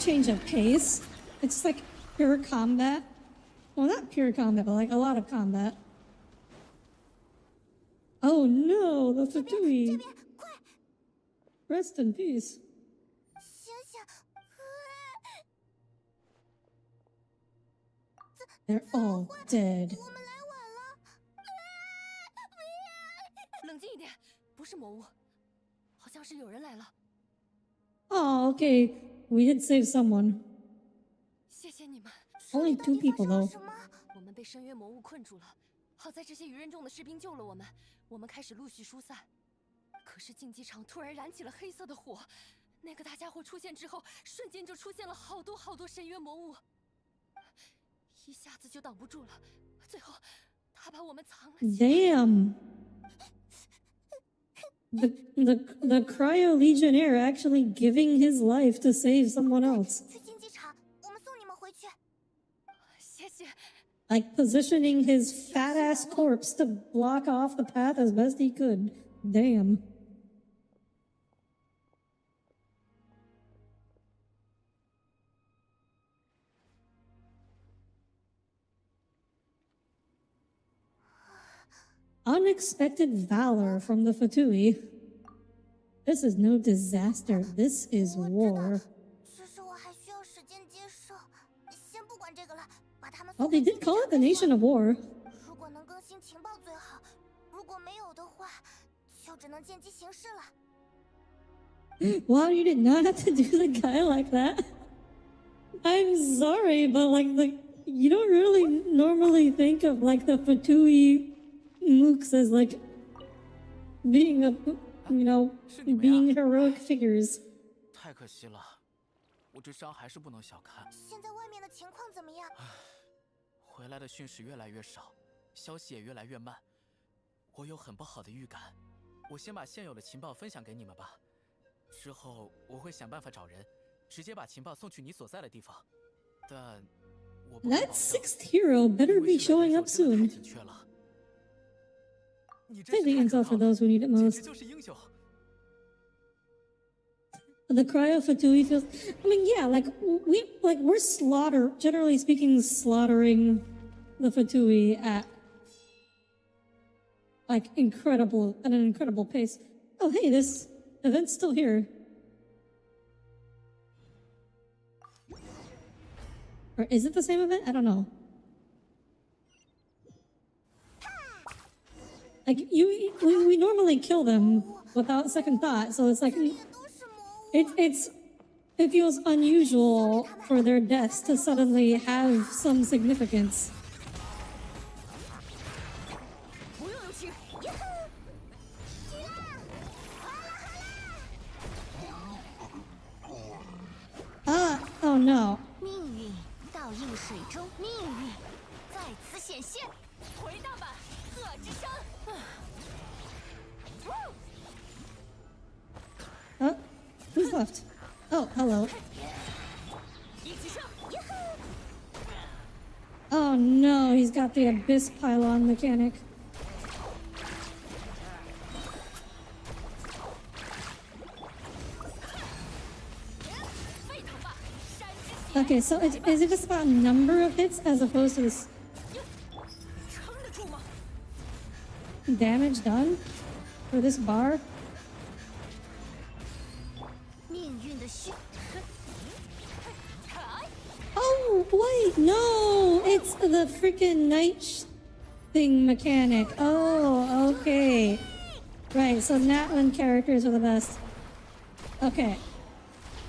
change of pace. It's like pure combat. Well, not pure combat, but like a lot of combat. Oh no, the Fatui. Rest in peace. 醒醒！ They're all dead. 我们来晚了。冷静一点，不是魔物，好像是有人来了。 Oh, okay. We did save someone. 谢谢你们。 Only 2 people though. 什么？ 我们被深渊魔物困住了，好在这些鱼人众的士兵救了我们，我们开始陆续疏散。可是竞技场突然燃起了黑色的火，那个大家伙出现之后，瞬间就出现了好多深渊魔物，一下子就挡不住了。最后，他把我们藏了起来。 Damn. The Cryo Legionnaire actually giving his life to save someone else. 去竞技场，我们送你们回去。谢谢。 Like positioning his fat ass corpse to block off the path as best he could. Damn. Unexpected valor from the Fatui. This is no disaster. This is 我知道， war. 只是我还需要时间接受。先不管这个了，把他们 Oh, 送 they 回 did call it the Nation of War. 如果能更新情报最好，如果没有的话，就只能见机行事了。 Wow, you did not have to do the guy like that. I'm sorry, but like you don't really normally think of like the Fatui mooks as like being being heroic figures. 太可惜了，我这伤还是不能小看。现在外面的情况怎么样？回来的讯息越来越少，消息也越来越慢，我有很不好的预感。我先把现有的情报分享给你们吧，之后我会想办法找人，直接把情报送去你所在的地方。但我不能保 That 证， 6th hero better 因 be 为现在 showing 人 up 手真的 soon. 太紧缺了。你真 Take 是 the 太 intel 可 for 靠了， those who need it 简直 most. 就是英雄。 The Cryo Fatui feels. I mean, yeah, we're generally speaking, slaughtering the Fatui at like at an incredible pace. Oh, hey, this event's still here. Or is it the same event? I don't know. Like we normally kill them without second thought, so it's like 也都是魔物。 it feels unusual for their deaths to suddenly have some significance. 不用有情。 Oh no. 命运倒映水中，命运在此显现。回荡吧，恶之声。 Who's left? Oh, hello. 一起上。 Oh no, he's got the abyss pylon mechanic. Okay, so is it just about number of hits as opposed to this 撑得住吗？ damage done for this bar? 命运的虚。 Oh, wait, no! It's the freaking thing mechanic. Oh, okay. Right, so Natlan characters are the best. Okay.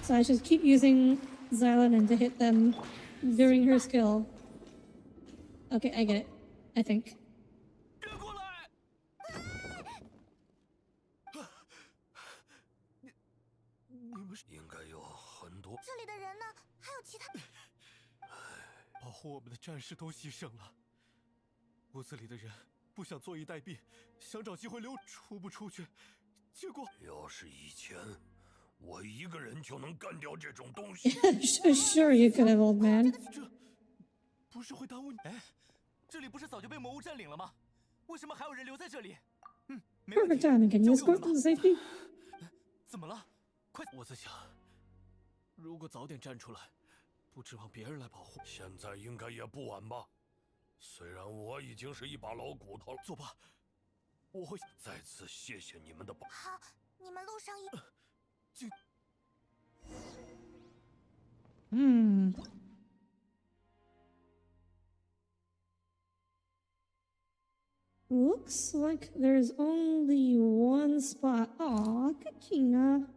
So I should keep using Xylonin to hit them during her skill. Okay, I get it. I think. 别过来！你们是应该有很多。这里的人呢？还有其他？保护我们的战士都牺牲了，屋子里的人不想坐以待毙，想找机会出不出去，结果要是以前，我一个人就能干掉这种东西。 Sure you could have, old man. 这不是会耽误你？哎，这里不是早就被魔物占领了吗？为什么还有人留在这里？没问 Perfect 题， timing. Can you 交给我 escort 们 them 吧 to safety? 怎么了？快！我在想，如果早点站出来，不指望别人来保护。现在应该也不晚吧？虽然我已经是一把老骨头了。作罢，我会再次谢谢你们的帮。好，你们路上Looks like there's only one spot. Aw, Kachina.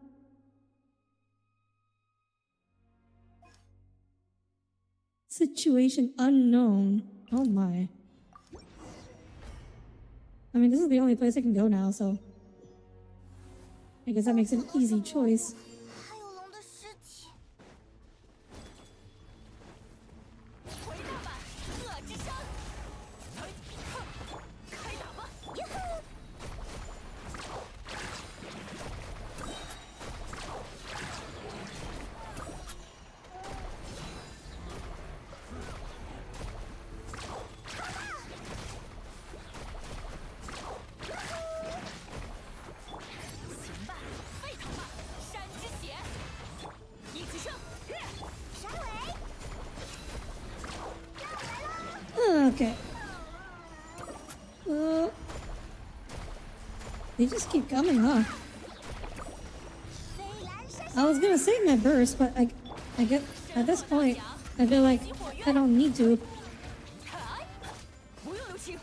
Situation unknown. Oh my. I mean, this is the only place I can go now, so I guess that makes an easy choice. 还有龙的尸体。回答吧，恶之声！开打吧！行吧，沸腾吧！山之血，一起上！闪尾， Okay. They just keep coming, huh? 飞蓝闪 I was gonna save my burst, but I get at this point, I feel like I don't need to. 不用留情。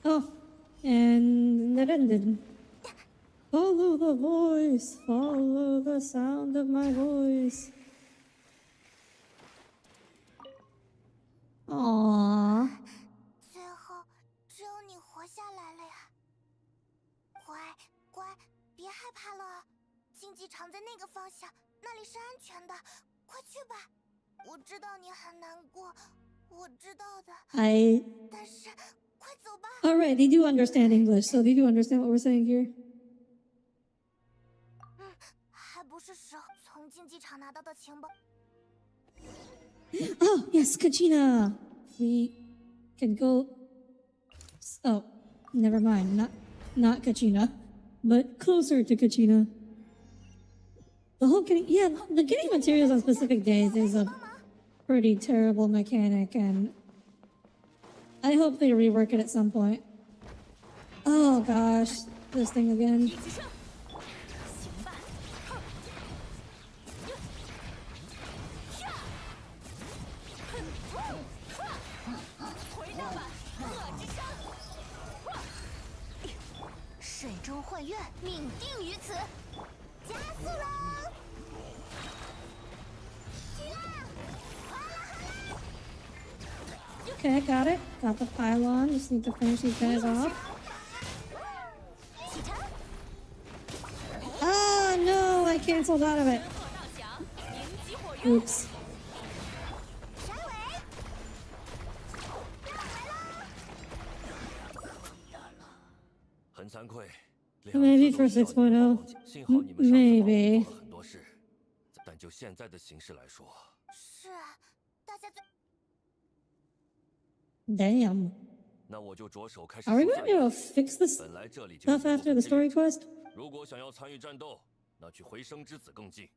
Oh, and that ended. Follow the voice, follow the sound of my voice. Aww. 最后只有你活下来了呀！乖乖，别害怕了，竞技场在那个方向，那里是安全的，快去吧。我知道你很难过，我知道的，但是快走吧。 Alright, they do understand English, so they do understand what we're saying here. 还不是时候。从竞技场拿到的情报。 Oh, yes, Kachina. We can go. Oh, never mind. Not Kachina, but closer to Kachina. The whole getting, yeah, the getting materials on specific days is a pretty terrible mechanic, and I hope they rework it at some point. Oh gosh, this thing again. 一起上！行吧。回答吧，恶之声！水中幻月，命定于此，加速喽！起来！ Okay, got it. Got the pylon. Just need to finish these guys off. 启程！ Ah, no, I canceled out of it. 鹤荡翔，迎击火云。 Oops. 闪尾！很惭愧， Maybe for 6.0. 幸好你们上次帮我 Maybe. 做了很多事，但就现在的形势来说，是啊，大家最 Damn. 那我就着手开始 Are we 出 gonna be able to fix this 本来这里就 stuff after the story quest? 如果想要参与战斗，那去回声之子更近。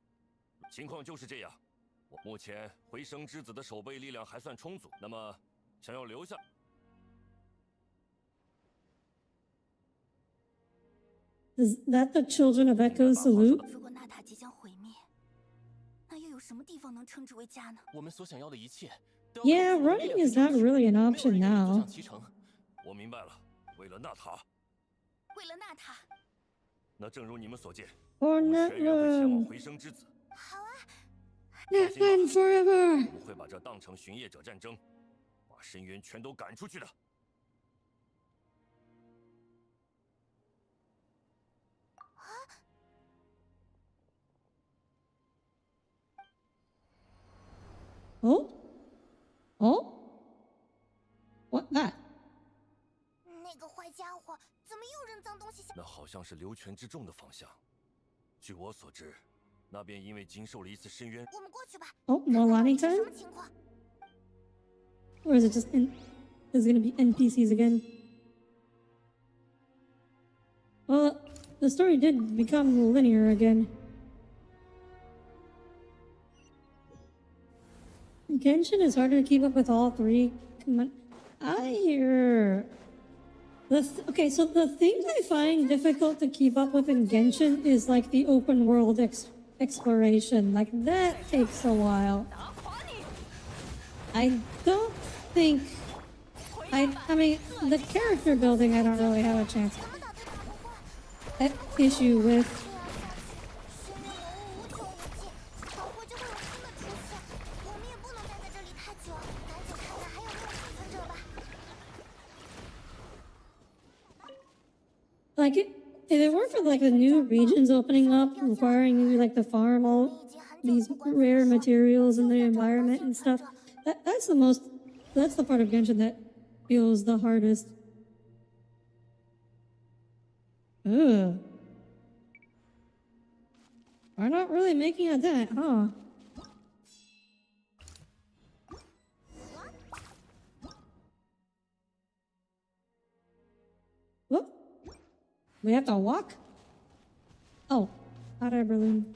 情况就是这样。目前回声之子的守备力量还算充足，那么想要留下， Is that the children of Echo's salute? 如果纳塔即将毁灭，那又有什么地方能称之为家呢？我们所想要的一切都要 Yeah, 靠自己的力 running 量 is 去 not 争取 really an 没有 option 人愿意走 now. 上其成。我明白了，为了纳塔，为了纳塔，那正如你们所见， Or 我们 not 全员会前往 run. 回声之子。 Not run forever. 我们会把这当成巡夜者战争，把深渊全都赶出去的。 Oh? Oh? What that? 那个坏家伙怎么又扔脏东西下？那好像是流泉之众的方向。据我所知，那边因为经受了一次深渊，我们过去吧。 Oh, more landing 什 time? 么情况？ Or is it just is it gonna be NPCs again? the story did become linear again. Genshin is harder to keep up with all three. I hear. Okay, so the thing I find difficult to keep up with in Genshin is like the open world exploration. Like that takes a while. I don't think. I mean, the character building I don't really have a chance. Issue with. Like, if it weren't for like the new regions opening up, requiring you like to farm all these rare materials in the environment and stuff, that's the part of Genshin that feels the hardest. Ugh. We're not really making a dent, huh? Whoop. We have to walk? Oh, hot air balloon.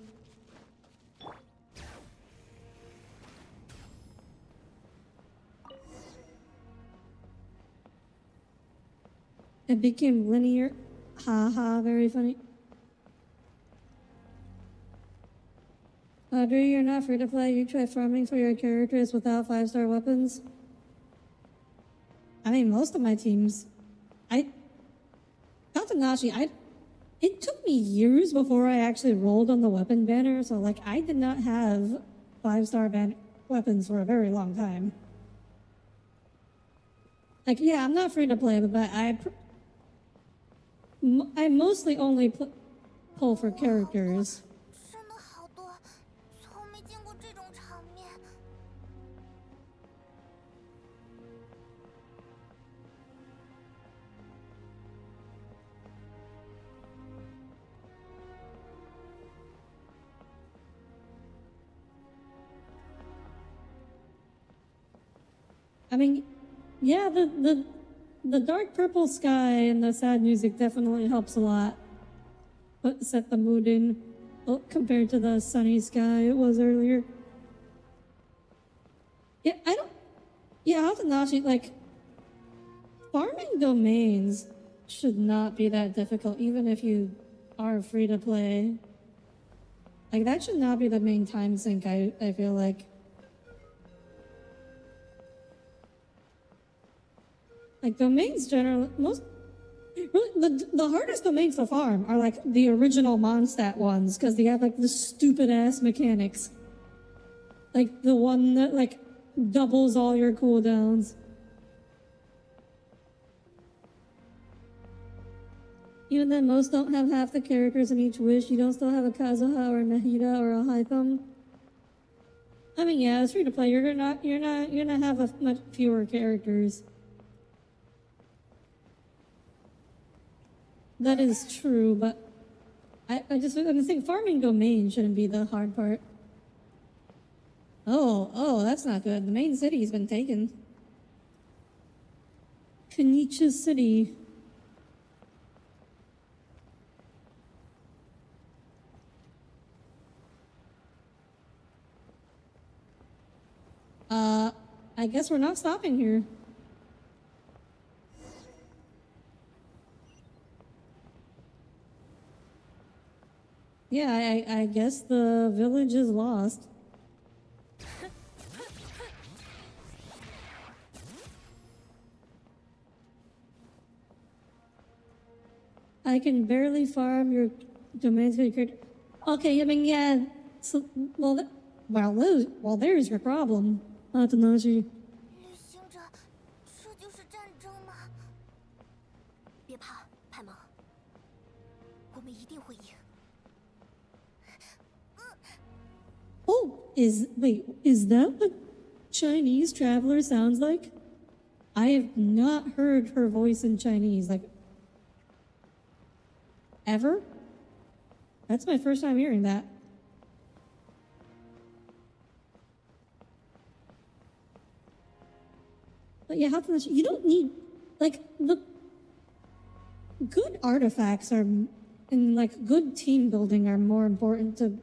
It became linear. Haha, very funny. Audire, you're not free to play. You try farming for your characters without 5-star weapons. I mean, most of my teams. It took me years before I actually rolled on the weapon banner, so like I did not have 5-star weapons for a very long time. Like, yeah, I'm not free to play, but I mostly only pull for characters. I mean, yeah, the dark purple sky and the sad music definitely helps a lot. But set the mood in compared to the sunny sky it was earlier. Yeah, Hatanashi, like, farming domains should not be that difficult, even if you are free to play. Like, that should not be the main time sink, I feel like. Like, domains generally, the hardest domains to farm are like the original Mondstadt ones, because they have like the stupid ass mechanics. Like the one that like doubles all your cooldowns. Even then, most don't have half the characters in each wish. You don't still have a Kazuha or a Nahida or a High Thumb. I mean, yeah, it's free to play. You're gonna have much fewer characters. That is true, but I think farming domain shouldn't be the hard part. Oh, that's not good. The main city's been taken. Kenichi City. I guess we're not stopping here. Yeah, I guess the village is lost. I can barely farm your domains. Okay, I mean, yeah. So, well, there's your problem, Atanashi. 旅行者，这就是战争吗？别怕，派蒙，我们一定会赢。 Oh, is that what Chinese traveler sounds like? I have not heard her voice in Chinese, like, ever? That's my first time hearing that. But yeah, you don't need, like, the good artifacts are And like good team building are more important to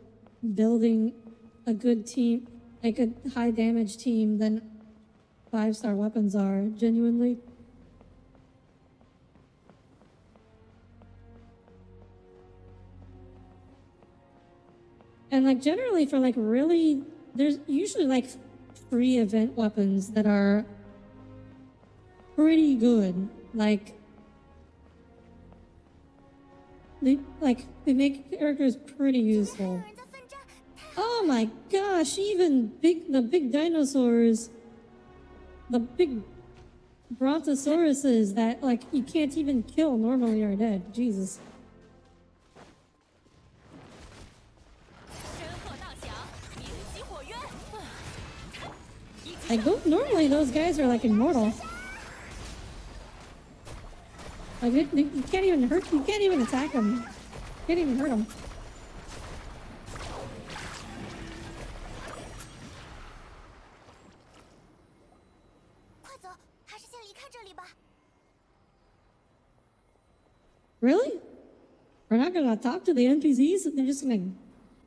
building a good team, like a high damage team than 5-star weapons are, genuinely. And like generally for like really, there's usually like free event weapons that are pretty good. Like they make characters pretty useful. Oh my gosh, even the big dinosaurs, the big brontosauruses that like you can't even kill normally are dead. Jesus. Like normally those guys are like immortal. Like you can't even hurt. You can't even attack them. You can't even hurt them. Really? We're not gonna talk to the NPCs?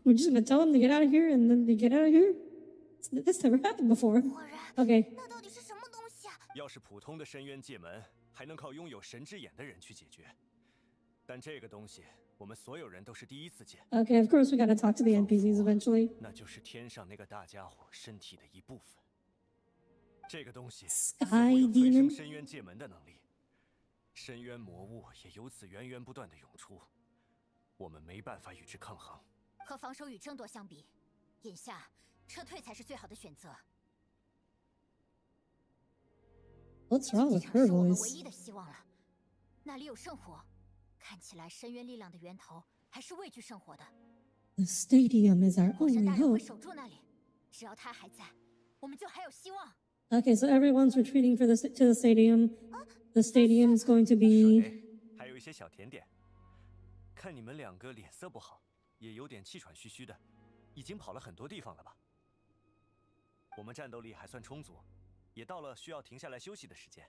We're just gonna tell them to get out of here, and then they get out of here? That's never happened before. Okay. 要是普通的深渊界门，还能靠拥有神之眼的人去解决。但这个东西，我们所有人都是第一次见。Okay, of course we gotta talk to the NPCs eventually. 那就是天上那个大家伙身体的一部分。这个东西有催生深渊界门的能力，深渊魔物也由此源源不断的涌出，我们没办法与之抗衡。和防守与争夺相比，眼下撤退才是最好的选择。 What's wrong with her 是我们 voice? 唯一的希望了。那里有圣火，看起来深渊力量的源头还是畏惧圣火的。The stadium is our 火神 only 大人会 hope. 守住那里，只要他还在，我们就还有希望。 Okay, so everyone's retreating to the stadium. The stadium is going to be. 还有一些小甜点。看你们两个脸色不好，也有点气喘吁吁的，已经跑了很多地方了吧？我们战斗力还算充足。 也到了需要停下来休息的时间，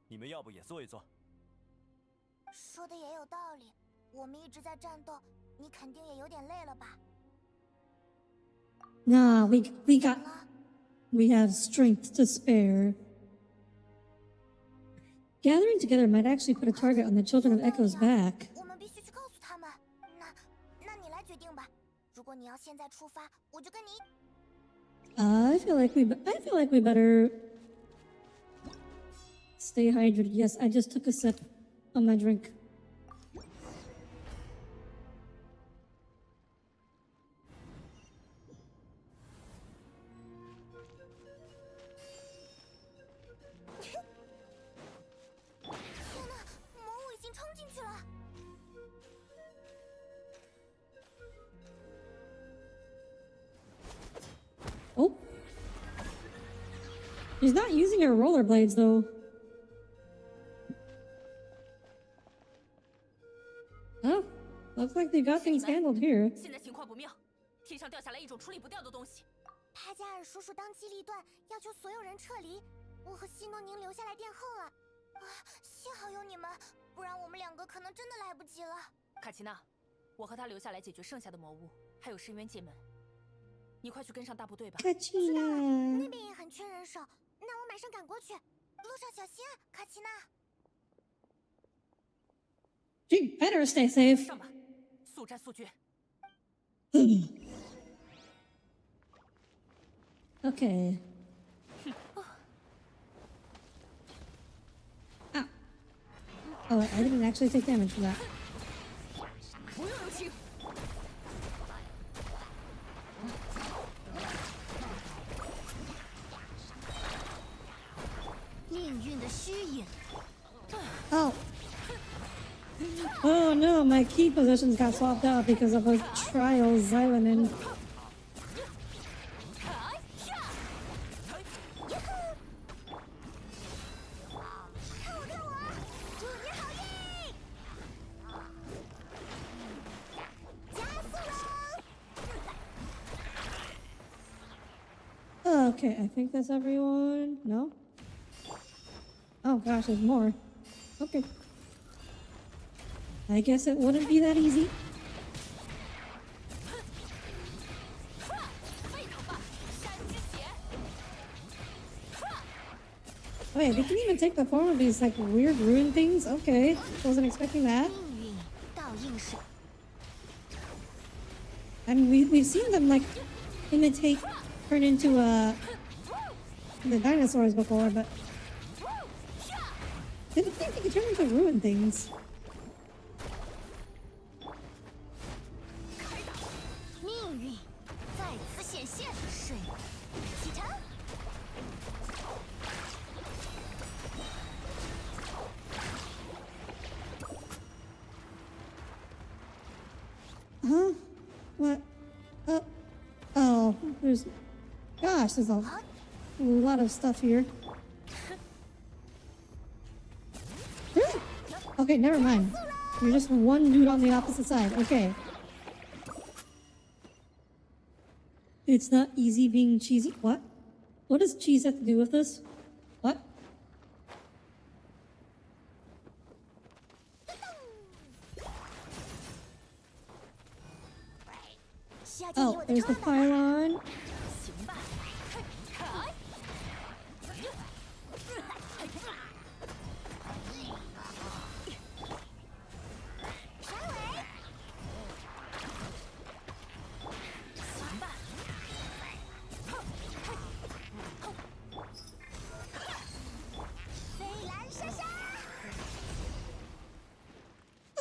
你们要不也坐一坐？说的也有道理，我们一直在战斗，你肯定也有点累了吧 Nah, we have strength to spare. Gathering together might actually put a target on the children of Echo's back. 我们必须去告诉他们。那你来决定吧。如果你要现在出发，我就跟你。 I feel like we better stay hydrated. Yes, I just took a sip of my drink. Oh. She's not using her rollerblades, though. Oh, looks like they got things handled here. 现在情况不妙，天上掉下来一种处理不掉的东西。帕加尔叔叔当机立断，要求所有人撤离。我和西诺宁留下来殿后了。幸好有你们，不然我们两个可能真的来不及了。卡奇娜，我和他留下来解决剩下的魔物，还有深渊界门。 你快去跟上大部队吧。知道了，那边也很缺人手，那我马上赶过去。路上小心啊，卡奇娜。She better stay safe. 上吧，速战速决。Okay. Ah. Oh, I didn't actually take damage for that. 不用留情。 Oh. Oh no, my key positions got swapped out because of a trial Xylonin. Okay, I think that's everyone. No? Oh gosh, there's more. Okay. I guess it wouldn't be that easy. Wait, they can even take the form of these like weird ruin things? Okay, wasn't expecting that. 命运倒映是 I mean, we've seen them like imitate, turn into the dinosaurs before, but didn't think they could turn into ruin things. 命运再次显现，水启程。 Huh? What? Oh, there's a lot of stuff here. Really? Okay, never mind. You're just one dude on the opposite side. Okay. It's not easy being cheesy. What? What does cheese have to do with this? What? Oh, there's the pylon. 行吧，闪尾，行吧，飞蓝闪闪。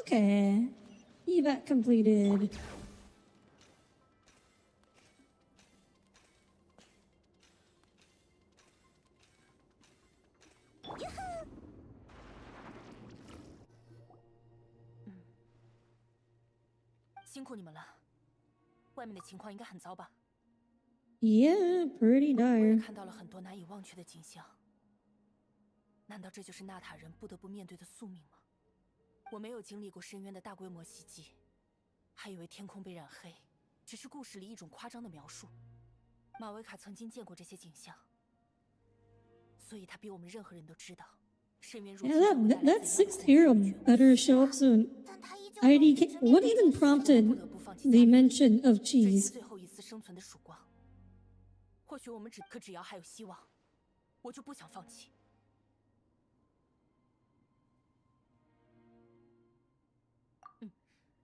Okay. Evac completed. Mm. 辛苦你们了，外面的情况应该很糟吧？ Yeah, pretty 我也 dire. 看到了很多难以忘却的景象。难道这就是纳塔人不得不面对的宿命吗？我没有经历过深渊的大规模袭击，还以为天空被染黑，只是故事里一种夸张的描述。马维卡曾经见过这些景象，所以他比我们任何人都知道，深渊入侵 Yeah, 会带 that 来 that 怎样的 sixth 恐惧 hero 绝望。 better show up soon. 但他依旧 IDK. What even prompted 不得不放弃 the 家庭 mention of 追逐 cheese? 最后一丝生存的曙光。或许我们只要还有希望，我就不想放弃。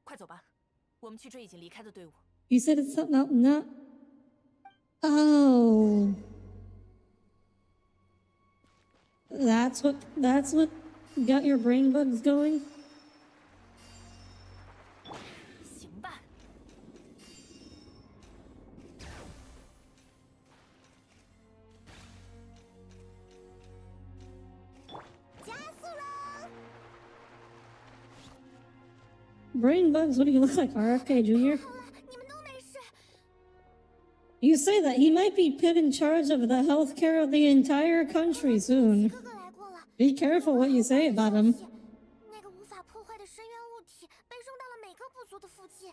快走吧，我们去追已经离开的队伍。 You said it's not. Oh. That's what got your brain bugs going? 行吧。加速喽！ Brain bugs? What do you look like, RFK Jr.? 好了，你们都没事。 You say that he might be put in charge of the healthcare of the entire country soon. 哥哥来过了。 Be careful what you say about him. 那个无法破坏的深渊物体被送到了每个部族的附近，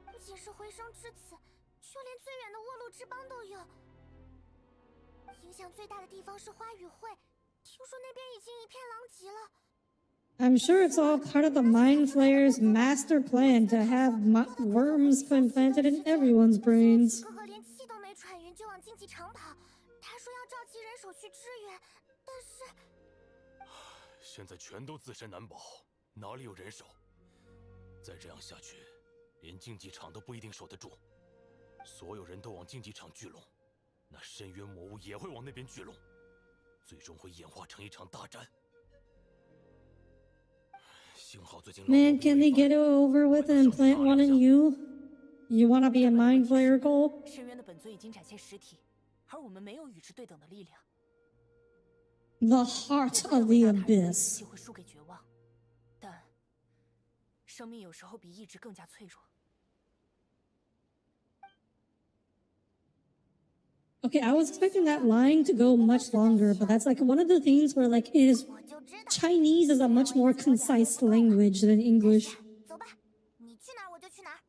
不仅是回声之子，就连最远的沃路之邦都有。影响最大的地方是花语会，听说那边已经一片狼藉了。 I'm sure it's all part of the Mind Flayer's master plan to have worms implanted in everyone's brains. 哥哥连气都没喘匀就往竞技场跑，他说要召集人手去支援，但是现在全都自身难保，哪里有人手？再这样下去，连竞技场都不一定守得住。所有人都往竞技场聚拢，那深渊魔物也会往那边聚拢，最终会演化成一场大战。幸好最近 Man, can they get it over with and plant one in you? You want to be a Mind Flayer, Cole? 深渊的本尊已经展现实体，而我们没有与之对等的力量。 The heart of the abyss. 机会输给绝望，但生命有时候比意志更加脆弱。 Okay, I was expecting that line to go much longer, but that's like one of the things where like it is 我就知道。 Chinese is a much more concise language than English. 走吧，你去哪儿我就去哪儿。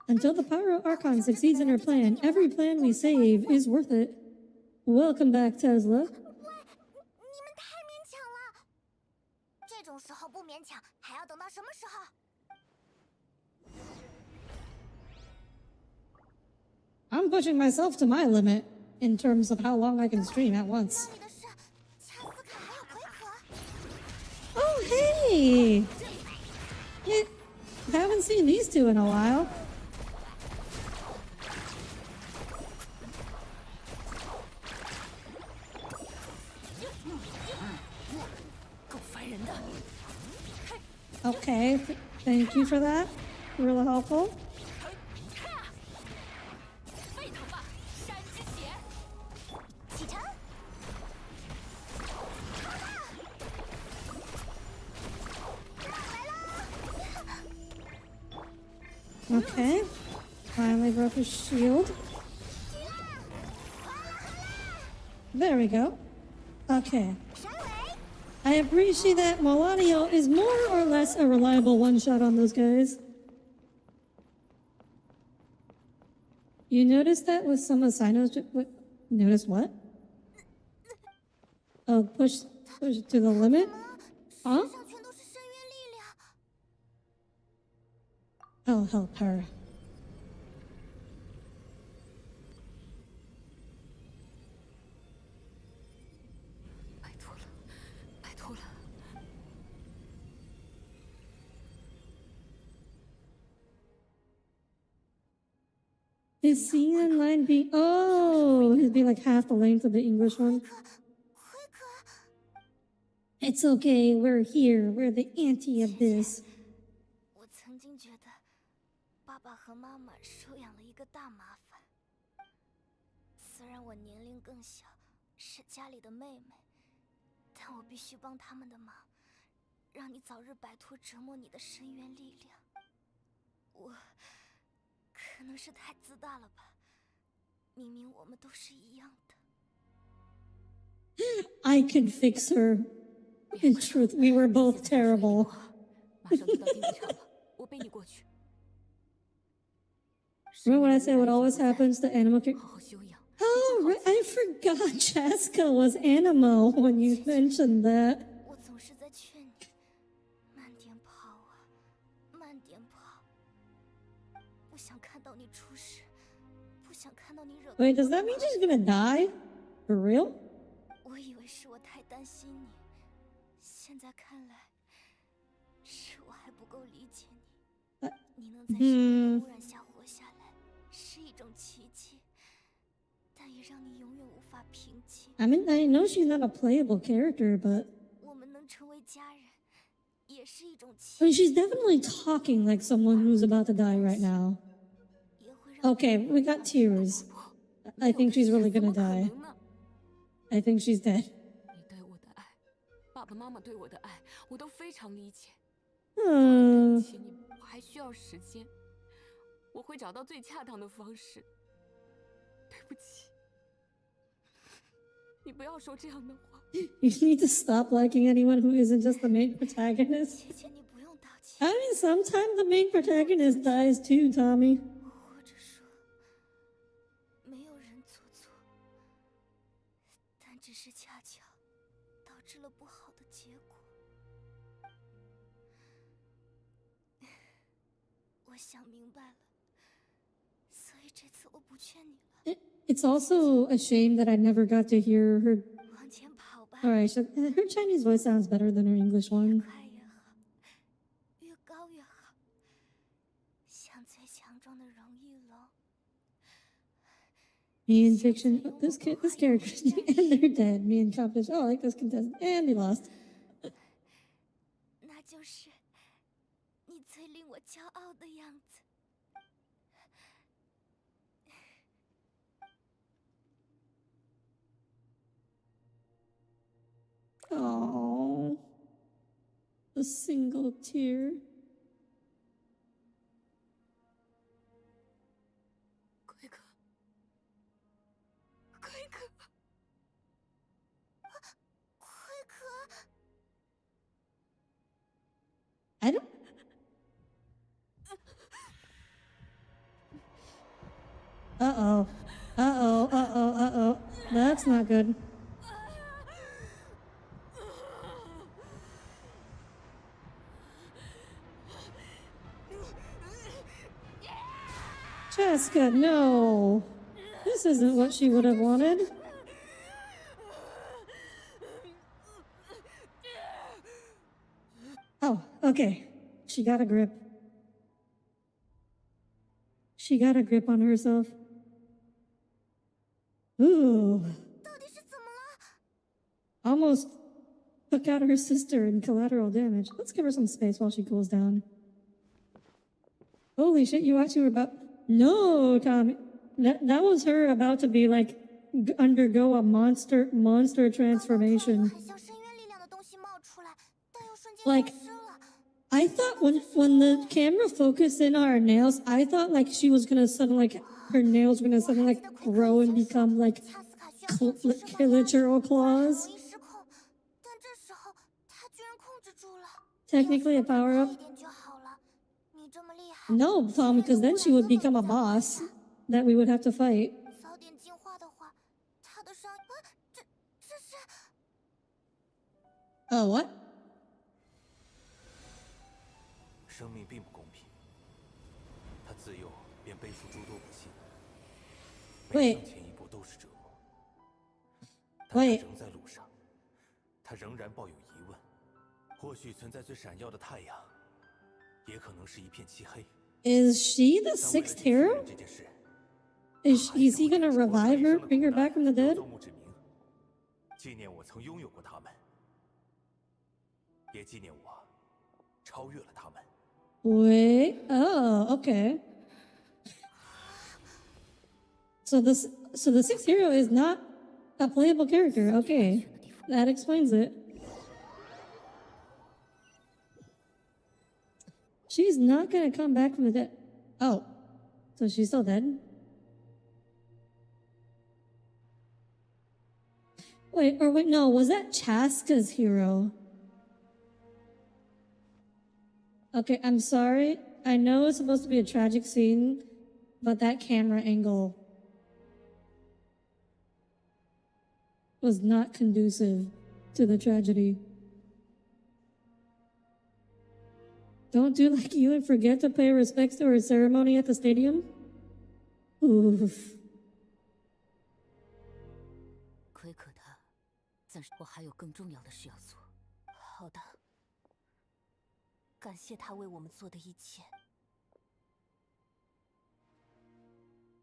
Until the Pyro Archon succeeds in her plan, every plan we save is worth it. Welcome back, Tesla. 喂，你们太勉强了。这种种时候不勉强，还要等到什么时候？ I'm pushing myself to my limit in terms of how long I can stream at once. 这里的是恰斯卡还有奎可。 Oh, hey! Yeah, haven't seen these two in a while. Okay, thank you for that. Really helpful. Okay, finally broke his shield. There we go. Okay. I appreciate that Maladio is more or less a reliable one-shot on those guys. You noticed that with some of Sino's... Notice what? Oh, push it to the limit? Huh? 上全都是深渊力量。 I'll help her. Is CN line be? Oh, it'd be like half the length of the English one. It's okay, we're here. We're the auntie of this. 我曾经觉得，爸爸和妈妈收养了一个大麻烦。虽然我年龄更小，是家里的妹妹，但我必须帮他们的忙，让你早日摆脱折磨你的深渊力量。我。 可能是太自大了吧，明明我们都是一样的。I can fix her. In truth, we were both terrible. Remember when I said what always happens to animal characters? Oh, right. I forgot Chaska was Animo when you mentioned that. 我总是在劝你，慢点跑啊，慢点跑。 不想看到你出事，不想看到你惹。Wait, does that mean she's gonna die? For real? 我以为是我太担心你，现在看来，是我还不够理解你。你能在深渊的污染下活下来，是一种奇迹，但也让你永远无法平静。I mean, I know she's not a playable character, but 我们能成为家人，也是一种奇 I mean, 迹。 she's definitely talking like someone who's about to die right now. Okay, we got tears. I think she's really gonna die. I think she's dead. 你对我的爱，爸爸妈妈对我的爱，我都非常理解。嗯。且你们还需要时间，我会找到最恰当的方式。对不起，你不要说这样的话。You need to stop liking anyone who isn't just the main protagonist. 姐姐，你不用道歉。 I mean, sometimes the main protagonist dies too, Tommy. 或者说，没有人做错，但只是恰巧导致了不好的结果。我想明白了，所以这次我不劝你了。 It's also a shame that I never got to hear her. 往前跑吧。 Alright, so her Chinese voice sounds better than her English one. 快越好，越高越好，像最强壮的荣誉龙。 Me and Fiction, oh, this character, and they're dead. Me and Competition, oh, I like this contestant, and they lost. 那就是你最令我骄傲的样子。 Oh, a single tear. 奎克，奎克，奎克， I don't. Uh-oh. Uh-oh. Uh-oh. Uh-oh. That's not good. Jessica, no. This isn't what she would have wanted. Oh, okay. She got a grip. She got a grip on herself. Ooh. Almost took out her sister in collateral damage. Let's give her some space while she cools down. Holy shit, you actually were about... No, Tommy. That was her about to be like, undergo a monster transformation. Like, I thought when the camera focused in on her nails, I thought like she was gonna suddenly, like, her nails were gonna suddenly like grow and become like literal claws. Technically a power-up. No, Tom, because then she would become a boss that we would have to fight. Oh, what? 生命并不公平，他自幼便背负诸多不幸，每向前一步都是折磨。但他仍在路上，他仍然抱有疑问，或许存在最闪耀的太阳，也可能是一片漆黑。Is she the sixth hero? Is he gonna revive her, bring her back from the dead? 纪念我曾拥有过他们，也纪念我超越了他们。Wait. Oh, okay. So the sixth hero is not a playable character. Okay, that explains it. She's not gonna come back from the dead. Oh, so she's still dead? Wait, no, was that Chaska's hero? Okay, I'm sorry. I know it's supposed to be a tragic scene, but that camera angle was not conducive to the tragedy. Don't do like you and forget to pay respects to her ceremony at the stadium? Oof. 亏可他，暂时我还有更重要的事要做。好的，感谢他为我们做的一切。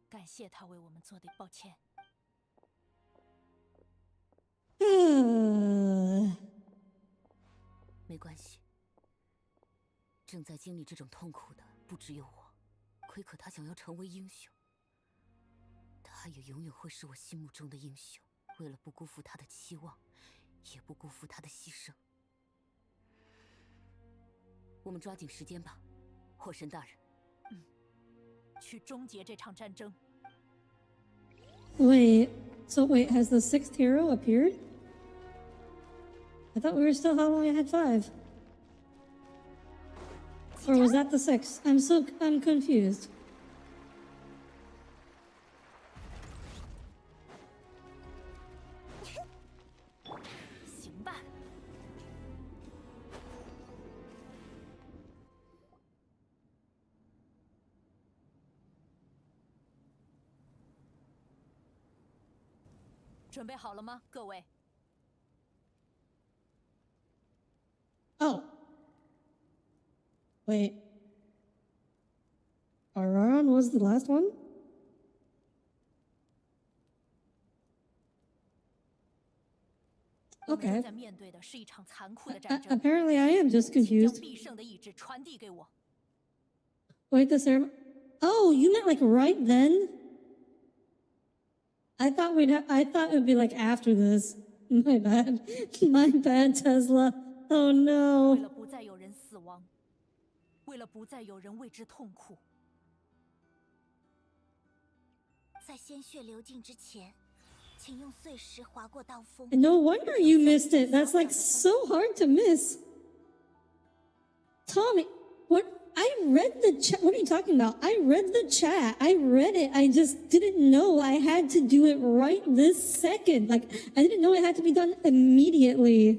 感谢他为我们做的，抱歉。没关系。正在经历这种痛苦的不只有我，亏可他想要成为英雄，他也永远会是我心目中的英雄。为了不辜负他的期望，也不辜负他的牺牲，我们抓紧时间吧，火神大人。去终结这场战争。Wait, has the sixth hero appeared? I thought we were still only had 5. Or was that the 6th? I'm confused. 行吧。准备好了吗，各位？ Oh. Wait. Archon was the last one? Okay. Apparently I am just confused. Wait, the ceremony? Oh, you meant like right then? I thought it would be like after this. My bad. My bad, Tesla. Oh no. 为了不再有人为之痛苦，在鲜血流尽之前，请用碎石划过刀锋。 No wonder you missed it. That's like so hard to miss. Tommy, what? I read the chat. What are you talking about? I read the chat. I read it. I just didn't know I had to do it right this second. Like, I didn't know it had to be done immediately.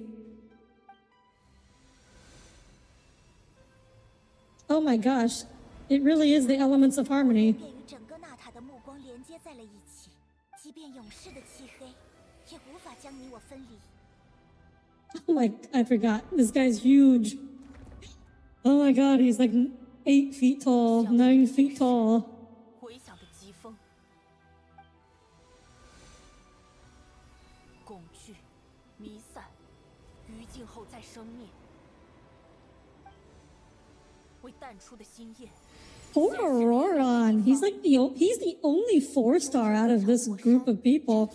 Oh my gosh. It really is the elements of harmony. 便于整个光连接在了一起，即便勇士的漆黑，也无法将你我分离。Like, I forgot. This guy's huge. Oh my god, he's like 8 feet tall, 9 feet tall. 回响的疾风，恐惧、弥散，余烬后再生灭，为淡出的心焰。 Poor Auroron. He's like he's the only 4-star out of this group of people.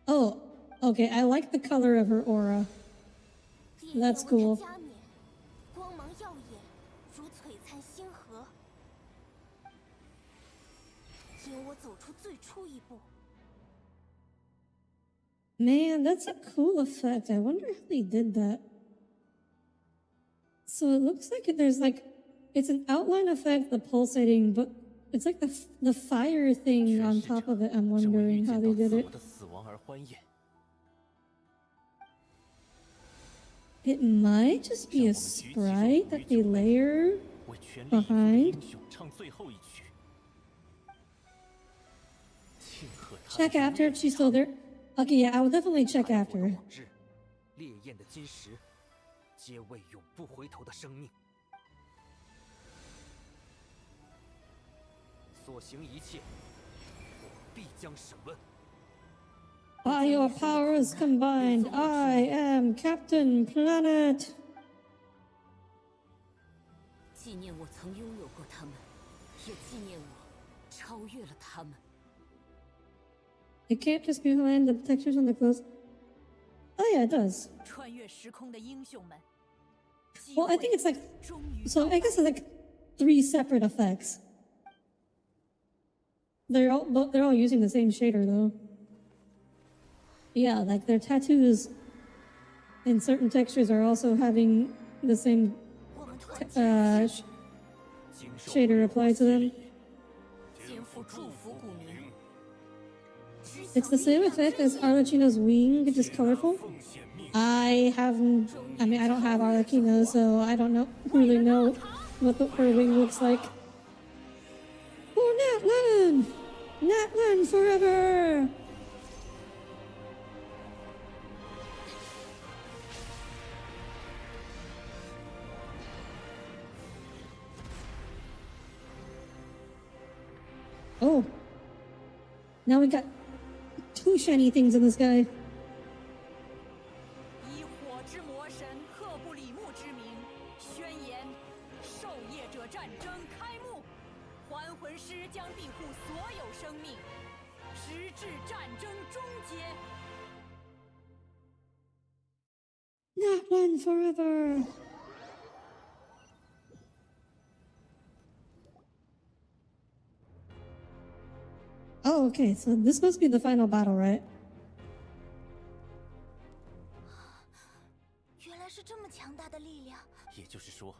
Oh, okay. I like the color of her aura. That's cool. 光芒耀眼，如璀璨星河。引我走出最初一步。 Man, that's a cool effect. I wonder how they did that. So it looks like there's like, it's an outline effect, the pulsating, but it's like the fire thing on top of it. I'm wondering how they did it. It might just be a sprite that they layer behind. Check after if she's still there. Okay, yeah, I will definitely check after. 烈焰的金石，皆为永不回头的生命。所行一切，我必将审问。 By your powers combined, I am Captain Planet. 纪念我曾拥有过他们，也纪念我超越了他们。 It can't just be behind the textures on the clothes. Oh yeah, it does. 穿越时空的英雄们。 Well, I think it's like, so I guess it's like 3 separate effects. They're all using the same shader though. Yeah, like their tattoos in certain textures are also having the same shader applied to them. It's the same effect as Arlecchino's wing, just colorful. I don't have Arlecchino, so I don't really know what her wing looks like. Oh, Natlan! Natlan forever! Oh. Now we got 2 shiny things in the sky. 以火之魔神赫布里木之名，宣言：受业者战争开幕，还魂师将庇护所有生命，直至战争终结。Natlan forever! Oh, okay, so this must be the final battle, right? 原来是这么强大的力量。也就是说，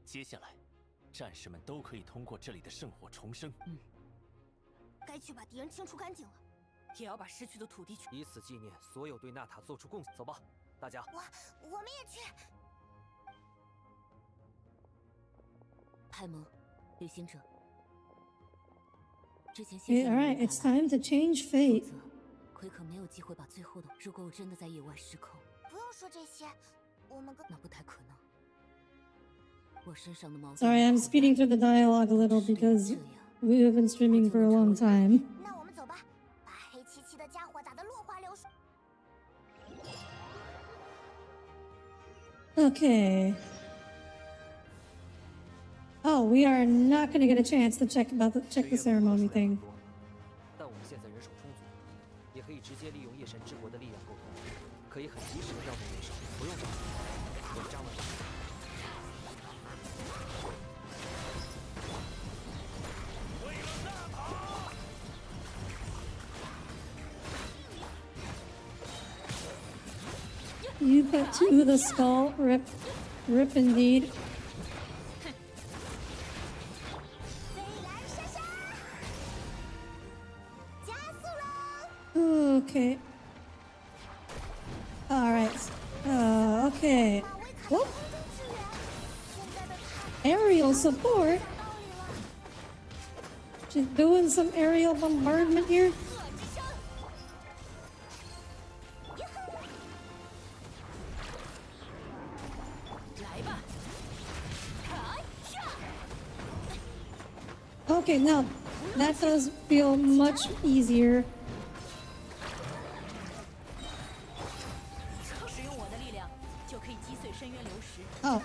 接下来，战士们都可以通过这里的圣火重生。该去把敌人清除干净了。也要把失去的土地以此纪念所有对纳塔做出贡献。走吧，大家。我们也去。派蒙，旅行者。 Okay, alright, it's time to change fate. 奎可没有机会把最后的。如果我真的在野外失控，不用说这些，我们那不太可能。我身上的毛。Sorry, I'm speeding through the dialogue a little because we have been streaming for a long time. 那我们走吧，把黑漆漆的家伙打得落花流水。Okay. Oh, we are not going to get a chance to check the ceremony thing. 但我们现在人手充足，也可以直接利用夜神之国的力量沟通，可以很及时的调动人手，不用着急，稳扎稳打。为了纳塔！ You put 2 to the skull, rip indeed. Okay. Alright. Okay. Whoop. Aerial support? She's doing some aerial bombardment here. Okay, now that does feel much easier. 使用我的力量，就可以击碎深渊流石。 Oh.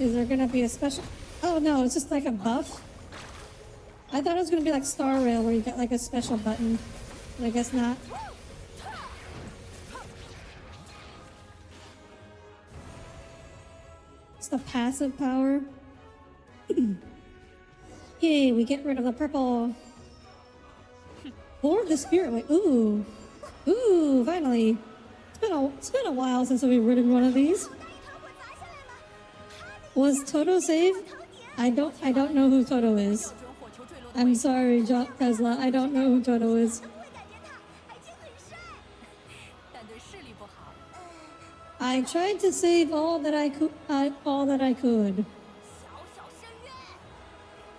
Is there gonna be a special? Oh no, it's just like a buff. I thought it was gonna be like Star Rail where you get like a special button, but I guess not. It's the passive power. Yay, we get rid of the purple. Or the spirit way. Ooh. Ooh, finally. It's been a while since we've ridden one of these. Was Toto saved? I don't know who Toto is. I'm sorry, Tesla. I don't know who Toto is. I tried to save all that I could. All that I could. 小小深渊，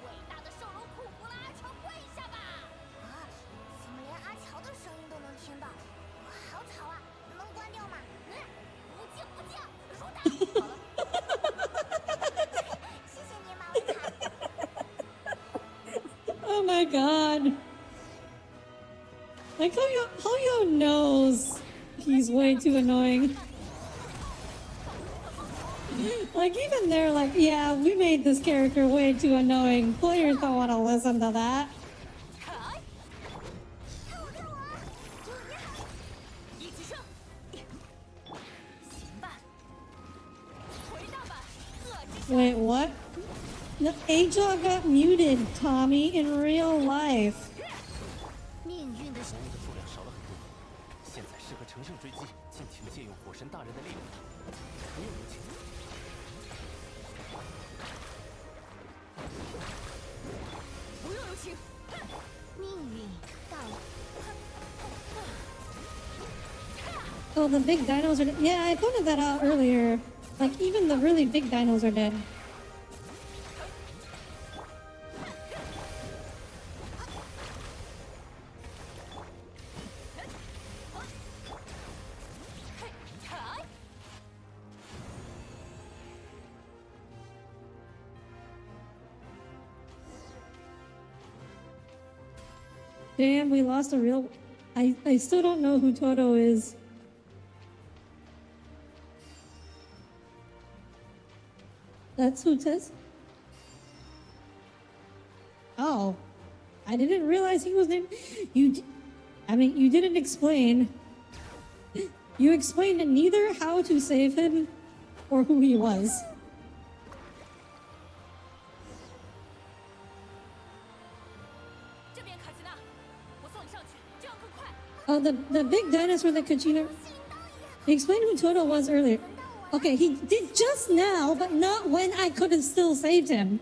伟大的兽龙库弗拉阿乔跪下吧！啊，怎么连阿乔的声音都能听到？好吵啊！能关掉吗？不敬不敬，如打！好了。谢谢你，马维卡。Oh my god. Like how you knows he's way too annoying. Like even they're like, yeah, we made this character way too annoying. Players don't want to listen to that. Wait, what? The Ajok got muted, Tommy, in real life. 命运的生物的数量少了很多，现在适合乘胜追击，尽情借用火神大人的力量。不用有请。 不用有请，命运到了。 Oh, the big dinos are dead. Yeah, I pointed that out earlier. Like, even the really big dinos are dead. Damn, we lost a real... I still don't know who Toto is. That's who Tess... Oh. I didn't realize he was named... I mean, you didn't explain. You explained neither how to save him or who he was. Oh, the big dinosaur that Kachina... He explained who Toto was earlier. Okay, he did just now, but not when I could have still saved him.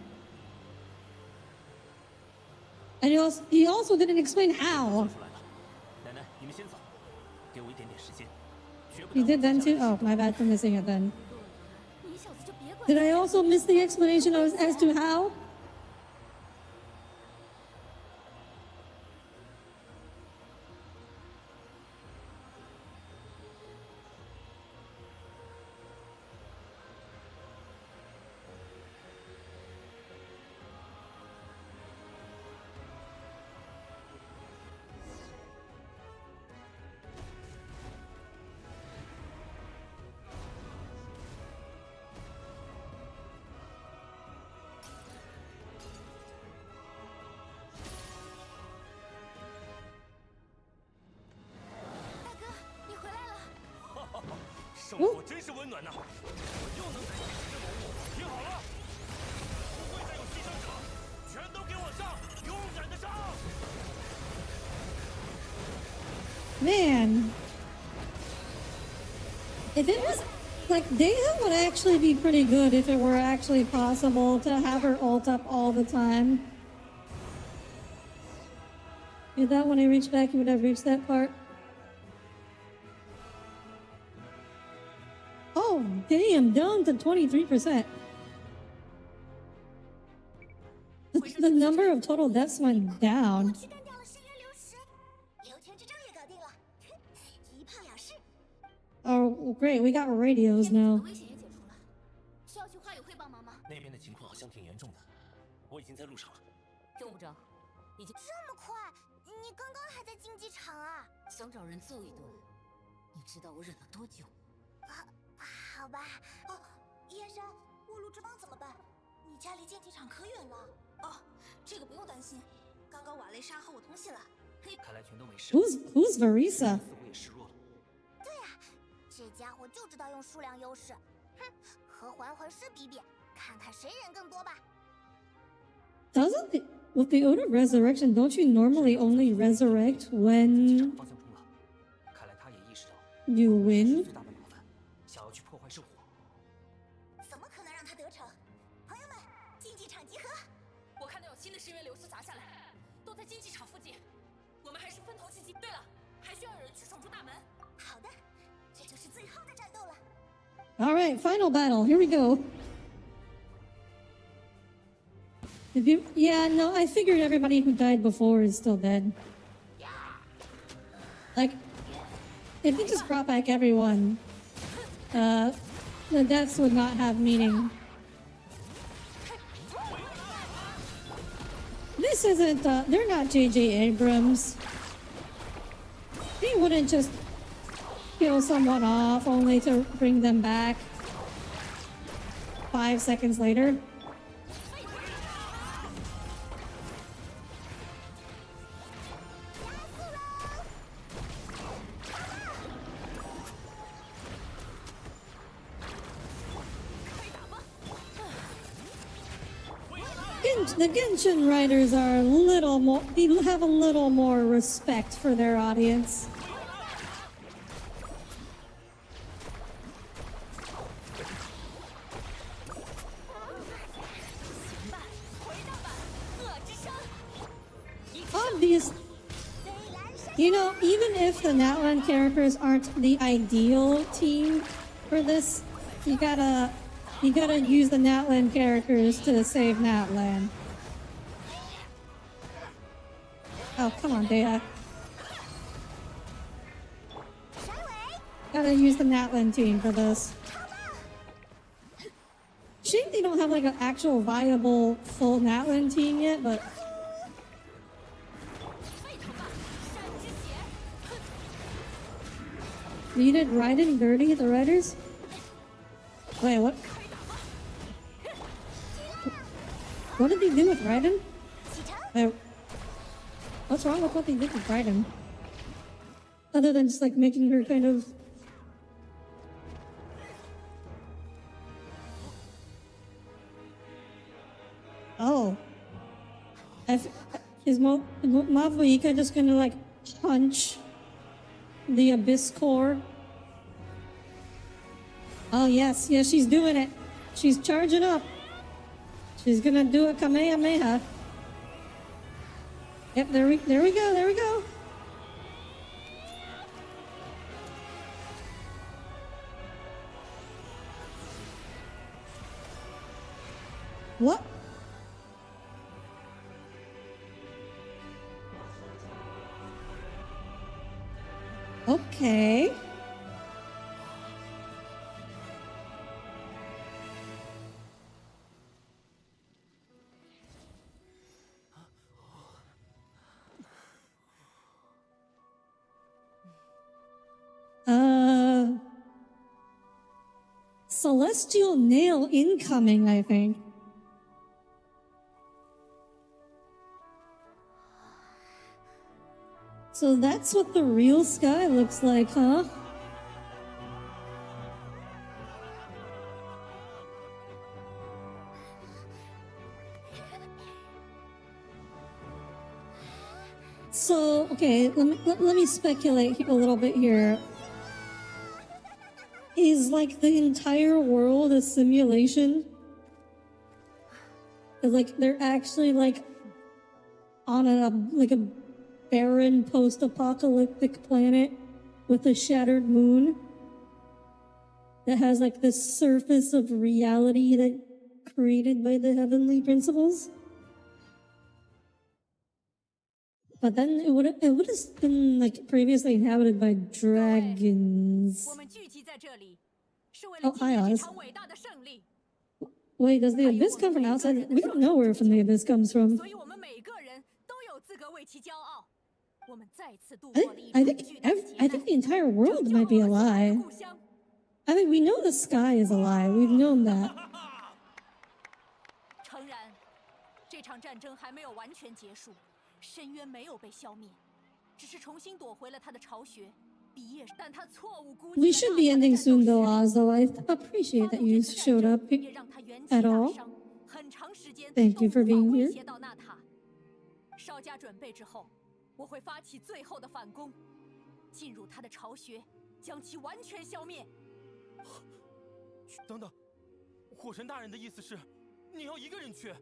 And he also didn't explain how. You did then too? Oh, my bad for missing it then. Did I also miss the explanation as to how? Man, if it was like Deha would actually be pretty good if it were actually possible to have her ult up all the time. You thought when I reached back you would have reached that part? Oh, damn, down to 23%. the number of total deaths went down. 去干掉了深渊流石，流泉之杖也搞定了，一炮了事。 Oh, well, great, we got radios 天 now. 的危险也解除了，需要去花友会帮忙吗？那边的情况好像挺严重的，我已经在路上了。用不着，已经这么快？你刚刚还在竞技场啊？想找人揍一顿。你知道我忍了多久？好吧。哦，燕山，误路之邦怎么办？你家离竞技场可远了。哦，这个不用担心，刚刚瓦雷莎和我通信了。看来全都没事。 Who's Verisa? 似乎也示弱了。对呀，这家伙就知道用数量优势。哼，和环环师比比，看看谁人更多吧。 Doesn't the, with the Ode of Resurrection, don't you normally only resurrect when 方向中了，看来他也意识到 you win? 最大的麻烦，想要去破坏圣火。怎么可能让他得逞？朋友们，竞技场集合！我看到有新的深渊流石砸下来，都在竞技场附近。我们还是分头去击。对了，还需要有人去守住大门。好的，这就是最后的战斗了。 All right, final battle. Here we go. Yeah, no, I figured everybody who died before is still dead. Like, if you just brought back everyone, the deaths would not have meaning. This isn't, they're not J.J. Abrams. He wouldn't just kill someone off only to bring them back 5 seconds later. The Genshin writers are a little more, they have a little more respect for their audience. Obvious, you know, even if the Natlan characters aren't the ideal team for this, you gotta use the Natlan characters to save Natlan. Oh, come on, Dea. Gotta use the Natlan team for this. Shame they don't have like an actual viable full Natlan team yet, but you did Raiden dirty, the writers? Wait, what? What did they do with Raiden? Wait, what's wrong with what they did with Raiden? Other than just like making her kind of... Oh. Is Mavuika just gonna like punch the Abyss Core? Oh yes, yes, she's doing it. She's charging up. She's gonna do a Kamehameha. Yep, there we go, there we go. What? Okay. Celestial Nail incoming, I think. So that's what the real sky looks like, huh? So, okay, let me speculate a little bit here. Is like the entire world a simulation? Like they're actually like on a barren post-apocalyptic planet with a shattered moon that has like this surface of reality that created by the heavenly principles? But then it would have been like previously inhabited by dragons. 我们聚集在这里，是为 Oh, 了纪 hi, 念 Oz. 这场伟大的胜利。 Wait, does the abyss come from outside? We don't know where from the abyss comes from. 所以我们每个人都有资格为其骄傲。我们再次度 I 过了一 I 场 think 巨大的 I 劫 think 难， the entire world might be a 拯救了我们 lie. 的故乡。 I mean, we know the sky is a lie. We've known that. 诚然，这场战争还没有完全结束，深渊没有被消灭，只是重新夺回了他的巢穴。比叶，但他错误估计 We 了 should 纳 be 塔的 ending 战斗 soon 实 though, 力。 Oz, though. I 发 appreciate 动 that 这 you 次 showed 战 up 争也让他元气 at 大 all. 伤，很长时间 Thank 都 you for 无法 being 威 here. 胁到纳塔。稍加准备之后，我会发起最后的反攻，进入他的巢穴，将其完全消灭。等等，火神大人的意思是，你要一个人去？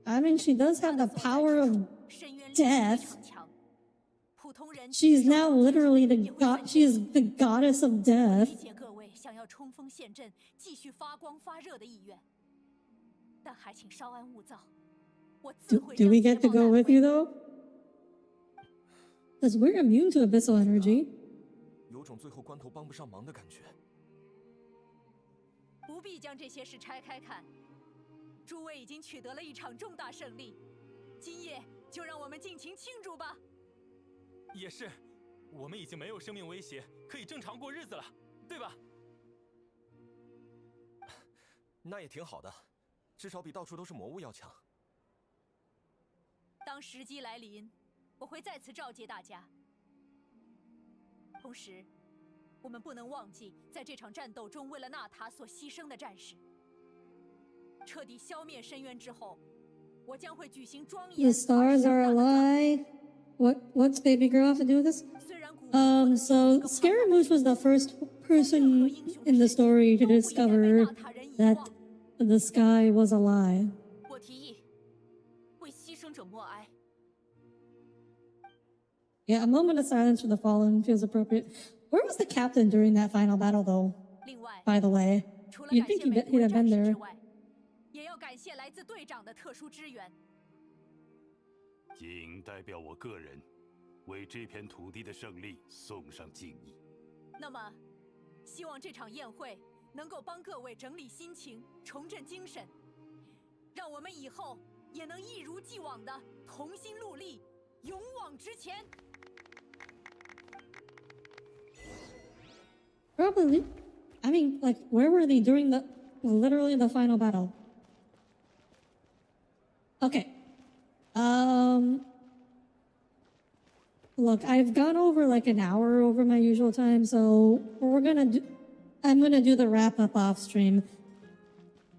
I mean, she does have the power of 深渊力 death. 非常强，普通人 She's now literally the god. She is the goddess of 理 death. 解各位想要冲锋陷阵、继续发光发热的意愿，但还请稍安勿躁。我自 Do, 会 do 将 we 捷 get to 报 go 带 with 回 you though? Because we're immune to abyssal energy. 有种最后关头帮不上忙的感觉。不必将这些事拆开看。诸位已经取得了一场重大胜利，今夜就让我们尽情庆祝吧。也是，我们已经没有生命威胁，可以正常过日子了，对吧？那也挺好的，至少比到处都是魔物要强。当时机来临，我会再次召集大家。同时，我们不能忘记在这场战斗中为了纳塔所牺牲的战士。彻底消灭深渊之后，我将会举行庄 The 严。 stars are a lie. What's baby girl have to do with this? 虽然古 So Scaramouche was the first person in the story to discover that the sky was a lie. 我提议，为牺牲者默哀。 Yeah, a moment of silence for the fallen feels appropriate. Where was the captain during that final battle, though? 另外， By the way, 除了 you'd 感谢 think 每 he'd 一位 have 战 been 士 there. 之外，也要感谢来自队长的特殊支援。仅代表我个人，为这片土地的胜利送上敬意。那么，希望这场宴会能够帮各位整理心情，重振精神，让我们以后也能一如既往的同心戮力，勇往直前。 Probably. I mean, like, where were they during literally the final battle? Okay. Look, I've gone over like an hour over my usual time, so I'm gonna do the wrap up off stream,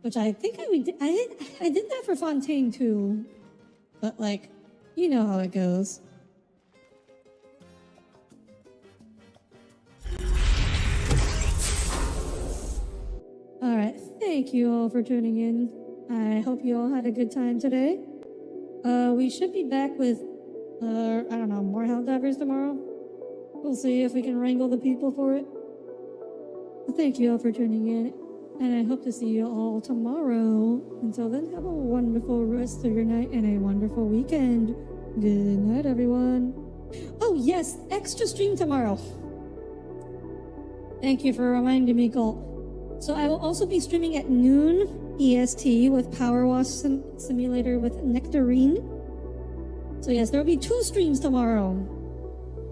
which I think I did that for Fontaine too, but like, you know how it goes. All right, thank you all for tuning in. I hope you all had a good time today. We should be back with, I don't know, more Helldivers tomorrow. We'll see if we can wrangle the people for it. But thank you all for tuning in, and I hope to see you all tomorrow. Until then, have a wonderful rest of your night and a wonderful weekend. Good night, everyone. Oh, yes, extra stream tomorrow. Thank you for reminding me, Colt. So I will also be streaming at noon EST with Power Wash Simulator with Nectarine. So yes, there will be 2 streams tomorrow.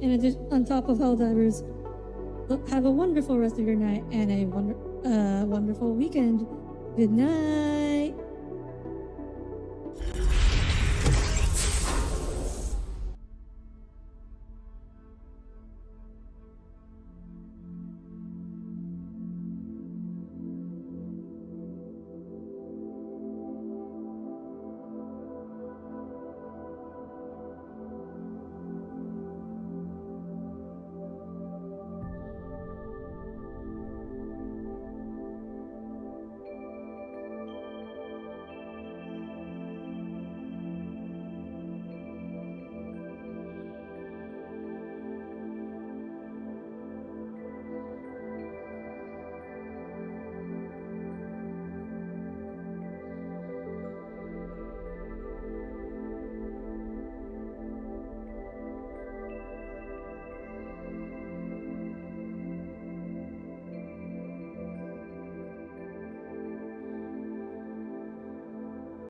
In addition, on top of Helldivers. Have a wonderful rest of your night and a wonderful weekend. Good night.